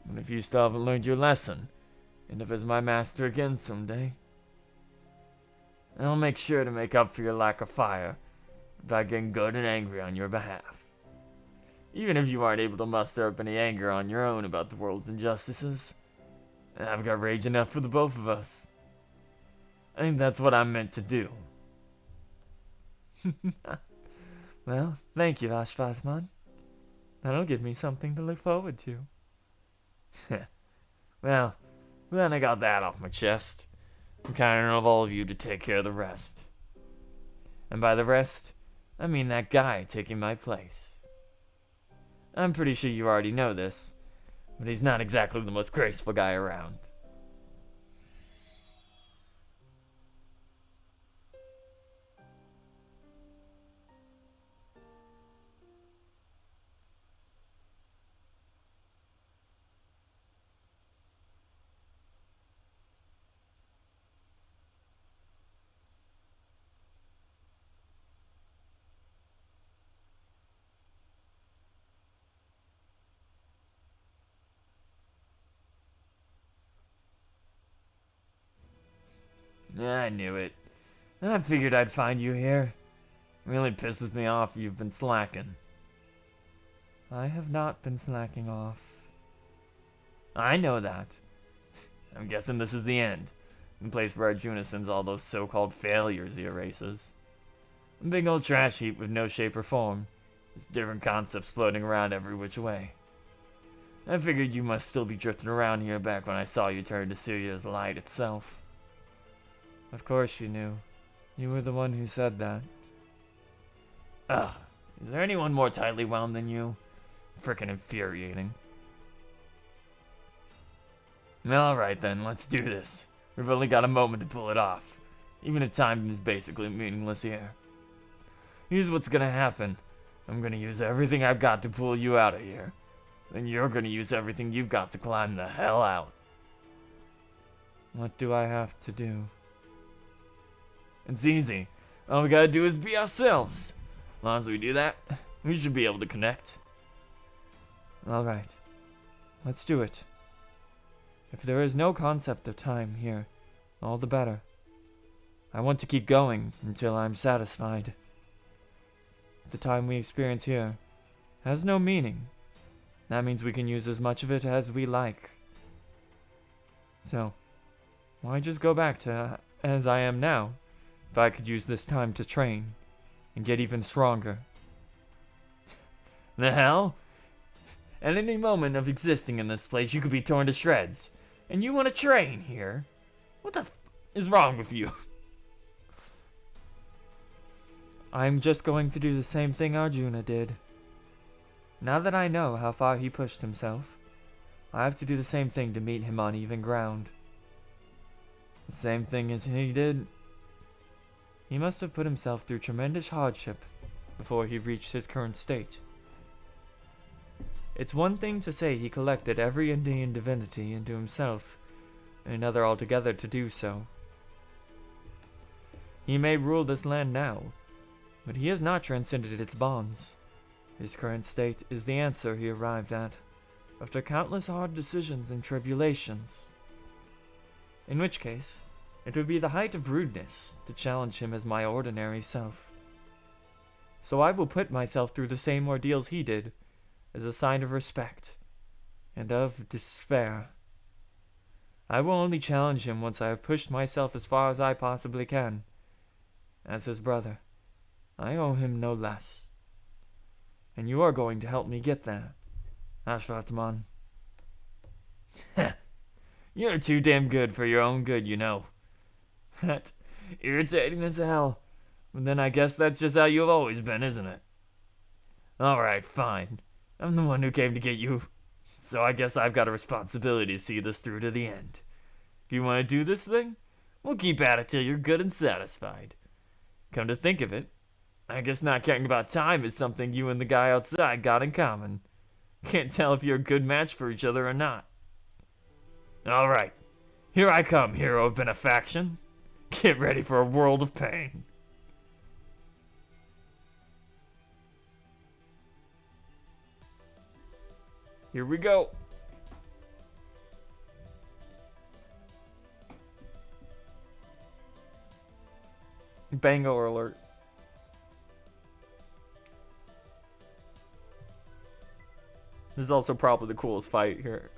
And if you still haven't learned your lesson, end up as my master again someday, I'll make sure to make up for your lack of fire by getting good and angry on your behalf. Even if you aren't able to muster up any anger on your own about the world's injustices, I've got rage enough for the both of us. I think that's what I'm meant to do. Well, thank you, Ashvatman. That'll give me something to look forward to. Well, then I got that off my chest. I'm counting on all of you to take care of the rest. And by the rest, I mean that guy taking my place. I'm pretty sure you already know this, but he's not exactly the most graceful guy around. I knew it. I figured I'd find you here. Really pisses me off you've been slacking. I have not been slacking off. I know that. I'm guessing this is the end. The place where Arjuna sends all those so-called failures he erases. A big old trash heap with no shape or form. There's different concepts floating around every which way. I figured you must still be drifting around here back when I saw you turn to Syria's light itself. Of course you knew. You were the one who said that. Ugh, is there anyone more tightly wound than you? Frickin' infuriating. Alright then, let's do this. We've only got a moment to pull it off. Even if time is basically meaningless here. Here's what's gonna happen. I'm gonna use everything I've got to pull you out of here. Then you're gonna use everything you've got to climb the hell out. What do I have to do? It's easy. All we gotta do is be ourselves. As long as we do that, we should be able to connect. Alright. Let's do it. If there is no concept of time here, all the better. I want to keep going until I'm satisfied. The time we experience here has no meaning. That means we can use as much of it as we like. So, why just go back to as I am now, if I could use this time to train and get even stronger? The hell? At any moment of existing in this place, you could be torn to shreds. And you want to train here? What the is wrong with you? I'm just going to do the same thing Arjuna did. Now that I know how far he pushed himself, I have to do the same thing to meet him on even ground. The same thing as he did. He must have put himself through tremendous hardship before he reached his current state. It's one thing to say he collected every Indian divinity into himself, and another altogether to do so. He may rule this land now, but he has not transcended its bonds. His current state is the answer he arrived at, after countless hard decisions and tribulations. In which case, it would be the height of rudeness to challenge him as my ordinary self. So I will put myself through the same ordeals he did, as a sign of respect, and of despair. I will only challenge him once I have pushed myself as far as I possibly can. As his brother, I owe him no less. And you are going to help me get there, Ashvatman. You're too damn good for your own good, you know. That irritating as hell. But then I guess that's just how you've always been, isn't it? Alright, fine. I'm the one who came to get you. So I guess I've got a responsibility to see this through to the end. If you want to do this thing, we'll keep at it till you're good and satisfied. Come to think of it, I guess not caring about time is something you and the guy outside got in common. Can't tell if you're a good match for each other or not. Alright, here I come, hero of benefaction. Get ready for a world of pain. Here we go. Bango alert. This is also probably the coolest fight here.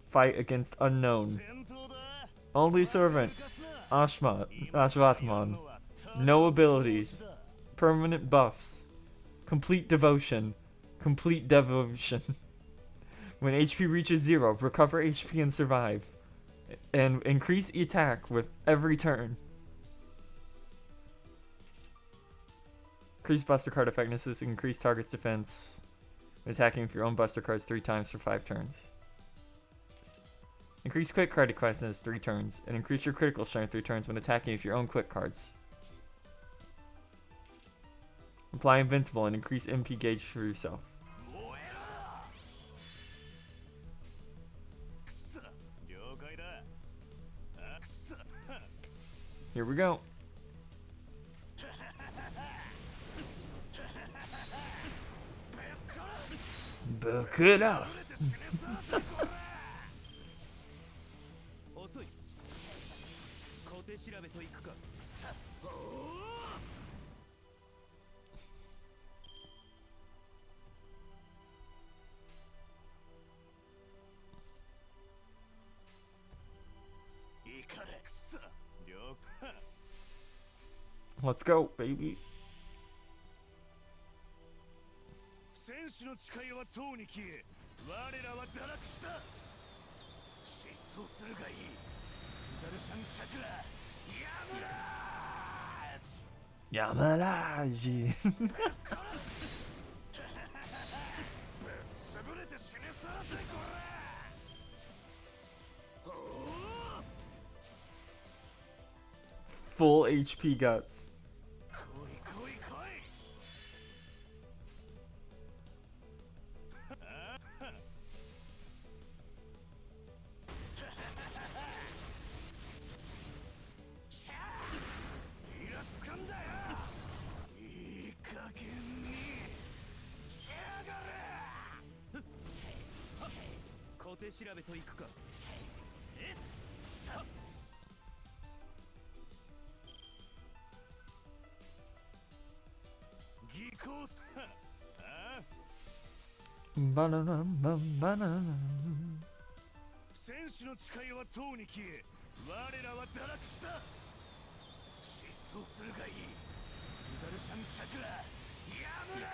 Fight against unknown. Only servant. Ashvatman. No abilities. Permanent buffs. Complete devotion. Complete devotion. When HP reaches 0, recover HP and survive. And increase attack with every turn. Increase Buster card effectiveness, increase target's defense. Attacking with your own Buster cards 3 times for 5 turns. Increase quick card effectiveness 3 turns, and increase your critical strength 3 turns when attacking with your own quick cards. Apply invincible and increase MP gauge for yourself. Here we go. Book it up. Let's go, baby. 戦士の誓いはとうに消え、我らは堕落した。失踪するがいい。スダルシャンチャクラ、ヤムラージ。 Yamaraji. ぶっ潰れて死ねさらせこら。おお、 Full HP guts. 来い来い来い。しゃあ、イラつかんだよ。いい加減にしやがれ。小手調べといくか。さっ、技巧す。ああ、 Banana, banana. 戦士の誓いはとうに消え、我らは堕落した。失踪するがいい。スダルシャンチャクラ、ヤムラ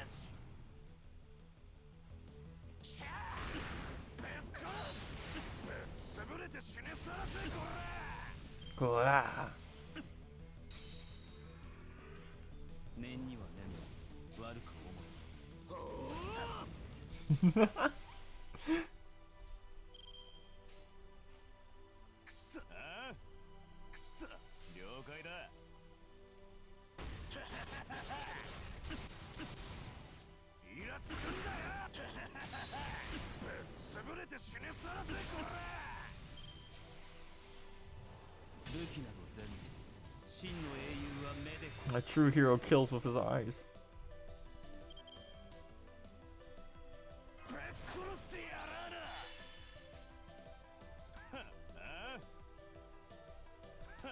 ージ。しゃあ、ぶっ殺す。ぶっ潰れて死ねさらせこら。 Kora. 念には念だ。悪く思う。おお、くそ、ああ、くそ、了解だ。イラつくんだよ。ぶっ潰れて死ねさらせこら。武器など全部真の英雄は目で A true hero kills with his eyes. ぶっ殺してやらな。はあ、は、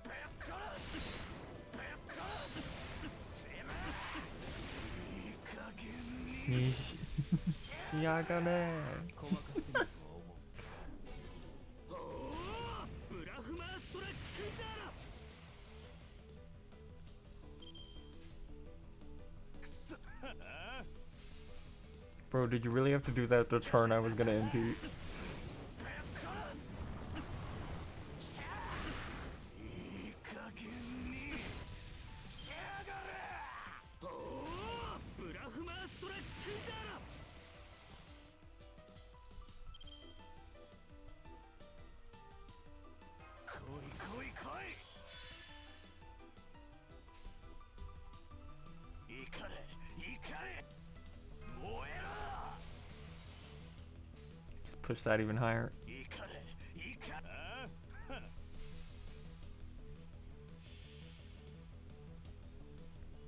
ぶっ殺す。ぶっ殺す。てめえ、いい加減に Yagane. 細かすぎるとは思う。おお、ブラフマーストラックだ。 くそ、はあ、 Bro, did you really have to do that the turn I was gonna MP? ぶっ殺す。しゃあ、いい加減にしやがれ。おお、 ブラフマーストラックだ。 来い来い来い。怒れ怒れ、燃えろ。 Push that even higher. 怒れ怒れ。ああ、は、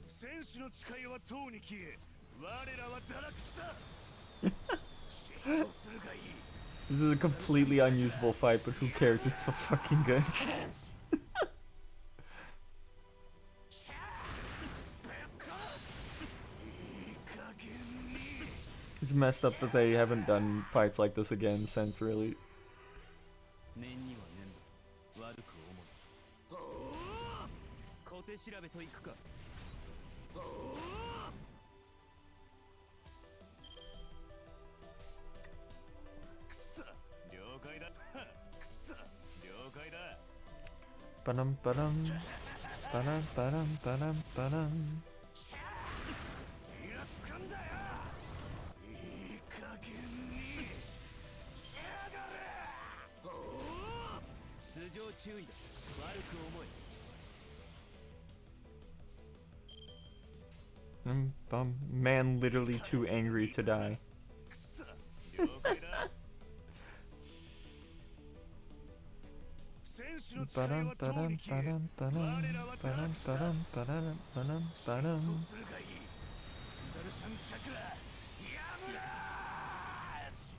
戦士の誓いはとうに消え、我らは堕落した。失踪するがいい。 This is a completely unusable fight, but who cares? It's so fucking good. しゃあ、ぶっ殺す。いい加減に。 It's messed up that they haven't done fights like this again since, really. 念には念だ。悪く思う。おお、小手調べといくか。おお、 くそ、了解だ。くそ、了解だ。 Ba-dum, ba-dum. Ba-dum, ba-dum, ba-dum, ba-dum. しゃあ、イラつかんだよ。いい加減にしやがれ。おお、 頭上注意だ。悪く思え。 Man literally too angry to die. くそ、了解だ。戦士の誓い Ba-dum, はとう ba-dum, に消え、 ba-dum, 我 ba-dum, らは ba-dum, 堕落した。 ba-dum, ba-dum, ba-dum, 失 ba-dum, 踪 ba-dum. するがいい。スダルシャンチャクラ、ヤムラージ。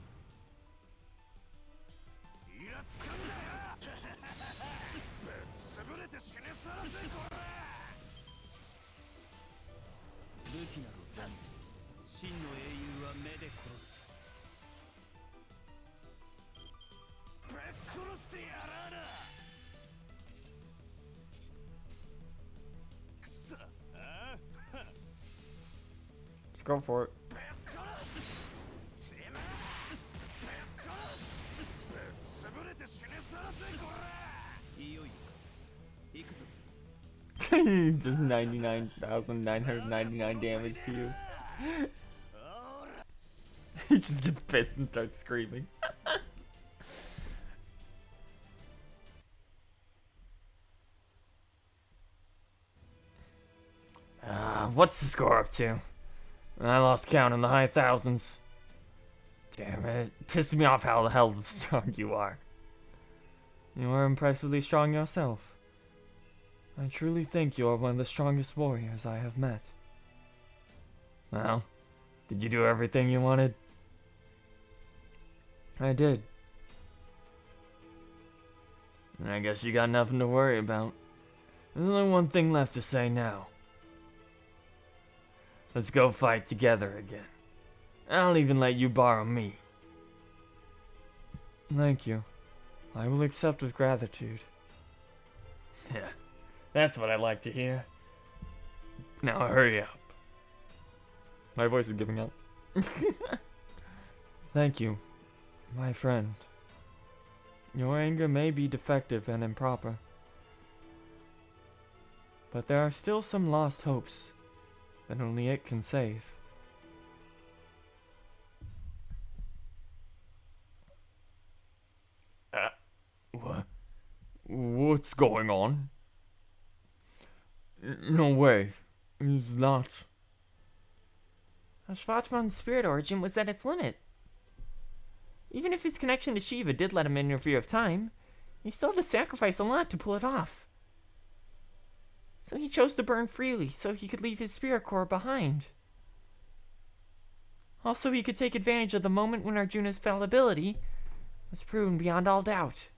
イラつかんだよ。ぶっ潰れて死ねさらせこら。武器など全部真の英雄は目で殺す。ぶっ殺してやらな。go for it. Just 99,999 damage to you. He just gets pissed and starts screaming. What's the score up to? I lost count in the high thousands. Damn it. Pisses me off how the hell strong you are. You are impressively strong yourself. I truly think you are one of the strongest warriors I have met. Well, did you do everything you wanted? I did. I guess you got nothing to worry about. There's only one thing left to say now. Let's go fight together again. I'll even let you borrow me. Thank you. I will accept with gratitude. Yeah, that's what I like to hear. Now hurry up. My voice is giving out. Thank you, my friend. Your anger may be defective and improper, but there are still some lost hopes that only it can save. What's going on? No way. It's not. Schwarzman's spirit origin was at its limit. Even if his connection to Shiva did let him interfere with time, he still had to sacrifice a lot to pull it off. So he chose to burn freely so he could leave his spirit core behind. Also, he could take advantage of the moment when Arjuna's fallibility was proven beyond all doubt.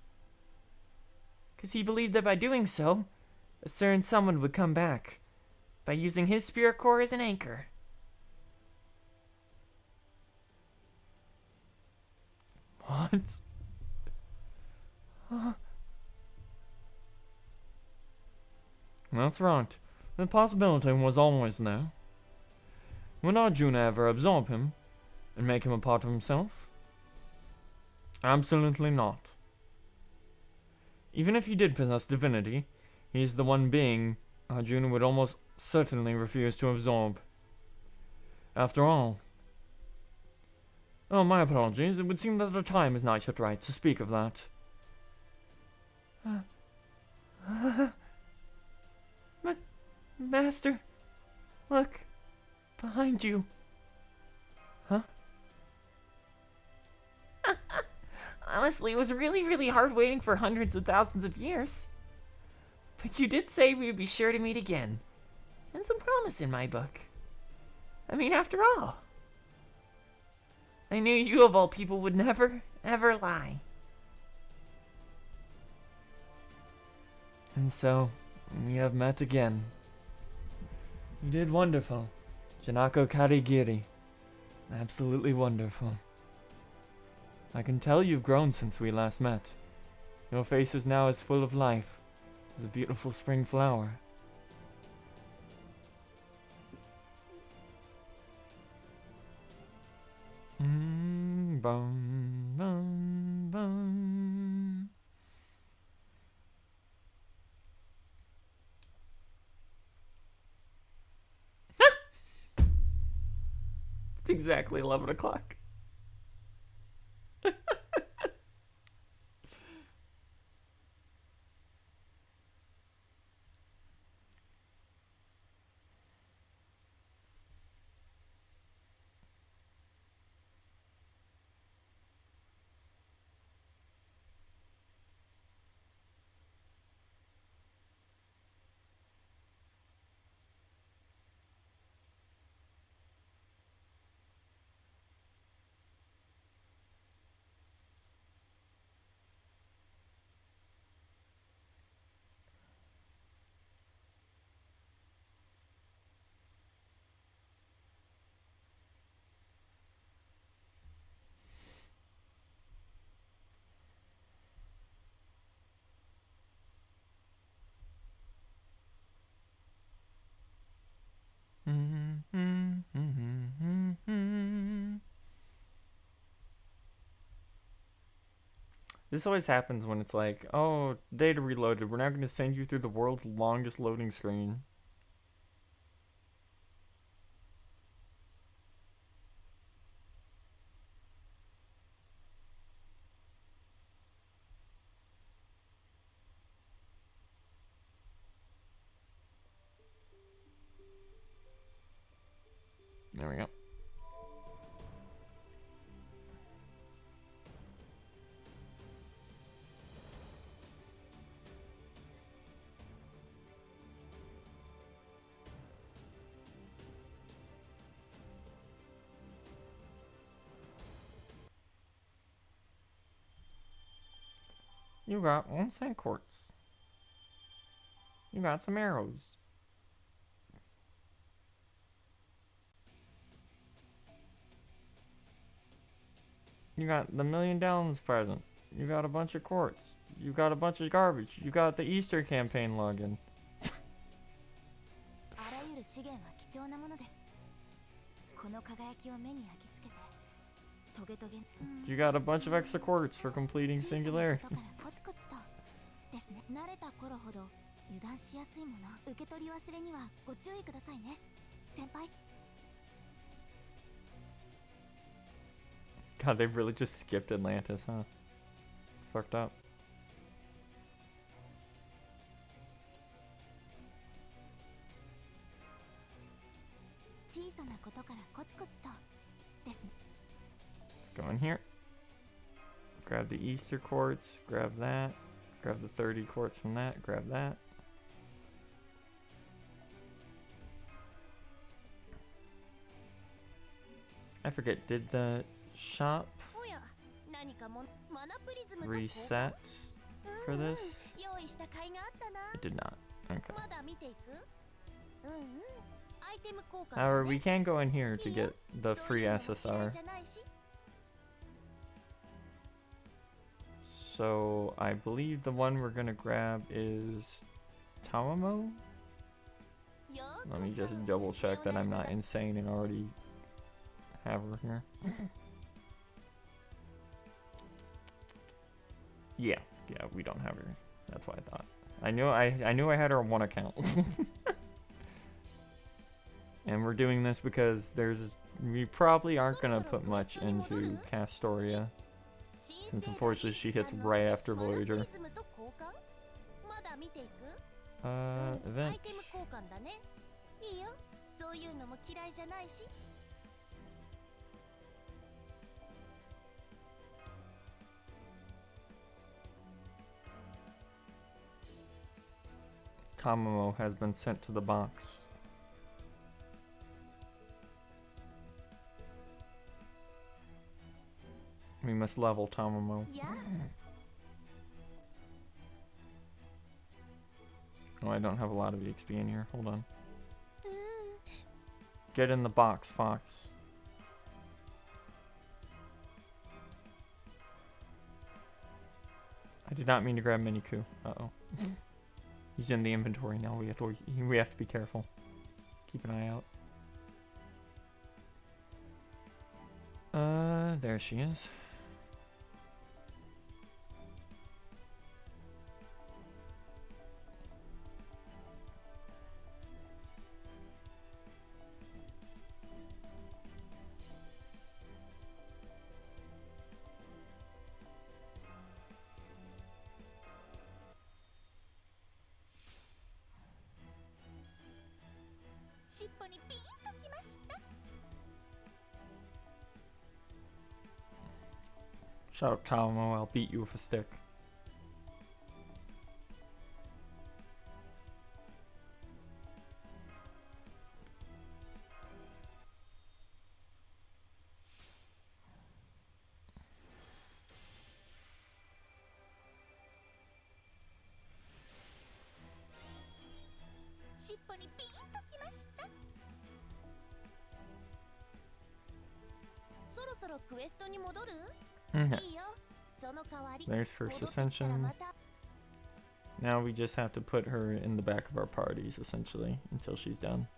Because he believed that by doing so, a certain someone would come back, by using his spirit core as an anchor. What? That's right. The possibility was always there. Would Arjuna ever absorb him and make him a part of himself? Absolutely not. Even if he did possess divinity, he is the one being Arjuna would almost certainly refuse to absorb. After all... Oh, my apologies. It would seem that the time is not yet right to speak of that. Master, look, behind you. Huh? Honestly, it was really hard waiting for hundreds of thousands of years. But you did say we would be sure to meet again. And some promise in my book. I mean, after all, I knew you of all people would never, ever lie. And so, we have met again. You did wonderful, Janako Karigiri. Absolutely wonderful. I can tell you've grown since we last met. Your face is now as full of life as a beautiful spring flower. Bum, bum, bum. It's exactly 11 o'clock. This always happens when it's like, oh, data reloaded. We're now going to send you through the world's longest loading screen. There we go. You got one sand quartz. You got some arrows. You got the $1 million present. You got a bunch of quartz. You got a bunch of garbage. You got the Easter campaign login. あらゆる資源は貴重なものです。この輝きを目に焼き付けて、トゲトゲ。You got a bunch of extra quartz for completing 小さな singularity. ことからコツコツとですね。慣れた頃ほど油断しやすいもの、受け取り忘れにはご注意くださいね、先輩。 God, they've really just skipped Atlantis, huh? It's fucked up. 小さなことからコツコツとですね。 Let's go in here. Grab the Easter quartz. Grab that. Grab the 30 quartz from that. Grab that. I forget, did the shop おや、何かもマナプリズムと reset for this? 用意した甲斐があったな。 It did not. Okay. まだ見ていく？うんうん。アイテム交換。 However, we can go in here to get the free SSR. So I believe the one we're gonna grab is Tamamo. Let me just double check that I'm not insane and already have her here. Yeah, we don't have her. That's what I thought. I knew I had her on one account. And we're doing this because we probably aren't gonna put much into Castoria, since unfortunately she hits right after Voyager. Event. Tamamo has been sent to the box. We must level Tamamo. Yeah. Oh, I don't have a lot of EXP in here. Hold on. Get in the box, Fox. I did not mean to grab Miniku. Uh-oh. He's in the inventory now. We have to be careful. Keep an eye out. There she is. Shout out Talamo, I'll beat you with a stick. There's First Ascension. Now we just have to put her in the back of our parties, essentially, until she's done.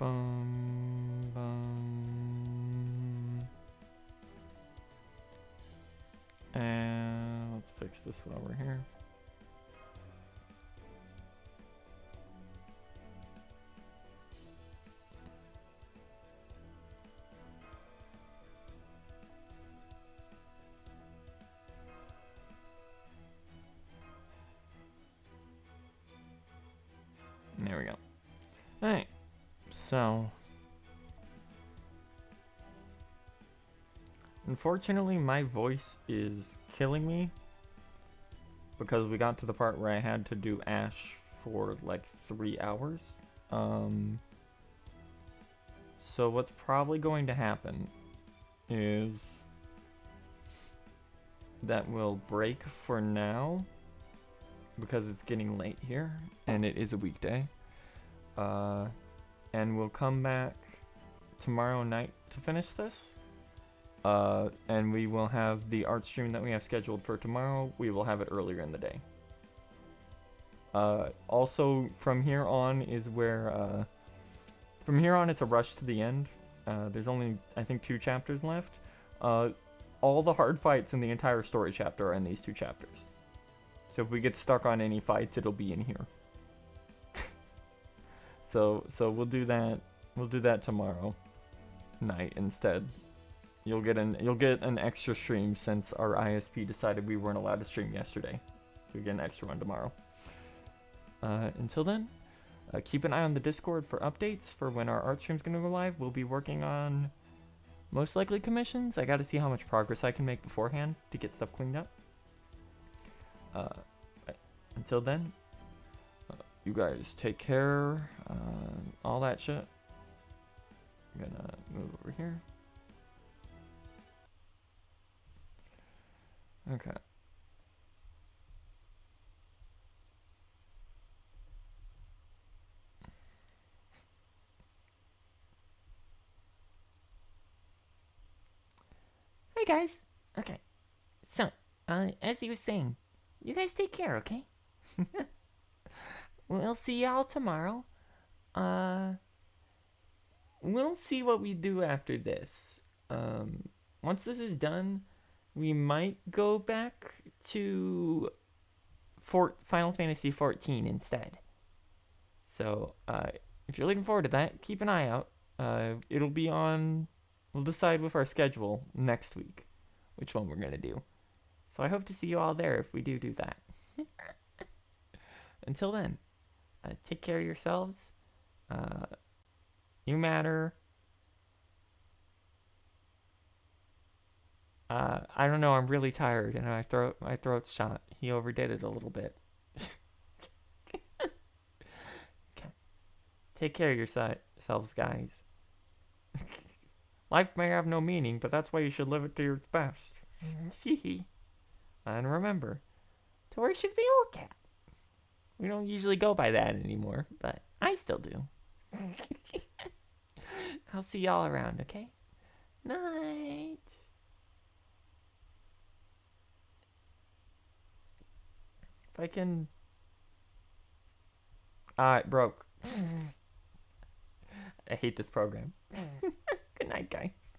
Bum, bum. And let's fix this while we're here. There we go. Alright, so unfortunately my voice is killing me because we got to the part where I had to do Ash for like 3 hours. So what's probably going to happen is that we'll break for now because it's getting late here and it is a weekday. And we'll come back tomorrow night to finish this. And we will have the art stream that we have scheduled for tomorrow. We will have it earlier in the day. Also, from here on is where, from here on it's a rush to the end. There's only, I think, 2 chapters left. All the hard fights in the entire story chapter are in these 2 chapters. So if we get stuck on any fights, it'll be in here. So we'll do that. We'll do that tomorrow night instead. You'll get an extra stream since our ISP decided we weren't allowed to stream yesterday. You'll get an extra one tomorrow. Until then, keep an eye on the Discord for updates for when our art stream's gonna go live. We'll be working on most likely commissions. I gotta see how much progress I can make beforehand to get stuff cleaned up. Until then, you guys take care, all that shit. I'm gonna move over here. Okay. Hey guys. Okay. So, as he was saying, you guys take care, okay? We'll see y'all tomorrow. We'll see what we do after this. Once this is done, we might go back to Final Fantasy XIV instead. So, if you're looking forward to that, keep an eye out. It'll be on... We'll decide with our schedule next week which one we're going to do. So I hope to see you all there if we do that. Until then, take care of yourselves. You matter. I don't know, I'm really tired and my throat's shot. He overdid it a little bit. Okay. Take care of yourselves, guys. Life may have no meaning, but that's why you should live it to your best. And remember, to worship the old cat. We don't usually go by that anymore, but I still do. I'll see y'all around, okay? Night. If I can... it broke. I hate this program. Good night, guys.